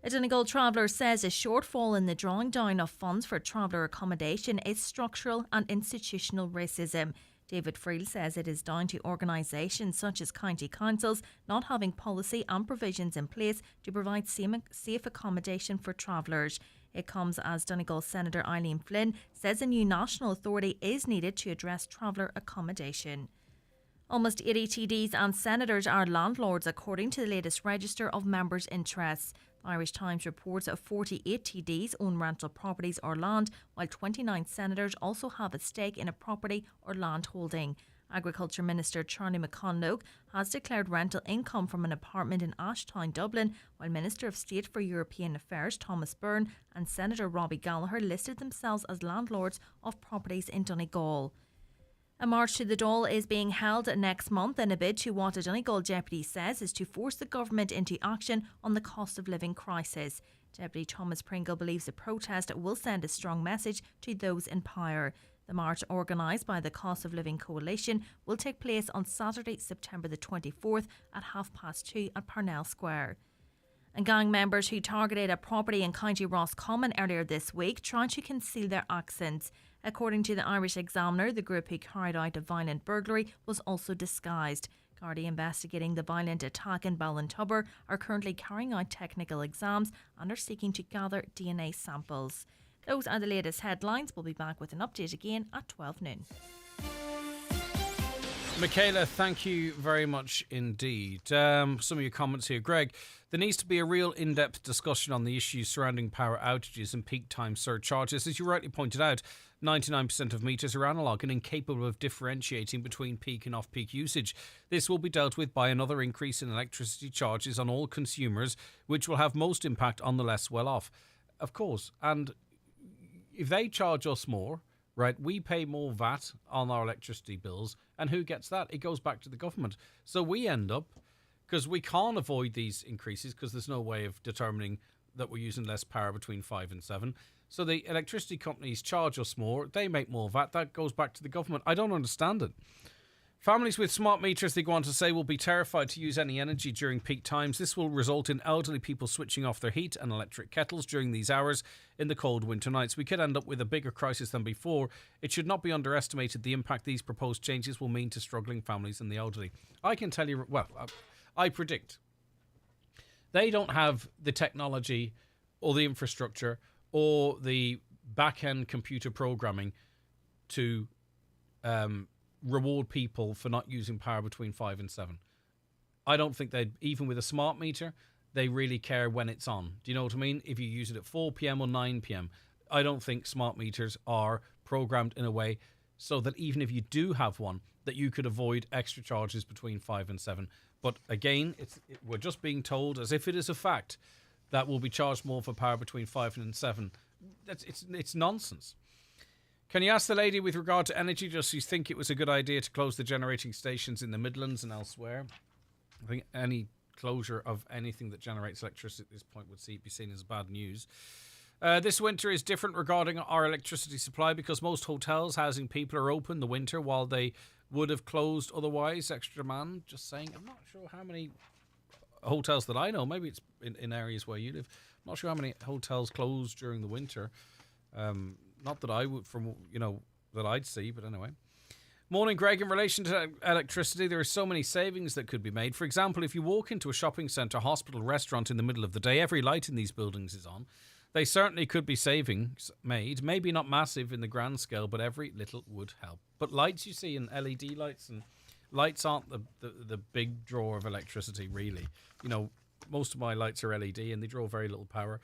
A Donegal traveller says a shortfall in the drawing down of funds for traveller accommodation is structural and institutional racism. David Friel says it is down to organisations such as county councils not having policy and provisions in place to provide safe accommodation for travellers. It comes as Donegal Senator Eileen Flynn says a new national authority is needed to address traveller accommodation. Almost 80 TDs and senators are landlords according to the latest register of members' interests. The Irish Times reports that 48 TDs own rental properties or land, while 29 senators also have a stake in a property or land holding. Agriculture Minister Charlie McConlogue has declared rental income from an apartment in Ashtown, Dublin, while Minister of State for European Affairs Thomas Byrne and Senator Robbie Gallagher listed themselves as landlords of properties in Donegal. A march to the Dáil is being held next month in a bid to what a Donegal deputy says is to force the government into action on the cost of living crisis. Deputy Thomas Pringle believes the protest will send a strong message to those in power. The march, organised by the Cost of Living Coalition, will take place on Saturday, September the 24th at 2:30 at Parnell Square. And gang members who targeted a property in County Roscommon earlier this week tried to conceal their accents. According to the Irish Examiner, the group who carried out a violent burglary was also disguised. Gardaí investigating the violent attack in Ballintubber are currently carrying out technical exams and are seeking to gather DNA samples. Those are the latest headlines. We'll be back with an update again at 12 noon. Michaela, thank you very much indeed. Some of your comments here. Greg, there needs to be a real in-depth discussion on the issues surrounding power outages and peak time surcharges. As you rightly pointed out, 99% of meters are analogue and incapable of differentiating between peak and off-peak usage. This will be dealt with by another increase in electricity charges on all consumers, which will have most impact on the less well-off. Of course, and if they charge us more, right, we pay more VAT on our electricity bills, and who gets that? It goes back to the government. So we end up, because we can't avoid these increases because there's no way of determining that we're using less power between 5 and 7. So the electricity companies charge us more, they make more VAT, that goes back to the government. I don't understand it. Families with smart meters, they go on to say, will be terrified to use any energy during peak times. This will result in elderly people switching off their heat and electric kettles during these hours in the cold winter nights. We could end up with a bigger crisis than before. It should not be underestimated the impact these proposed changes will mean to struggling families and the elderly. I can tell you, well, I predict they don't have the technology or the infrastructure or the back-end computer programming to reward people for not using power between 5 and 7. I don't think they'd, even with a smart meter, they really care when it's on. Do you know what I mean? If you use it at 4 p.m. or 9 p.m. I don't think smart meters are programmed in a way so that even if you do have one, that you could avoid extra charges between 5 and 7. But again, we're just being told, as if it is a fact, that we'll be charged more for power between 5 and 7. It's nonsense. Can you ask the lady with regard to energy, does she think it was a good idea to close the generating stations in the Midlands and elsewhere? I think any closure of anything that generates electricity at this point would be seen as bad news. This winter is different regarding our electricity supply because most hotels housing people are open the winter while they would have closed otherwise. Extra demand, just saying. I'm not sure how many hotels that I know, maybe it's in areas where you live. I'm not sure how many hotels close during the winter. Not that I would, that I'd see, but anyway. Morning, Greg. In relation to electricity, there are so many savings that could be made. For example, if you walk into a shopping centre, hospital, restaurant in the middle of the day, every light in these buildings is on. They certainly could be savings made. Maybe not massive in the grand scale, but every little would help. But lights, you see, and LED lights, and lights aren't the big draw of electricity, really. Most of my lights are LED, and they draw very little power.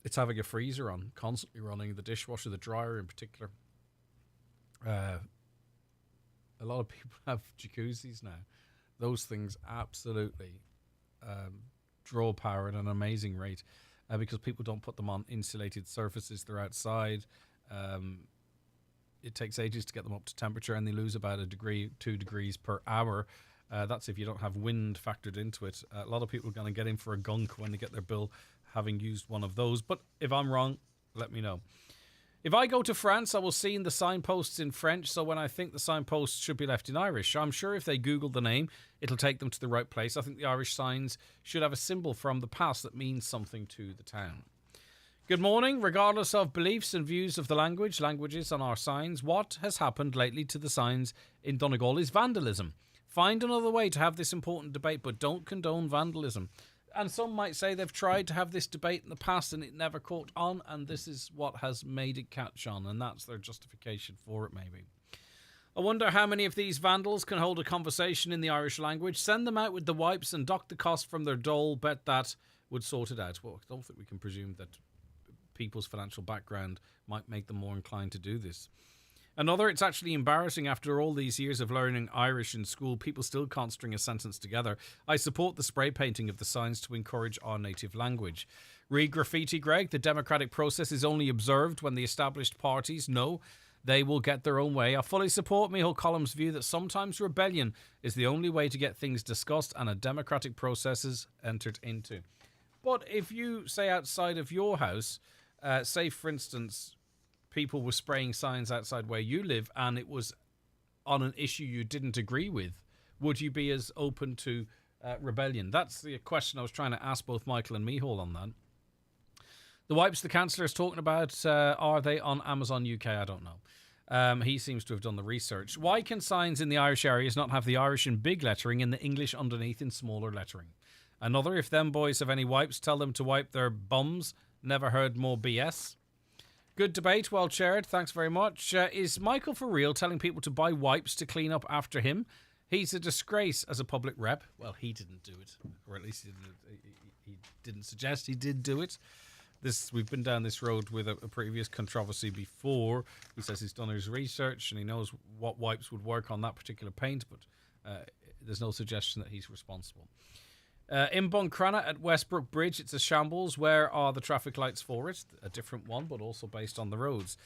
It's having a freezer on, constantly running, the dishwasher, the dryer in particular. A lot of people have jacuzzis now. Those things absolutely draw power at an amazing rate because people don't put them on insulated surfaces. They're outside. It takes ages to get them up to temperature, and they lose about 2 degrees per hour. That's if you don't have wind factored into it. A lot of people are going to get in for a gunk when they get their bill having used one of those. But if I'm wrong, let me know. If I go to France, I will see the signposts in French, so when I think the signposts should be left in Irish. I'm sure if they Google the name, it'll take them to the right place. I think the Irish signs should have a symbol from the past that means something to the town. Good morning. Regardless of beliefs and views of the languages on our signs, what has happened lately to the signs in Donegal is vandalism. Find another way to have this important debate, but don't condone vandalism. And some might say they've tried to have this debate in the past and it never caught on, and this is what has made it catch on, and that's their justification for it, maybe. I wonder how many of these vandals can hold a conversation in the Irish language. Send them out with the wipes and dock the cost from their dole. Bet that would sort it out. Well, I don't think we can presume that people's financial background might make them more inclined to do this. Another, it's actually embarrassing after all these years of learning Irish in school, people still can't string a sentence together. I support the spray painting of the signs to encourage our native language. Read graffiti, Greg. The democratic process is only observed when the established parties know they will get their own way. I fully support Micheál Column's view that sometimes rebellion is the only way to get things discussed and a democratic process is entered into. But if you say outside of your house, say for instance, people were spraying signs outside where you live and it was on an issue you didn't agree with, would you be as open to rebellion? That's the question I was trying to ask both Michael and Micheál on that. The wipes the Chancellor is talking about, are they on Amazon UK? I don't know. He seems to have done the research. Why can signs in the Irish areas not have the Irish in big lettering and the English underneath in smaller lettering? Another, if them boys have any wipes, tell them to wipe their bums. Never heard more BS. Good debate, well chaired, thanks very much. Is Michael for real telling people to buy wipes to clean up after him? He's a disgrace as a public rep. Well, he didn't do it, or at least he didn't suggest he did do it. We've been down this road with a previous controversy before. He says he's done his research and he knows what wipes would work on that particular paint, but there's no suggestion that he's responsible. In Buncrana at Westbrook Bridge, it's a shambles. Where are the traffic lights for it? A different one, but also based on the roads.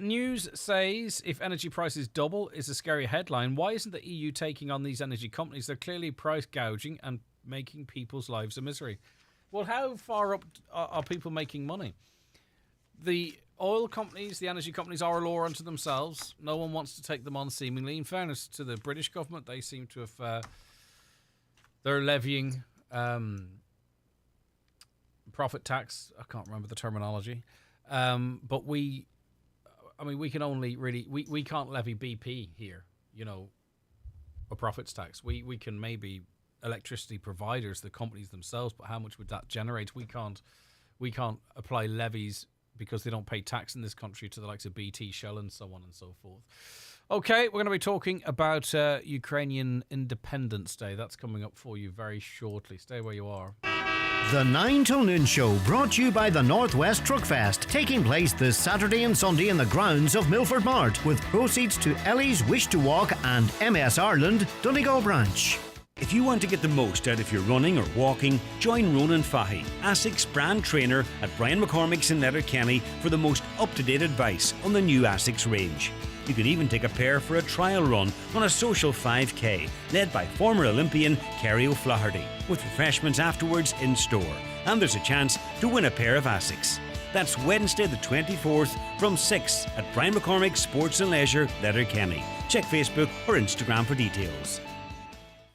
News says if energy prices double is a scary headline. Why isn't the EU taking on these energy companies? They're clearly price gouging and making people's lives a misery. Well, how far up are people making money? the oil companies, the energy companies are a law unto themselves. No one wants to take them on, seemingly. In fairness to the British government, they seem to have... they're levying profit tax. I can't remember the terminology. But we can only really... We can't levy BP here, a profits tax. We can maybe electricity providers, the companies themselves, but how much would that generate? We can't apply levies because they don't pay tax in this country to the likes of BT, Shell, and so on and so forth. Okay, we're going to be talking about Ukrainian Independence Day. That's coming up for you very shortly. Stay where you are. The 9 till noon show, brought to you by the Northwest Truck Fest, taking place this Saturday and Sunday in the grounds of Milford Mart, with proceeds to Ellie's Wish to Walk and MS Ireland Donegal branch. If you want to get the most out of your running or walking, join Ronan Fahy, ASIC's brand trainer at Brian McCormick's in Letterkenny, for the most up-to-date advice on the new ASIC's range. You can even take a pair for a trial run on a social 5K, led by former Olympian Kerry O'Flaherty, with refreshments afterwards in store. And there's a chance to win a pair of ASICs. That's Wednesday the 24th from 6 at Brian McCormick's Sports and Leisure, Letterkenny. Check Facebook or Instagram for details.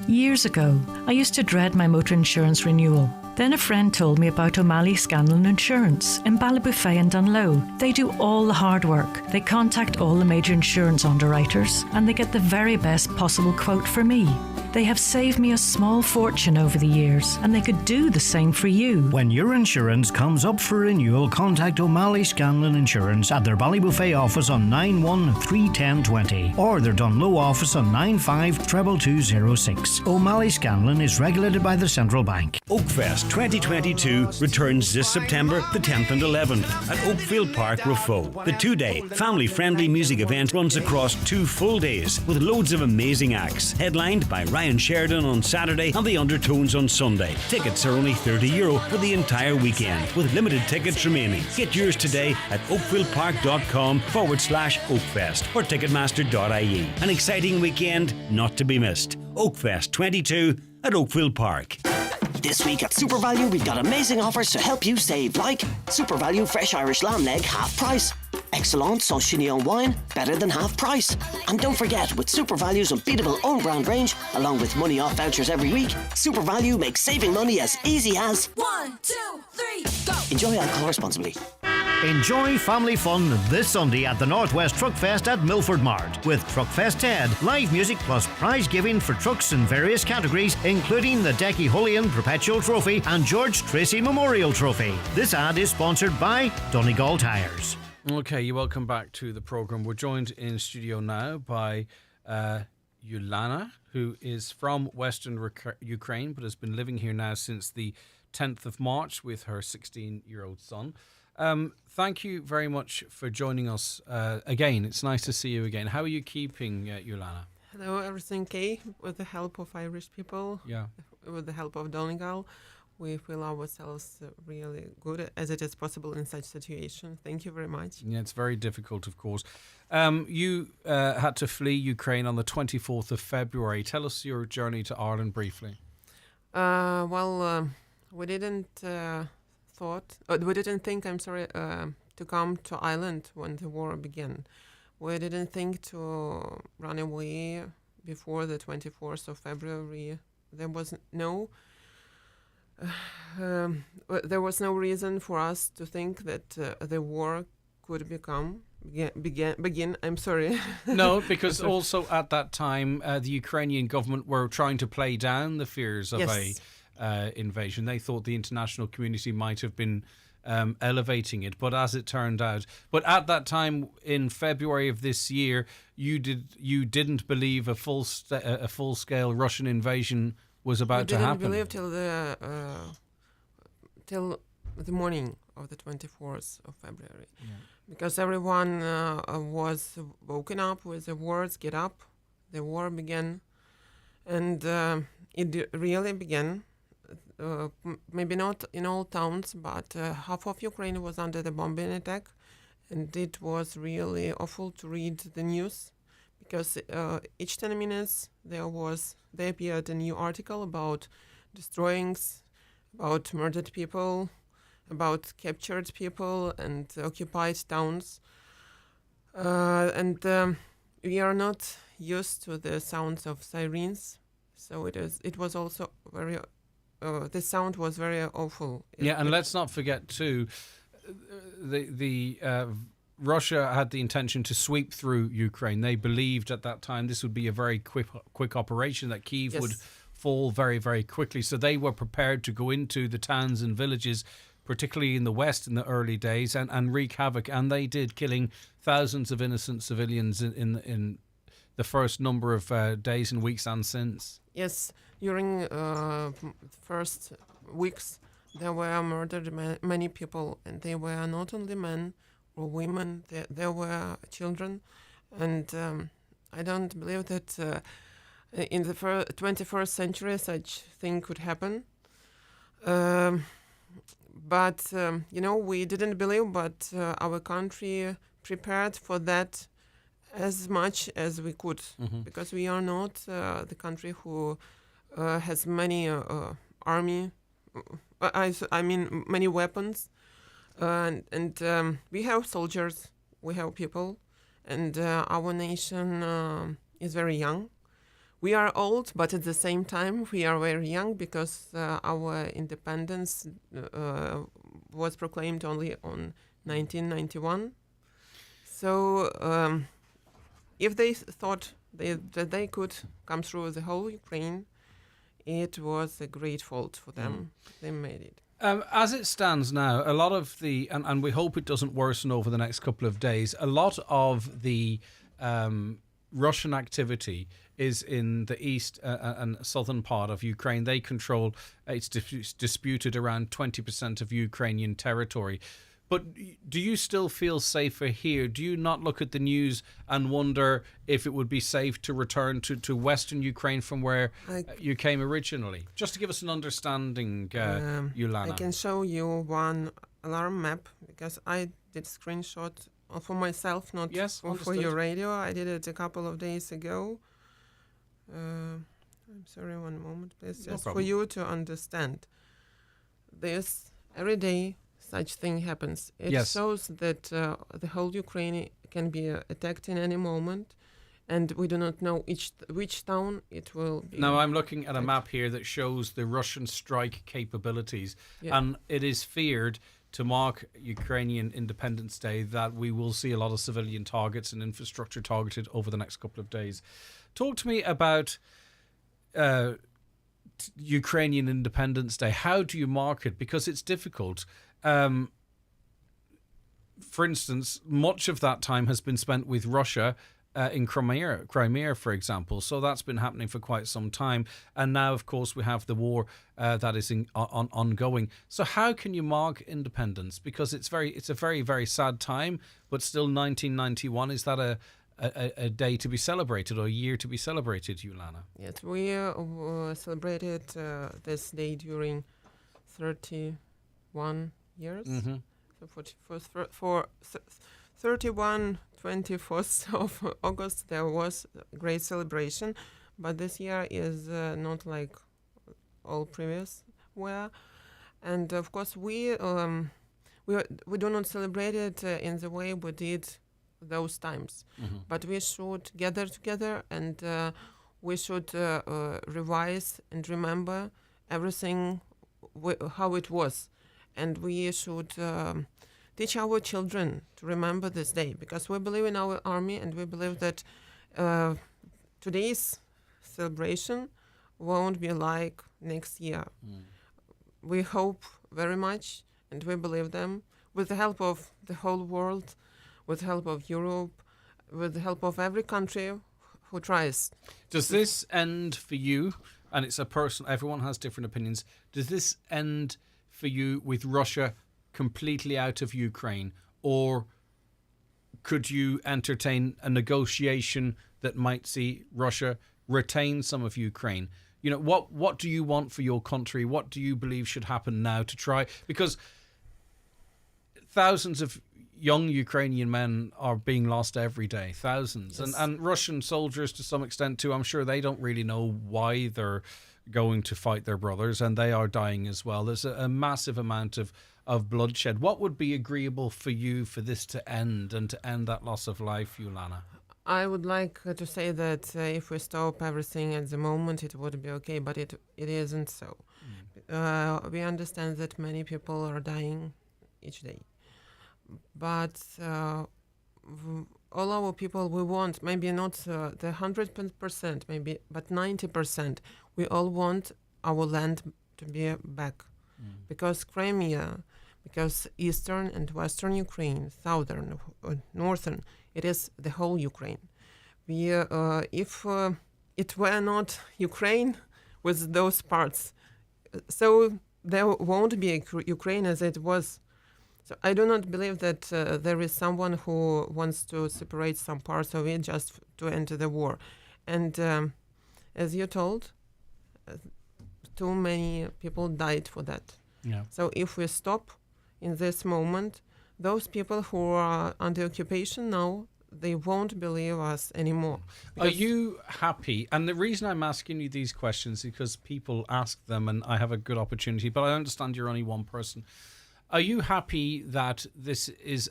Years ago, I used to dread my motor insurance renewal. Then a friend told me about O'Malley Scanlon Insurance in Ballybofey and Dunlow. They do all the hard work. They contact all the major insurance underwriters and they get the very best possible quote for me. They have saved me a small fortune over the years, and they could do the same for you. When your insurance comes up for renewal, contact O'Malley Scanlon Insurance at their Ballybofey office on 9131020 or their Dunlow office on 952206. O'Malley Scanlon is regulated by the Central Bank. Oakfest 2022 returns this September the 10th and 11th at Oakfield Park, Rufo. The 2-day family-friendly music event runs across 2 full days with loads of amazing acts, headlined by Ryan Sheridan on Saturday and the Undertones on Sunday. Tickets are only €30 for the entire weekend, with limited tickets remaining. Get yours today at oakfieldpark.com/Oakfest or ticketmaster.ie. An exciting weekend not to be missed. Oakfest 22 at Oakfield Park. This week at Super Value, we've got amazing offers to help you save, like Super Value Fresh Irish Lamb Leg, half price. Excellent Saint-Chinion wine, better than half price. And don't forget, with Super Value's unbeatable own brand range, along with money off vouchers every week, Super Value makes saving money as easy as 1, 2, 3, go! Enjoy alcohol responsibly. Enjoy family fun this Sunday at the Northwest Truck Fest at Milford Mart, with Truckfest Ted, live music plus prize giving for trucks in various categories, including the Decky Hullion Perpetual Trophy and George Tracy Memorial Trophy. This ad is sponsored by Donegal Tyres. Okay, you're welcome back to the programme. We're joined in studio now by Yulana, who is from Western Ukraine, but has been living here now since the 10th of March with her 16-year-old son. Thank you very much for joining us again. It's nice to see you again. How are you keeping, Yulana? Hello, everything okay? With the help of Irish people, with the help of Donegal, we feel ourselves really good as it is possible in such situation. Thank you very much. Yeah, it's very difficult, of course. You had to flee Ukraine on the 24th of February. Tell us your journey to Ireland briefly. We didn't think, to come to Ireland when the war began. We didn't think to run away before the 24th of February. There was no reason for us to think that the war could begin. I'm sorry. No, because also at that time, the Ukrainian government were trying to play down the fears of a invasion. They thought the international community might have been elevating it, but as it turned out, at that time in February of this year, you didn't believe a full scale Russian invasion was about to happen. We didn't believe till the morning of the 24th of February, because everyone was woken up with the words "Get up!" The war began, and it really began. Maybe not in all towns, but half of Ukraine was under the bombing attack, and it was really awful to read the news, because each 10 minutes there appeared a new article about destroyings, about murdered people, about captured people and occupied towns. We are not used to the sounds of sirens, so it was also very. The sound was very awful. Let's not forget too, Russia had the intention to sweep through Ukraine. They believed at that time this would be a very quick operation, that Kyiv would fall very, very quickly. So they were prepared to go into the towns and villages, particularly in the west in the early days, and wreak havoc. And they did, killing thousands of innocent civilians in the first number of days and weeks and since. Yes, during the first weeks, there were murdered many people, and they were not only men or women, there were children. And I don't believe that in the 21st century such thing could happen. But we didn't believe, but our country prepared for that as much as we could, because we are not the country who has many army, many weapons, and we have soldiers, we have people, and our nation is very young. We are old, but at the same time we are very young, because our independence was proclaimed only on 1991. So if they thought that they could come through the whole Ukraine, it was a great fault for them. They made it. As it stands now, a lot of the, and we hope it doesn't worsen over the next couple of days, a lot of the Russian activity is in the east and southern part of Ukraine. They control, it's disputed, around 20% of Ukrainian territory. But do you still feel safer here? Do you not look at the news and wonder if it would be safe to return to Western Ukraine from where you came originally? Just to give us an understanding, Yulana. I can show you one alarm map, because I did screenshot for myself, not for your radio. I did it a couple of days ago. I'm sorry, one moment, please. Just for you to understand. This, every day, such thing happens. It shows that the whole Ukraine can be attacked in any moment, and we do not know which town it will be. Now, I'm looking at a map here that shows the Russian strike capabilities, and it is feared, to mark Ukrainian Independence Day, that we will see a lot of civilian targets and infrastructure targeted over the next couple of days. Talk to me about Ukrainian Independence Day. How do you mark it? Because it's difficult. For instance, much of that time has been spent with Russia in Crimea, for example. So that's been happening for quite some time. And now, of course, we have the war that is ongoing. So how can you mark independence? Because it's a very, very sad time, but still 1991. Is that a day to be celebrated, or a year to be celebrated, Yulana? Yes, we celebrated this day during 31 years. So for 24th of August, there was a great celebration, but this year is not like all previous were. And of course, we do not celebrate it in the way we did those times, but we should gather together, and we should revise and remember everything how it was, and we should teach our children to remember this day, because we believe in our army, and we believe that today's celebration won't be like next year. We hope very much, and we believe them, with the help of the whole world, with the help of Europe, with the help of every country who tries. Does this end for you, and it's a personal, everyone has different opinions, does this end for you with Russia completely out of Ukraine, or could you entertain a negotiation that might see Russia retain some of Ukraine? You know, what do you want for your country? What do you believe should happen now to try? Because thousands of young Ukrainian men are being lost every day, thousands. Yes. And Russian soldiers to some extent too. I'm sure they don't really know why they're going to fight their brothers, and they are dying as well. There's a massive amount of of bloodshed. What would be agreeable for you for this to end and to end that loss of life, Yulana? I would like to say that if we stop everything at the moment, it would be okay, but it isn't so. We understand that many people are dying each day, but all our people, we want, maybe not the 100%, maybe, but 90%, we all want our land to be back. Because Crimea, because eastern and western Ukraine, southern, northern, it is the whole Ukraine. We, if it were not Ukraine with those parts, so there won't be a Ukraine as it was. So I do not believe that there is someone who wants to separate some parts of it just to enter the war. And as you told, too many people died for that. Yeah. So if we stop in this moment, those people who are under occupation now, they won't believe us anymore. Are you happy? And the reason I'm asking you these questions is because people ask them and I have a good opportunity, but I understand you're only one person. Are you happy that this is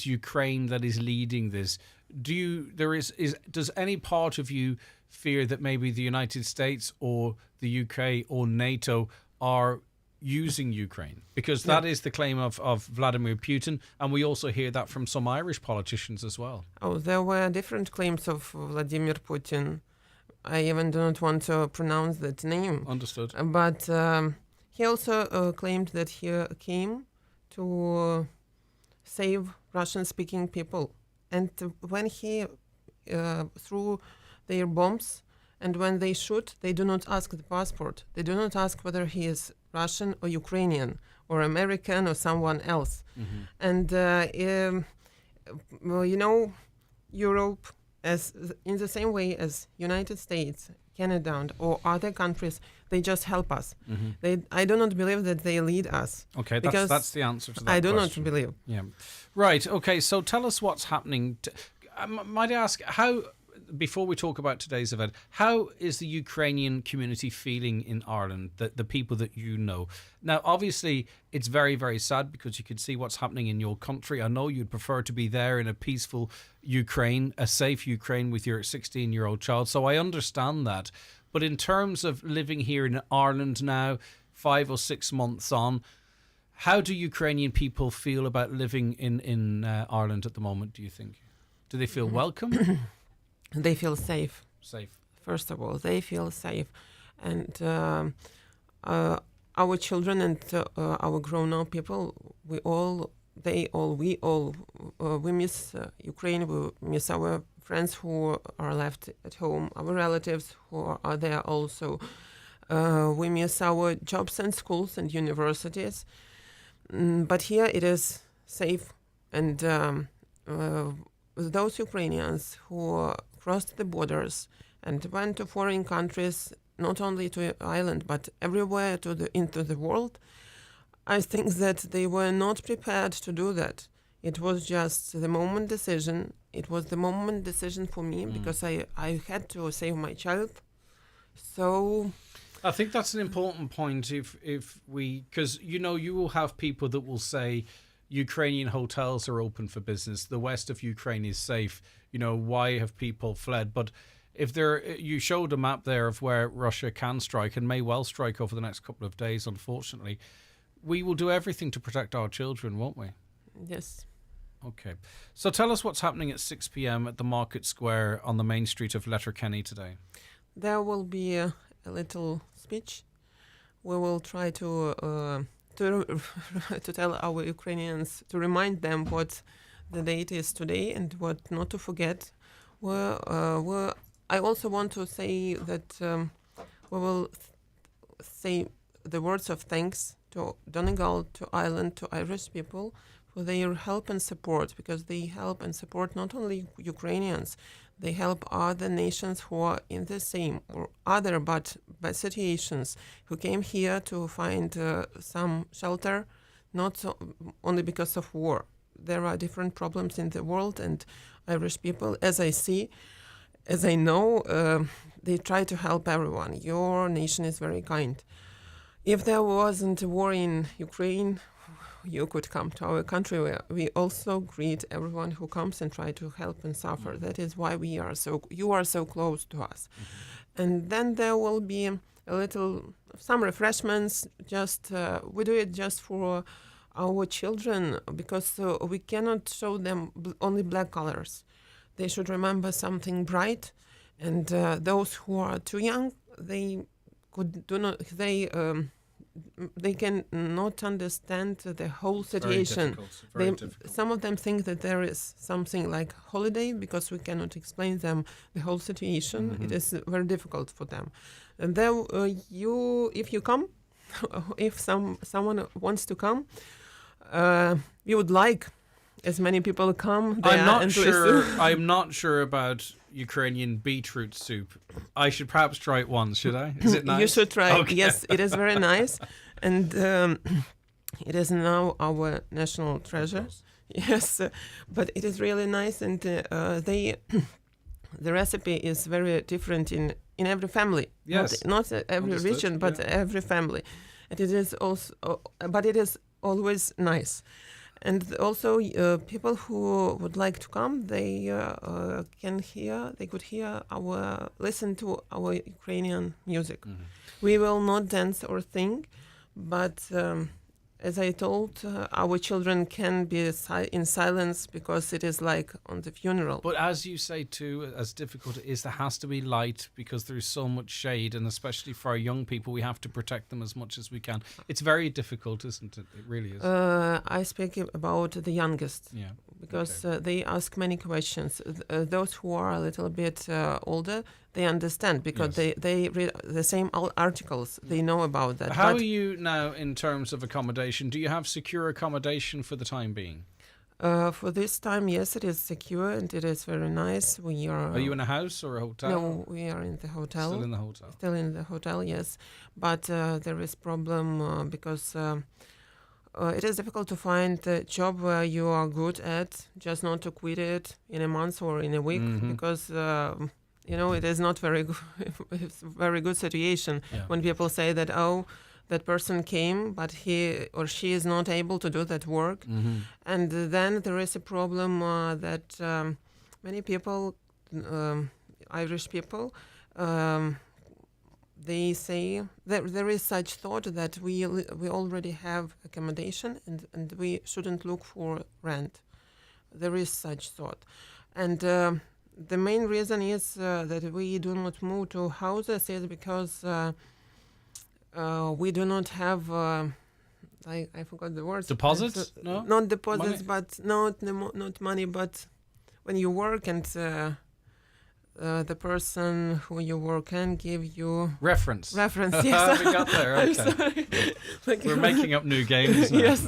Ukraine that is leading this? Does any part of you fear that maybe the United States or the UK or NATO are using Ukraine? Because that is the claim of Vladimir Putin, and we also hear that from some Irish politicians as well. Oh, there were different claims of Vladimir Putin. I even do not want to pronounce that name. Understood. But he also claimed that he came to save Russian-speaking people. And when he threw their bombs, and when they shoot, they do not ask the passport. They do not ask whether he is Russian or Ukrainian or American or someone else. And, Europe, as in the same way as United States, Canada, or other countries, they just help us. I do not believe that they lead us. Okay, that's the answer to that I do question. not believe. Yeah. Right, okay, so tell us what's happening. Might I ask, how, before we talk about today's event, how is the Ukrainian community feeling in Ireland, the people that you know? Now, obviously, it's very, very sad because you can see what's happening in your country. I know you'd prefer to be there in a peaceful Ukraine, a safe Ukraine with your 16-year-old child, so I understand that. But in terms of living here in Ireland now, 5 or 6 months on, how do Ukrainian people feel about living in Ireland at the moment, do you think? Do they feel welcome? They feel safe. Safe. First of all, they feel safe. And our children and our grown-up people, we miss Ukraine, we miss our friends who are left at home, our relatives who are there also. We miss our jobs and schools and universities. But here it is safe. And those Ukrainians who crossed the borders and went to foreign countries, not only to Ireland, but everywhere into the world, I think that they were not prepared to do that. It was just the moment decision. It was the moment decision for me because I had to save my child. So I think that's an important point because you will have people that will say Ukrainian hotels are open for business. The west of Ukraine is safe. Why have people fled? But if you showed a map there of where Russia can strike and may well strike over the next couple of days, unfortunately, we will do everything to protect our children, won't we? Yes. Okay. So tell us what's happening at 6 p.m. at the Market Square on the main street of Letterkenny today. There will be a little speech. We will try to tell our Ukrainians, to remind them what the date is today and what not to forget. I also want to say that we will say the words of thanks to Donegal, to Ireland, to Irish people for their help and support, because they help and support not only Ukrainians, they help other nations who are in the same or other but bad situations, who came here to find some shelter, not only because of war. There are different problems in the world, and Irish people, as I know, they try to help everyone. Your nation is very kind. If there wasn't a war in Ukraine, you could come to our country. Where we also greet everyone who comes and try to help and suffer. That is why you are so close to us. And then there will be some refreshments. We do it just for our children, because we cannot show them only black colors. They should remember something bright, and those who are too young, they can not understand the whole situation. Very difficult. Some of them think that there is something like holiday, because we cannot explain them the whole situation. Mm-hmm. It is very difficult for them. And then if you come, if someone wants to come, we would like as many people come there. I'm not sure about Ukrainian beetroot soup. I should perhaps try it once, should I? Is it nice? You should try Okay. it. Yes, it is very nice. And it is now our national treasure. Yes, but it is really nice. And the recipe is very different in every family. Yes. Not every Understood, region, but every family. And it is also, but it is always nice. And also, people who would like to come, they could listen to our Ukrainian music. Mm-hmm. We will not dance or sing, but as I told, our children can be in silence, because it is like on the funeral. But as you say too, as difficult it is, there has to be light, because there's so much shade, and especially for our young people, we have to protect them as much as we can. It's very difficult, isn't it? It really is. I speak about the youngest, Yeah. because they ask many questions. Those who are a little bit older, they understand, because they read the same articles. They know about that. How are you now in terms of accommodation? Do you have secure accommodation for the time being? For this time, yes, it is secure and it is very nice. We are. Are you in a house or a hotel? No, we are in the hotel. Still in the hotel. Still in the hotel, yes. But there is problem because it is difficult to find a job where you are good at, just not to quit it in a month or in a week, because it is not very good. It's a very good situation when people say that, that person came, but he or she is not able to do that work. And then there is a problem that many people, Irish people, they say that there is such thought that we already have accommodation and we shouldn't look for rent. There is such thought. And the main reason is that we do not move to houses is because we do not have, I forgot the words. Deposits? No? Not deposits, Money? but not money, but when you work and the person who you work can give you... Reference, yes. We got there, okay. I'm sorry. We're making up new games now. Yes.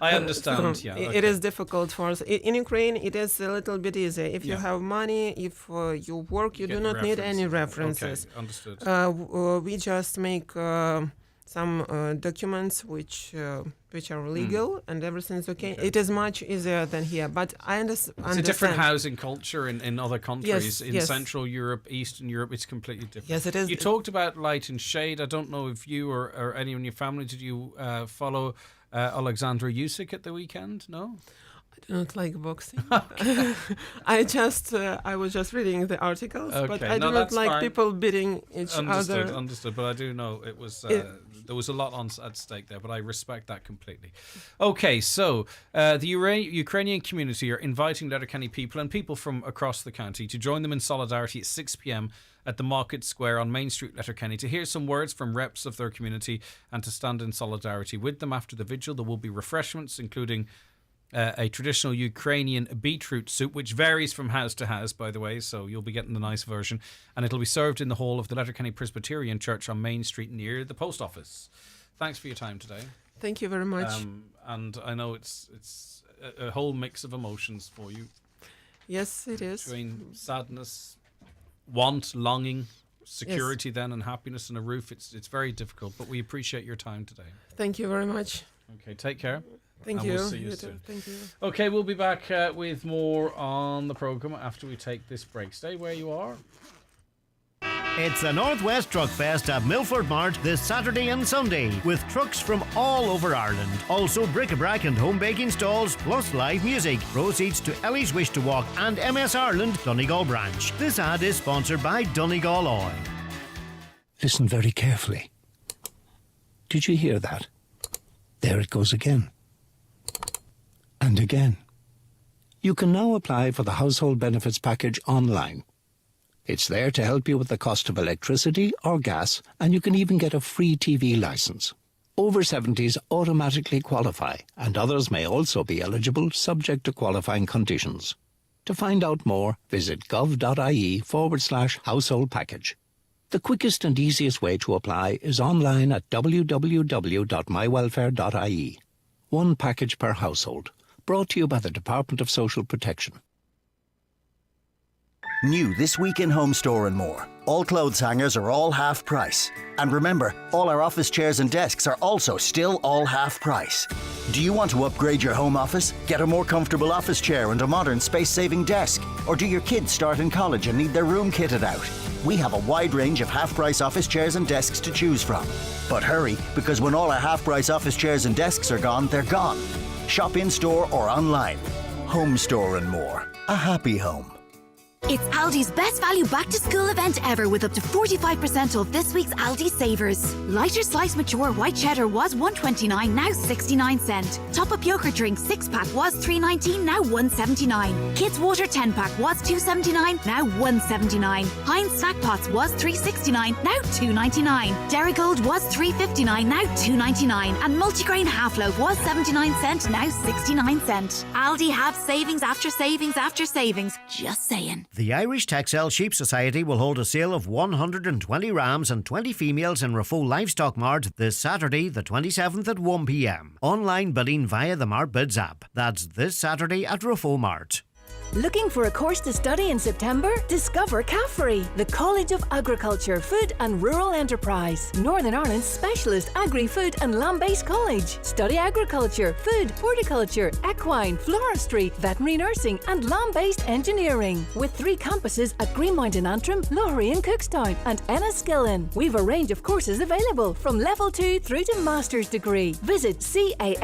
I understand, So it is difficult for us. In Ukraine, it is a little bit easier. If you have money, if you work, you do not need any references. Okay, understood. We just make some documents which are legal and everything's okay. It is much easier than here, but I understand. It's a different housing culture in other countries. Yes, in Central Europe, Eastern Europe, it's completely different. Yes, it is. You talked about light and shade. I don't know if you or anyone in your family, did you follow Alexandra Usyk at the weekend? No? I do not like boxing. I was just reading the articles, but I do not like people beating each other. Understood, but I do know it was there was a lot at stake there, but I respect that completely. Okay, so the Ukrainian community are inviting Letterkenny people and people from across the county to join them in solidarity at 6 p.m. at the Market Square on Main Street, Letterkenny, to hear some words from reps of their community and to stand in solidarity with them. After the vigil, there will be refreshments, including a traditional Ukrainian beetroot soup, which varies from house to house, by the way, so you'll be getting the nice version. And it'll be served in the hall of the Letterkenny Presbyterian Church on Main Street near the post office. Thanks for your time today. Thank you very much. And I know it's a whole mix of emotions for you. Yes, it is. Between sadness, want, longing, security then, and happiness and a roof. It's very difficult, but we appreciate your time today. Thank you very much. Okay, take care. Thank and you. We'll see you soon. Thank you. Okay, we'll be back with more on the programme after we take this break. Stay where you are. It's the Northwest Truck Fest at Milford Mart this Saturday and Sunday, with trucks from all over Ireland. Also bric-a-brac and home baking stalls, plus live music. Proceeds to Ellie's Wish to Walk and MS Ireland Donegal branch. This ad is sponsored by Donegal Oil. Listen very carefully. Did you hear that? There it goes again. And again. You can now apply for the household benefits package online. It's there to help you with the cost of electricity or gas, and you can even get a free TV licence. Over 70s automatically qualify, and others may also be eligible subject to qualifying conditions. To find out more, visit gov.ie/household package. The quickest and easiest way to apply is online at www.mywelfare.ie. One package per household. Brought to you by the Department of Social Protection. New this week in Home Store and More. All clothes hangers are all half price. And remember, all our office chairs and desks are also still all half price. Do you want to upgrade your home office? Get a more comfortable office chair and a modern space-saving desk? Or do your kids start in college and need their room kitted out? We have a wide range of half-price office chairs and desks to choose from. But hurry, because when all our half-price office chairs and desks are gone, they're gone. Shop in-store or online. Home Store and More. A happy home. It's Aldi's best value back-to-school event ever with up to 45% off this week's Aldi Savers. Lighter slice mature white cheddar was $1.29, now 69 cent. Top-up yogurt drink 6-pack was $3.19, now $1.79. Kids water 10-pack was $2.79, now $1.79. Heinz snack pots was $3.69, now $2.99. Dairy Gold was $3.59, now $2.99. And multigrain half loaf was 79 cent, now 69 cent. Aldi have savings after savings after savings. Just saying. The Irish Texel Sheep Society will hold a sale of 120 rams and 20 females in Rafo Livestock Mart this Saturday, the 27th at 1 p.m. Online bidding via the Mart Bids app. That's this Saturday at Rafo Mart. Looking for a course to study in September? Discover CAFRE, the College of Agriculture, Food and Rural Enterprise, Northern Ireland's specialist agri-food and land-based college. Study agriculture, food, horticulture, equine, floristry, veterinary nursing and land-based engineering. With 3 campuses at Greenmount in Antrim, Loughery in Cookstown and Enniskillen. We've a range of courses available from level 2 through to master's degree. Visit cafre.ac.uk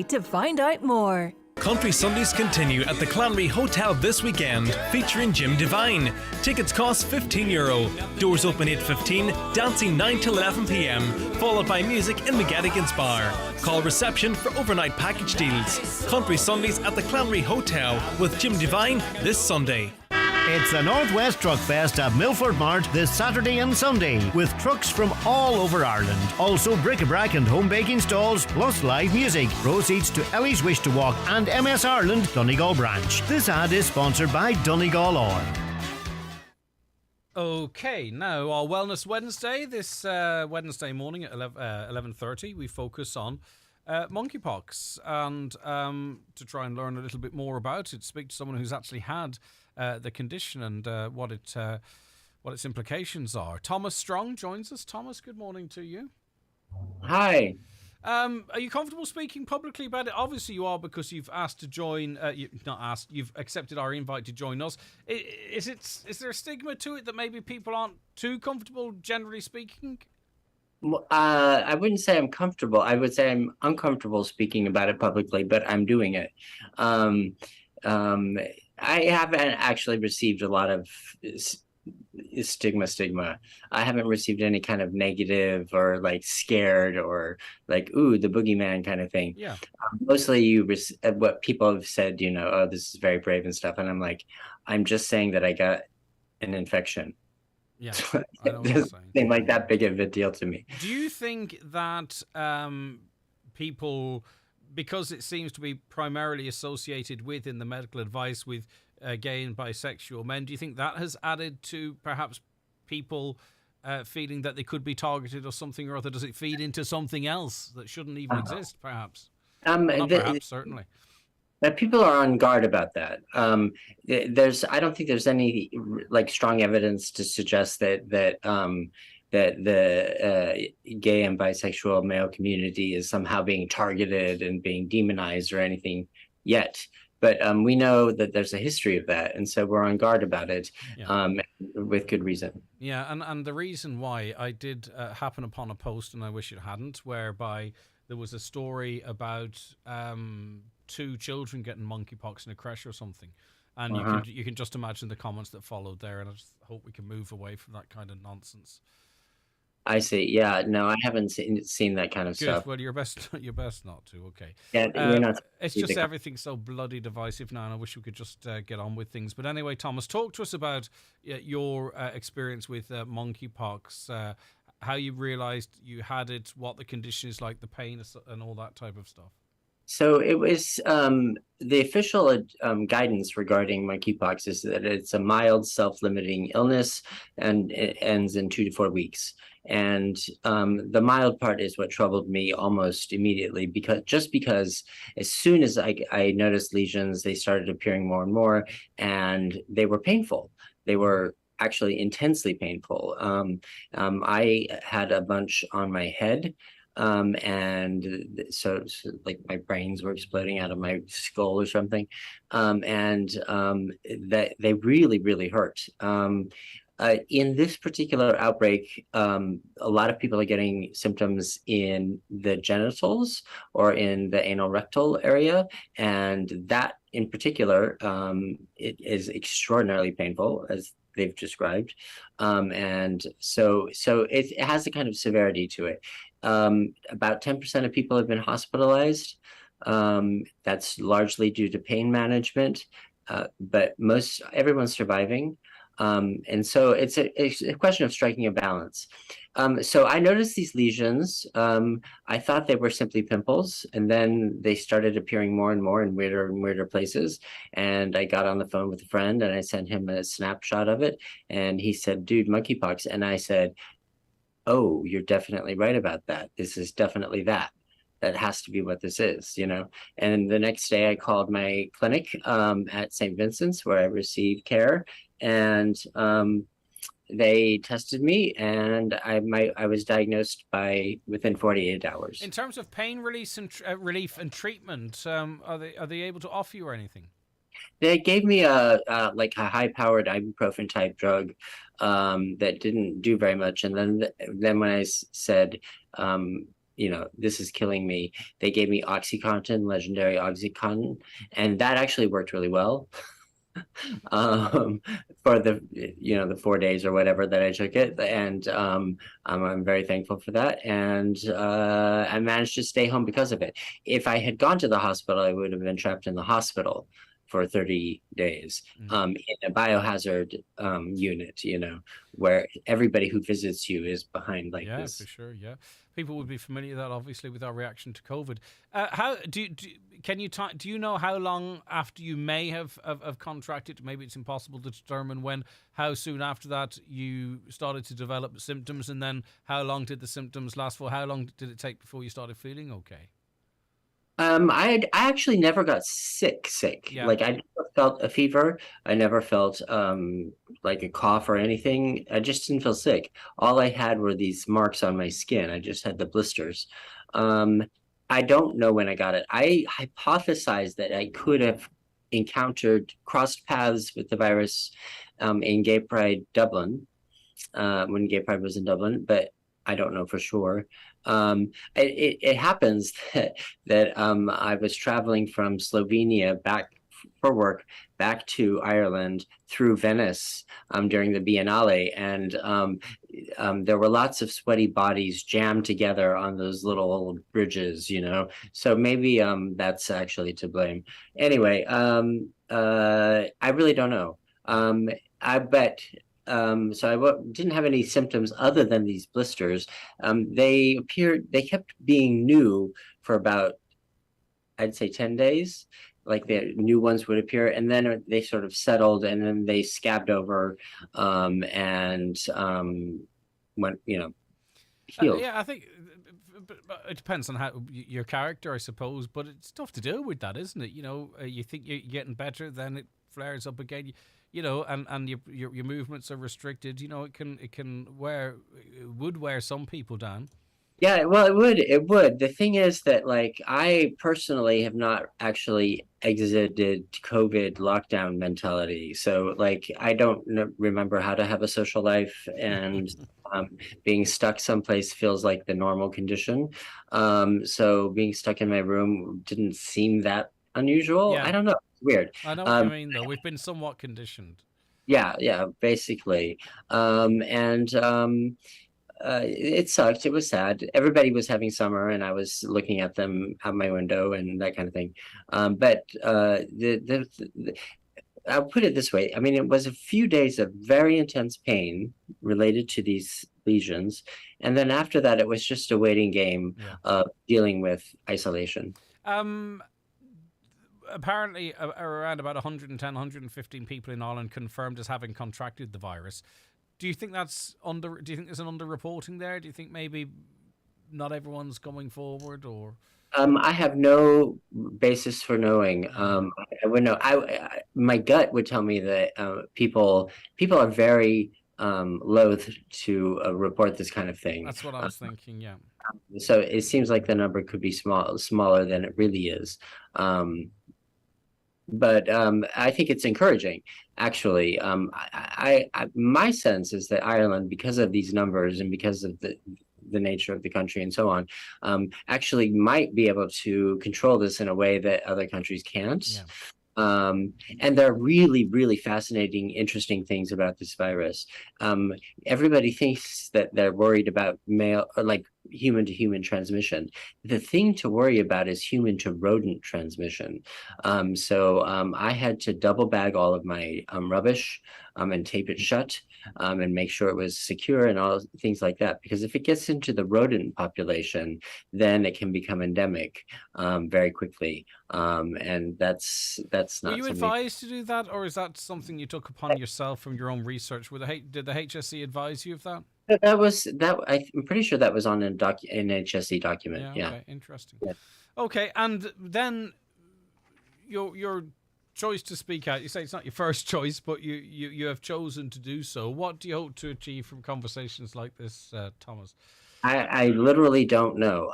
to find out more. Country Sundays continue at the Clanry Hotel this weekend, featuring Jim Devine. Tickets cost €15. Doors open 8:15, dancing 9 till 11 p.m, followed by music in McGettigan's Bar. Call reception for overnight package deals. Country Sundays at the Clanry Hotel with Jim Devine this Sunday. It's the Northwest Truck Fest at Milford Mart this Saturday and Sunday, with trucks from all over Ireland. Also bric-a-brac and home baking stalls, plus live music. Proceeds to Ellie's Wish to Walk and MS Ireland Donegal branch. This ad is sponsored by Donegal Oil. Okay, now our Wellness Wednesday. This Wednesday morning at 11:30, we focus on monkeypox, and to try and learn a little bit more about it, speak to someone who's actually had the condition and what its implications are. Thomas Strong joins us. Thomas, good morning to you. Hi. Are you comfortable speaking publicly about it? Obviously you are, because you've asked to join. You've accepted our invite to join us. Is there a stigma to it that maybe people aren't too comfortable, generally speaking? I wouldn't say I'm comfortable. I would say I'm uncomfortable speaking about it publicly, but I'm doing it. I haven't actually received a lot of stigma. I haven't received any kind of negative or like scared or like, ooh, the boogeyman kind of thing. Yeah. Mostly what people have said, oh, this is very brave and stuff. And I'm like, I'm just saying that I got an infection. Yeah, So I know what it you're doesn't seem like that big of a deal to me. Do you think that people, because it seems to be primarily associated with, in the medical advice, with gay and bisexual men, do you think that has added to perhaps people feeling that they could be targeted or something or other? Does it feed into something else that shouldn't even exist, perhaps? Not perhaps, certainly. That people are on guard about that. I don't think there's any like strong evidence to suggest that the gay and bisexual male community is somehow being targeted and being demonized or anything yet. But we know that there's a history of that, and so we're on guard about it, with good reason. Yeah, and the reason why I did happen upon a post, and I wish it hadn't, whereby there was a story about 2 children getting monkeypox in a creche or something, and you can just imagine the comments that followed there, and I just hope we can move away from that kind of nonsense. I see. Yeah, no, I haven't seen that kind of Good. stuff. Well, you're best not to. Okay. Yeah, you're not. It's just everything's so bloody divisive now, and I wish we could just get on with things. But anyway, Thomas, talk to us about your experience with monkeypox, how you realised you had it, what the condition is like, the pain, and all that type of stuff. So it was the official guidance regarding monkeypox is that it's a mild self-limiting illness and it ends in 2 to 4 weeks. And the mild part is what troubled me almost immediately, because as soon as I noticed lesions, they started appearing more and more, and they were painful. They were actually intensely painful. I had a bunch on my head. And so like my brains were exploding out of my skull or something. That they really, really hurt. In this particular outbreak, a lot of people are getting symptoms in the genitals or in the anal rectal area. And that in particular, it is extraordinarily painful, as they've described. And so it has a kind of severity to it. About 10% of people have been hospitalized. That's largely due to pain management, but everyone's surviving. And so it's a question of striking a balance. So I noticed these lesions. I thought they were simply pimples, and then they started appearing more and more in weirder and weirder places. And I got on the phone with a friend, and I sent him a snapshot of it, and he said, "Dude, monkeypox." And I said, "Oh, you're definitely right about that. This is definitely that. That has to be what this is, you know." And the next day I called my clinic at St. Vincent's, where I received care, and they tested me, and I was diagnosed within 48 hours. In terms of pain relief and treatment, are they able to offer you anything? They gave me a high-powered ibuprofen type drug that didn't do very much, and then when I said, this is killing me, they gave me OxyContin, legendary OxyContin, and that actually worked really well. For the 4 days or whatever that I took it, and I'm very thankful for that, and I managed to stay home because of it. If I had gone to the hospital, I would have been trapped in the hospital for 30 days in a biohazard unit, where everybody who visits you is behind this. Yeah, for sure. Yeah, people would be familiar with that, obviously, with our reaction to COVID. How do you know how long after you may have contracted? Maybe it's impossible to determine when. How soon after that you started to develop symptoms, and then how long did the symptoms last for? How long did it take before you started feeling okay? I actually never got sick. Yeah. Like I never felt a fever. I never felt like a cough or anything. I just didn't feel sick. All I had were these marks on my skin. I just had the blisters. I don't know when I got it. I hypothesized that I could have crossed paths with the virus in Gay Pride Dublin, when Gay Pride was in Dublin, but I don't know for sure. It happens that I was traveling from Slovenia back for work back to Ireland through Venice during the Biennale, and there were lots of sweaty bodies jammed together on those little old bridges, so maybe that's actually to blame. Anyway, I really don't know. I bet. So I didn't have any symptoms other than these blisters. They kept being new for about, I'd say, 10 days. Like the new ones would appear, and then they sort of settled, and then they scabbed over, and went, healed. Yeah, I think it depends on how your character, I suppose. But it's tough to deal with that, isn't it? You think you're getting better, then it flares up again. And your movements are restricted. It would wear some people down. Yeah, well, it would. It would. The thing is that, like, I personally have not actually exited COVID lockdown mentality. So, like, I don't remember how to have a social life, and being stuck someplace feels like the normal condition. So being stuck in my room didn't seem that unusual. Yeah. I don't know. It's weird. I know what you mean, though. We've been somewhat conditioned. Yeah, basically. It sucked. It was sad. Everybody was having summer, and I was looking at them out my window and that kind of thing. I'll put it this way. I mean, it was a few days of very intense pain related to these lesions, and then after that, it was just a waiting game of dealing with isolation. Apparently, around about 110, 115 people in Ireland confirmed as having contracted the virus. Do you think that's do you think there's an underreporting there? Do you think maybe not everyone's coming forward, or? I have no basis for knowing. I would know. My gut would tell me that people are very loath to report this kind of thing. That's what I was thinking. Yeah. So it seems like the number could be smaller than it really is. But I think it's encouraging, actually. My sense is that Ireland, because of these numbers and because of the nature of the country and so on, actually might be able to control this in a way that other countries can't. Yeah. And there are really, really fascinating, interesting things about this virus. Everybody thinks that they're worried about human to human transmission. The thing to worry about is human to rodent transmission. So I had to double bag all of my rubbish and tape it shut and make sure it was secure and all things like that. Because if it gets into the rodent population, then it can become endemic very quickly. And that's not. Were you advised to do that, or is that something you took upon yourself from your own research? Did the HSE advise you of that? I'm pretty sure that was on an HSE document. Yeah. Okay, interesting. Yeah. Okay, and then your choice to speak out. You say it's not your first choice, but you have chosen to do so. What do you hope to achieve from conversations like this, Thomas? I literally don't know.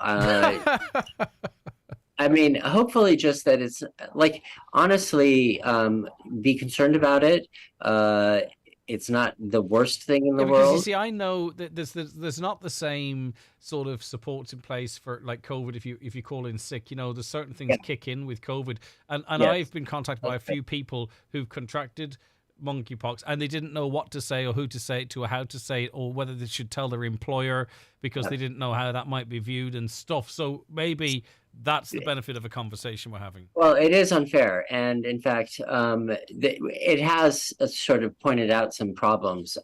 I mean, hopefully just that it's like, honestly, be concerned about it. It's not the worst thing in the world. You see, I know that there's not the same sort of supports in place for like COVID. If you call in sick, there's certain things kick in with COVID, and yes. I've been contacted by a few people who've contracted monkeypox and they didn't know what to say or who to say it to or how to say it or whether they should tell their employer because they didn't know how that might be viewed and stuff. So maybe that's the benefit of a conversation we're having. Well, it is unfair. And in fact, it has sort of pointed out some problems.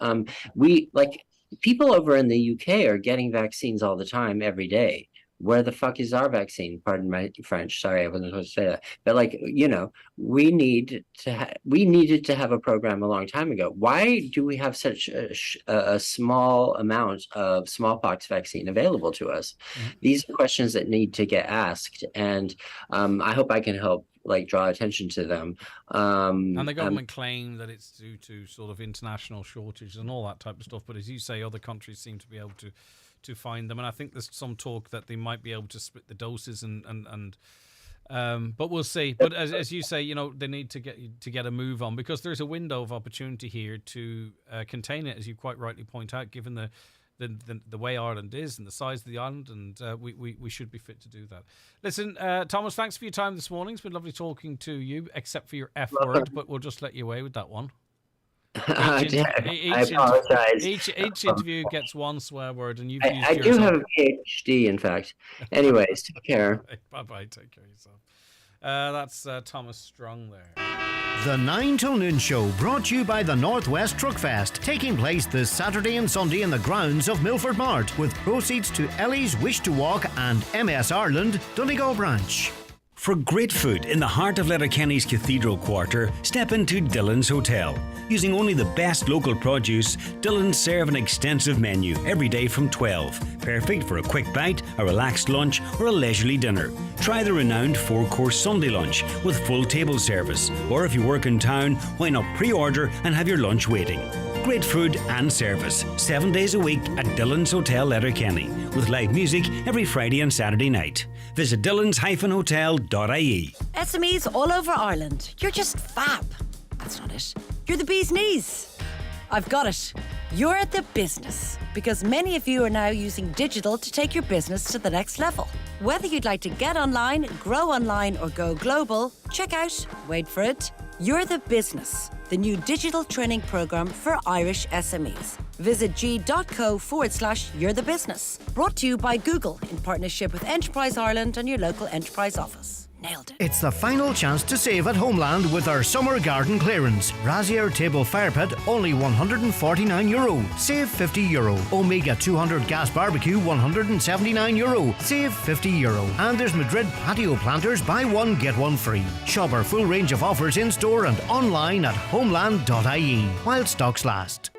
People over in the UK are getting vaccines all the time, every day. Where the fuck is our vaccine? Pardon my French. Sorry, I wasn't supposed to say that. But we needed to have a program a long time ago. Why do we have such a small amount of smallpox vaccine available to us? Mm-hmm. These are questions that need to get asked, and I hope I can help draw attention to them. And the government claim that it's due to sort of international shortages and all that type of stuff. But as you say, other countries seem to be able to find them, and I think there's some talk that they might be able to split the doses but we'll see. But as you say, they need to get a move on because there's a window of opportunity here to contain it, as you quite rightly point out, given the way Ireland is and the size of the island, and we should be fit to do that. Listen, Thomas, thanks for your time this morning. It's been lovely talking to you, except for your F word, but we'll just let you away with that one. I apologize. Each interview gets one swear word, and you've used I do have a PhD, in fact. Anyways, take care. Bye-bye. Take care of yourself. That's Thomas Strong there. The 9 till noon show brought to you by the Northwest Truckfest, taking place this Saturday and Sunday in the grounds of Milford Mart, with proceeds to Ellie's Wish to Walk and MS Ireland Donegal branch. For great food in the heart of Letterkenny's Cathedral Quarter, step into Dillon's Hotel. Using only the best local produce, Dillon's serve an extensive menu every day from 12. Perfect for a quick bite, a relaxed lunch, or a leisurely dinner. Try the renowned 4-course Sunday lunch with full table service. Or if you work in town, why not pre-order and have your lunch waiting? Great food and service, 7 days a week at Dillon's Hotel Letterkenny, with live music every Friday and Saturday night. Visit dillons-hotel.ie. SMEs all over Ireland. You're just fab. That's not it. You're the bee's knees. I've got it. You're the business. Because many of you are now using digital to take your business to the next level. Whether you'd like to get online, grow online, or go global, check out, wait for it, You're the Business, the new digital training programme for Irish SMEs. Visit g.co/You're the Business. Brought to you by Google in partnership with Enterprise Ireland and your local Enterprise office. Nailed it. It's the final chance to save at Homeland with our summer garden clearance. Razier table fire pit, only €149. Save €50. Omega 200 gas barbecue, €179. Save €50. And there's Madrid patio planters, buy one, get one free. Shop our full range of offers in store and online at homeland.ie while stocks last.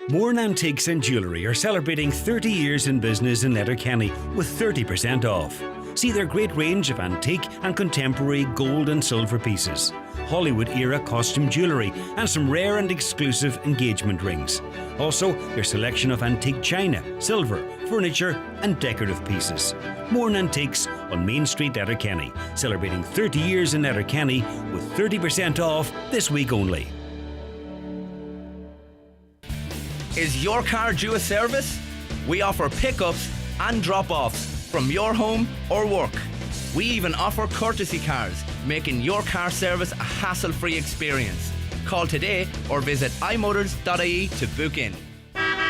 Mourne Antiques and Jewellery are celebrating 30 years in business in Letterkenny with 30% off. See their great range of antique and contemporary gold and silver pieces, Hollywood-era costume jewellery and some rare and exclusive engagement rings. Also, their selection of antique china, silver, furniture and decorative pieces. Mourne Antiques on Main Street, Letterkenny, celebrating 30 years in Letterkenny with 30% off this week only. Is your car due a service? We offer pickups and drop-offs from your home or work. We even offer courtesy cars, making your car service a hassle-free experience. Call today or visit imotors.ie to book in.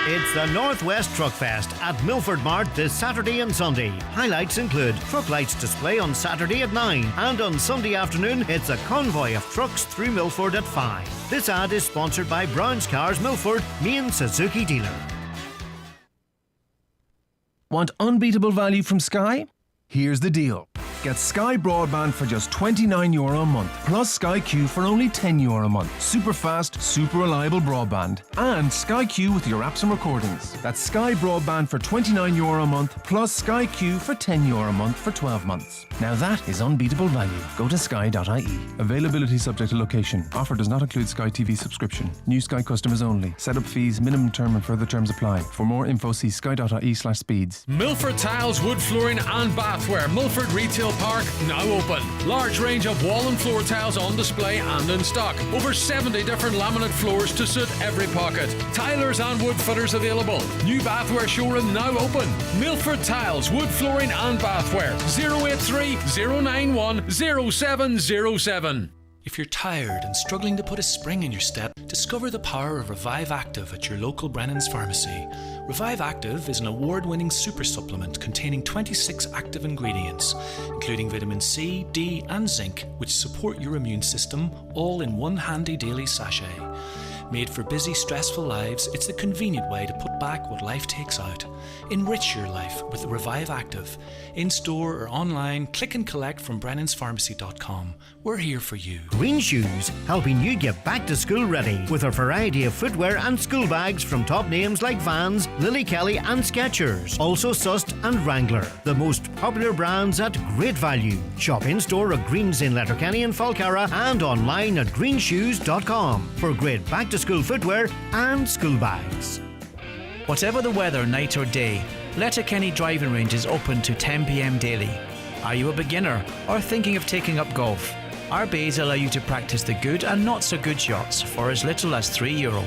It's the Northwest Truck Fest at Milford Mart this Saturday and Sunday. Highlights include truck lights display on Saturday at 9, and on Sunday afternoon it's a convoy of trucks through Milford at 5. This ad is sponsored by Brown's Cars Milford, main Suzuki dealer. Want unbeatable value from Sky? Here's the deal. Get Sky Broadband for just €29 a month, plus Sky Q for only €10 a month. Super fast, super reliable broadband. And Sky Q with your apps and recordings. That's Sky Broadband for €29 a month, plus Sky Q for €10 a month for 12 months. Now that is unbeatable value. Go to sky.ie. Availability subject to location. Offer does not include Sky TV subscription. New Sky customers only. Setup fees, minimum term and further terms apply. For more info, see sky.ie/speeds. Milford Tiles, wood flooring and bathware. Milford Retail Park now open. Large range of wall and floor tiles on display and in stock. Over 70 different laminate floors to suit every pocket. Tilers and wood fitters available. New bathware showroom now open. Milford Tiles, wood flooring and bathware. 083 091 0707. If you're tired and struggling to put a spring in your step, discover the power of Revive Active at your local Brennan's Pharmacy. Revive Active is an award-winning super supplement containing 26 active ingredients, including vitamin C, D and zinc, which support your immune system, all in one handy daily sachet. Made for busy, stressful lives, it's the convenient way to put back what life takes out. Enrich your life with Revive Active. In store or online, click and collect from brennanspharmacy.com. We're here for you. Green Shoes, helping you get back to school ready with a variety of footwear and school bags from top names like Vans, Lily Kelly and Skechers. Also Sust and Wrangler, the most popular brands at great value. Shop in store at Greens in Letterkenny and Falcarra and online at greenshoes.com for great back to school footwear and school bags. Whatever the weather, night or day, Letterkenny Driving Range is open to 10 p.m. daily. Are you a beginner or thinking of taking up golf? Our bays allow you to practice the good and not so good shots for as little as €3.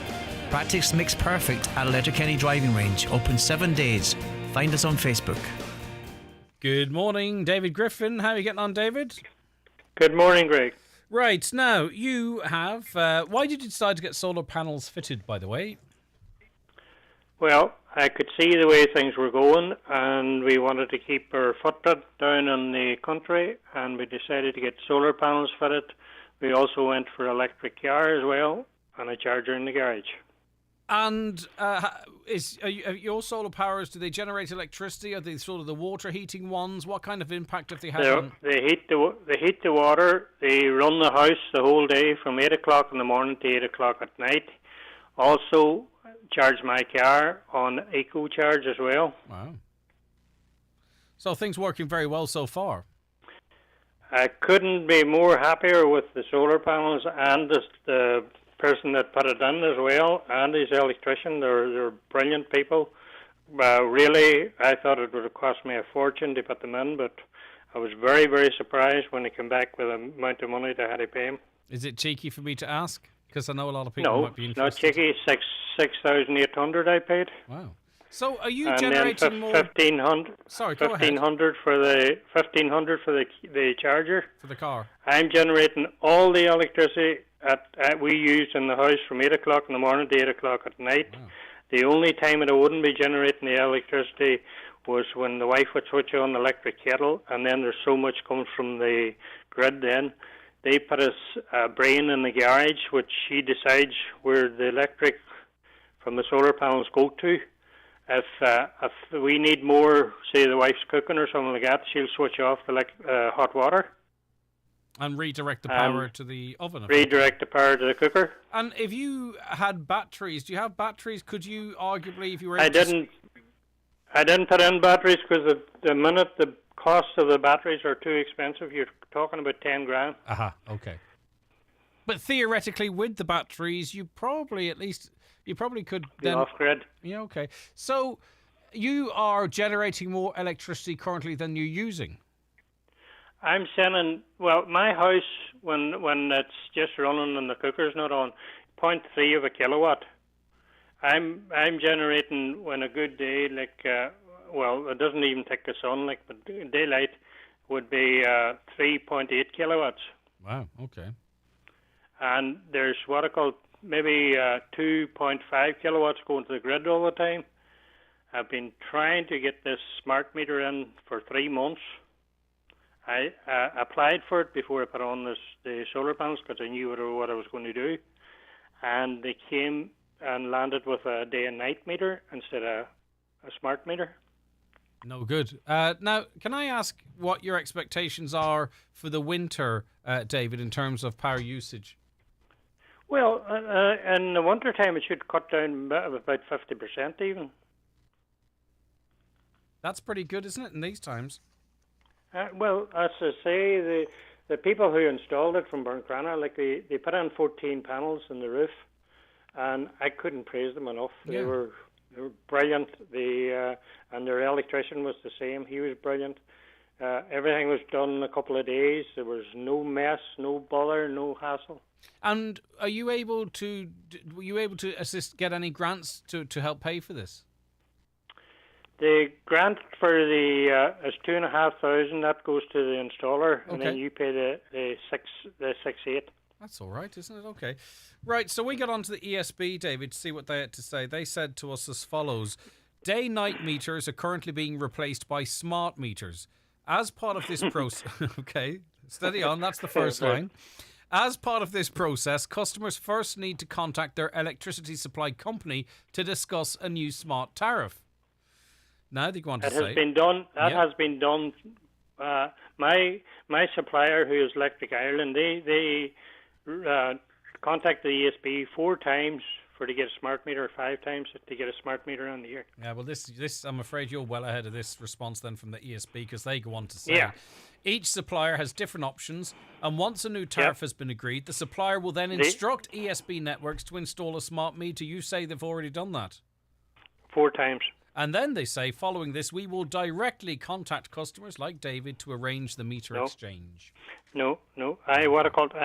Practice makes perfect at Letterkenny Driving Range, open 7 days. Find us on Facebook. Good morning, David Griffin. How are you getting on, David? Good morning, Greg. Right, now you have... why did you decide to get solar panels fitted, by the way? Well, I could see the way things were going, and we wanted to keep our footprint down in the country, and we decided to get solar panels fitted. We also went for electric car as well, and a charger in the garage. And your solar powers, do they generate electricity? Are they sort of the water heating ones? What kind of impact have they had on? They heat the water. They run the house the whole day from 8 o'clock in the morning to 8 o'clock at night. Also charge my car on Eco Charge as well. Wow. So things working very well so far. I couldn't be more happier with the solar panels and the person that put it in as well, and his electrician. They're brilliant people. Really, I thought it would have cost me a fortune to put them in, but I was very, very surprised when they came back with the amount of money they had to pay him. Is it cheeky for me to ask? Because I know a lot of people might be interested. No, not cheeky. 6,800 I paid. Wow. So are you and generating then more? 1,500. Sorry, go ahead. 1,500 for the charger. For the car. I'm generating all the electricity we use in the house from 8 o'clock in the morning to 8 o'clock at night. Wow. The only time that I wouldn't be generating the electricity was when the wife would switch on the electric kettle, and then there's so much comes from the grid then. They put a brain in the garage, which she decides where the electric from the solar panels go to. If we need more, say the wife's cooking or something like that, she'll switch off the hot water. And redirect the power to the oven. Redirect the power to the cooker. And if you had batteries, do you have batteries? Could you arguably, if you were... I didn't put in batteries because the minute the cost of the batteries are too expensive, you're talking about 10 grand. Aha, okay. But theoretically, with the batteries, you probably could then... off-grid. Yeah, okay. So you are generating more electricity currently than you're using? I'm sending, my house, when it's just running and the cooker's not on, 0.3 of a kilowatt. I'm generating, when a good day, it doesn't even take the sun, but daylight would be 3.8 kilowatts. Wow, okay. And there's what I call maybe 2.5 kilowatts going to the grid all the time. I've been trying to get this smart meter in for 3 months. I applied for it before I put on the solar panels because I knew what I was going to do. And they came and landed with a day and night meter instead of a smart meter. No good. Now, can I ask what your expectations are for the winter, David, in terms of power usage? Well, in the winter time, it should cut down about 50% even. That's pretty good, isn't it, in these times? Well, as I say, the people who installed it from Burncrana, they put in 14 panels in the roof, and I couldn't praise them enough. Yeah. They were brilliant. And their electrician was the same. He was brilliant. Everything was done in a couple of days. There was no mess, no bother, no hassle. And were you able to get any grants to help pay for this? The grant for the is $2,500. That goes to the installer, and then you pay the 6,800. That's all right, isn't it? Okay. Right, so we got onto the ESB, David, to see what they had to say. They said to us as follows: day-night meters are currently being replaced by smart meters. As part of this process... Okay, steady on, that's the first line. As part of this process, customers first need to contact their electricity supply company to discuss a new smart tariff. Now they go on to say... That has been done. My supplier, who is Electric Ireland, they contacted the ESB 4 times to get a smart meter, or 5 times to get a smart meter on the year. Yeah, well, this I'm afraid you're well ahead of this response then from the ESB, because they go on to say each supplier has different options, and once a new tariff has been agreed, the supplier will then instruct ESB networks to install a smart meter. You say they've already done that? 4 times. And then they say, following this, we will directly contact customers like David to arrange the meter exchange. No. I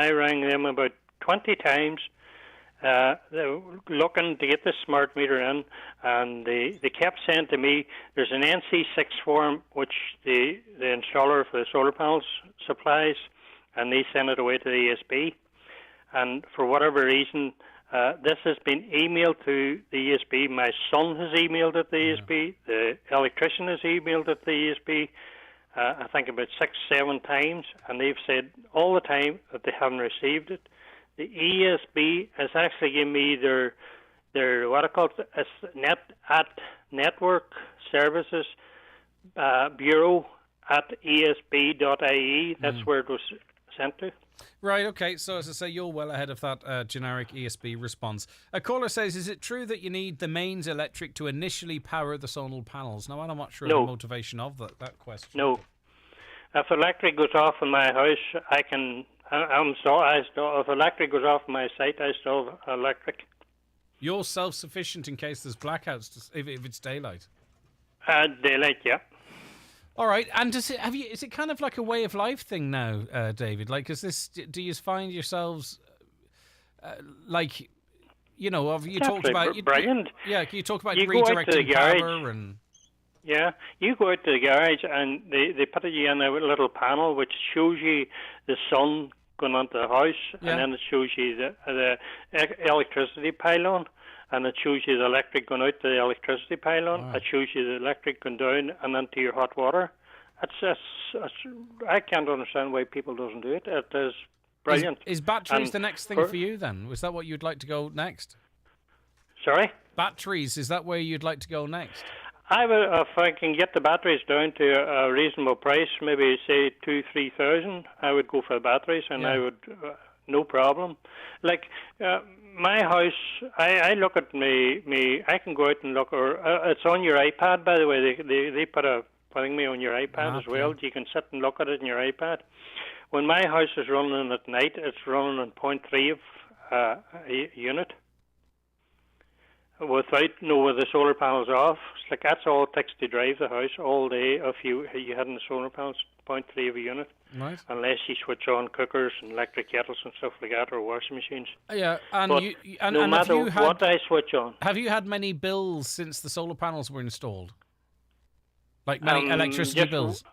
rang them about 20 times, looking to get the smart meter in, and they kept saying to me, there's an NC6 form which the installer for the solar panels supplies, and they send it away to the ESB. And for whatever reason, this has been emailed to the ESB. My son has emailed it to the ESB. The electrician has emailed it to the ESB, I think about 6-7 times, and they've said all the time that they haven't received it. The ESB has actually given me their what I call Network Services Bureau at esb.ie. That's where it was sent to. Right, okay, so as I say, you're well ahead of that generic ESB response. A caller says, is it true that you need the mains electric to initially power the solar panels? Now, I'm not sure of the motivation of that question. No. If electric goes off in my house, I can I'm still. If electric goes off my site, I still have electric. You're self-sufficient in case there's blackouts, if it's daylight. Daylight, yeah. All right, and is it kind of like a way of life thing now, David? Like, do you find yourselves like, you know, have you talked about brilliant? You talk about you go out to the redirecting garage, power and. Yeah, you go out to the garage and they put you in a little panel which shows you the sun going onto the house, and then it shows you the electricity pylon, and it shows you the electric going out to the electricity pylon. It shows you the electric going down and into your hot water. I can't understand why people doesn't do it. It is brilliant. Is batteries the next thing for you then? Was that what you'd like to go next? Sorry? Batteries, is that where you'd like to go next? I will, if I can get the batteries down to a reasonable price, maybe say 2,000-3,000, I would go for the batteries, and I would no problem. Like my house, I look at me. I can go out and look, or it's on your iPad, by the way. They put a thing on your iPad as well. You can sit and look at it in your iPad. When my house is running at night, it's running on 0.3 of a unit. With the solar panels off, it's like that's all it takes to drive the house all day. If you had the solar panels, 0.3 of a unit, right? Unless you switch on cookers and electric kettles and stuff like that, or washing machines. Yeah, and no matter what I switch on. Have you had many bills since the solar panels were installed? Like many electricity bills?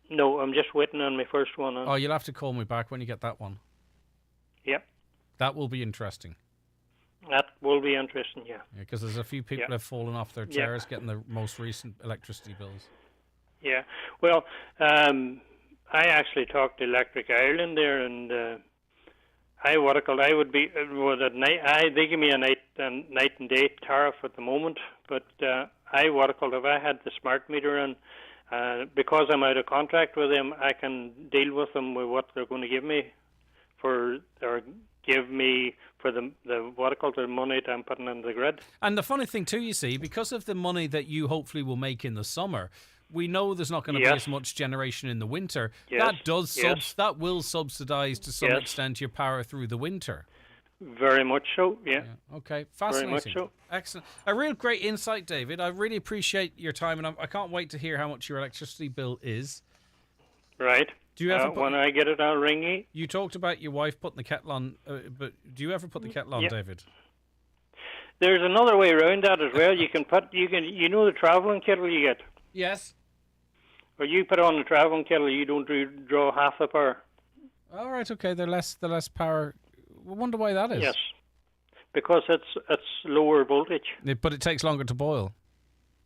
No, I'm just waiting on my first one. Oh, you'll have to call me back when you get that one. Yep. That will be interesting. That will be interesting, yeah. Because there's a few people have fallen off their chairs getting the most recent electricity bills. Yeah. Well, I actually talked to Electric Ireland there, and I would be at night. They give me a night and day tariff at the moment, but if I had the smart meter in, because I'm out of contract with them, I can deal with them with what they're going to give me for the money that I'm putting in the grid. And the funny thing too, you see, because of the money that you hopefully will make in the summer, we know there's not going to be as much generation in the winter. That will subsidise to some extent your power through the winter. Very much so, yeah. Okay, fascinating. Very much so. Excellent. A real great insight, David. I really appreciate your time, and I can't wait to hear how much your electricity bill is. Right. Do you ever when I get it, I'll ring you. You talked about your wife putting the kettle on, but do you ever put the kettle on, David? There's another way around that as well. You know the travelling kettle you get? Yes. Or you put on the travelling kettle, you don't draw half the power. All right, okay. They're less power. I wonder why that is. Yes, because it's lower voltage. But it takes longer to boil.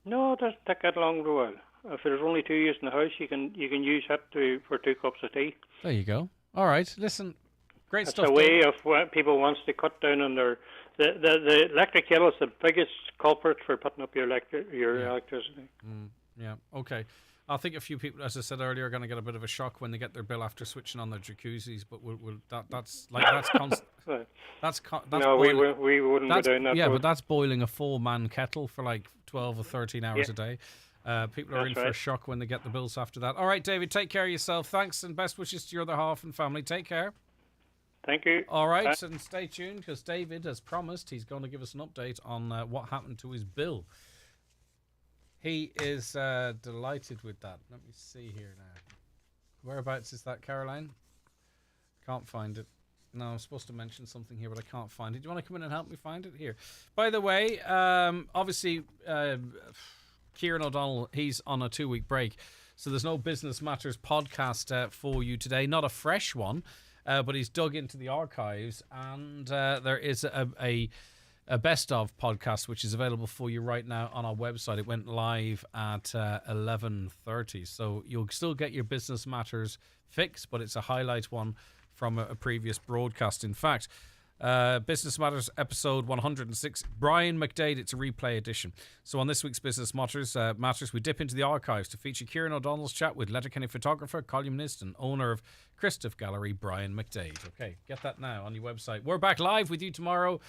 No, it doesn't take that long to boil. If there's only 2 years in the house, you can use that for 2 cups of tea. There you go. All right, listen, great stuff. It's a way of what people wants to cut down on their the electric kettle is the biggest culprit for putting up your electricity. Yeah. Okay. I think a few people, as I said earlier, are going to get a bit of a shock when they get their bill after switching on their jacuzzis. But that's constant. No, we wouldn't go down that. Yeah, but that's boiling a 4-man kettle for like 12 or 13 hours a day. People are in for a shock when they get the bills after that. All right, David, take care of yourself. Thanks, and best wishes to your other half and family. Take care. Thank you. All right, and stay tuned because David has promised he's going to give us an update on what happened to his bill. He is delighted with that. Let me see here now. Whereabouts is that, Caroline? Can't find it. No, I'm supposed to mention something here, but I can't find it. Do you want to come in and help me find it? Here. By the way, obviously, Kieran O'Donnell, he's on a 2-week break, so there's no Business Matters podcast for you today. Not a fresh one, but he's dug into the archives, and there is a best of podcast which is available for you right now on our website. It went live at 11:30, so you'll still get your Business Matters fix, but it's a highlight one from a previous broadcast. In fact, Business Matters episode 106, Brian McDade, it's a replay edition. So on this week's Business Matters, we dip into the archives to feature Kieran O'Donnell's chat with Letterkenny photographer, columnist and owner of Christoph Gallery, Brian McDade. Okay, get that now on your website. We're back live with you tomorrow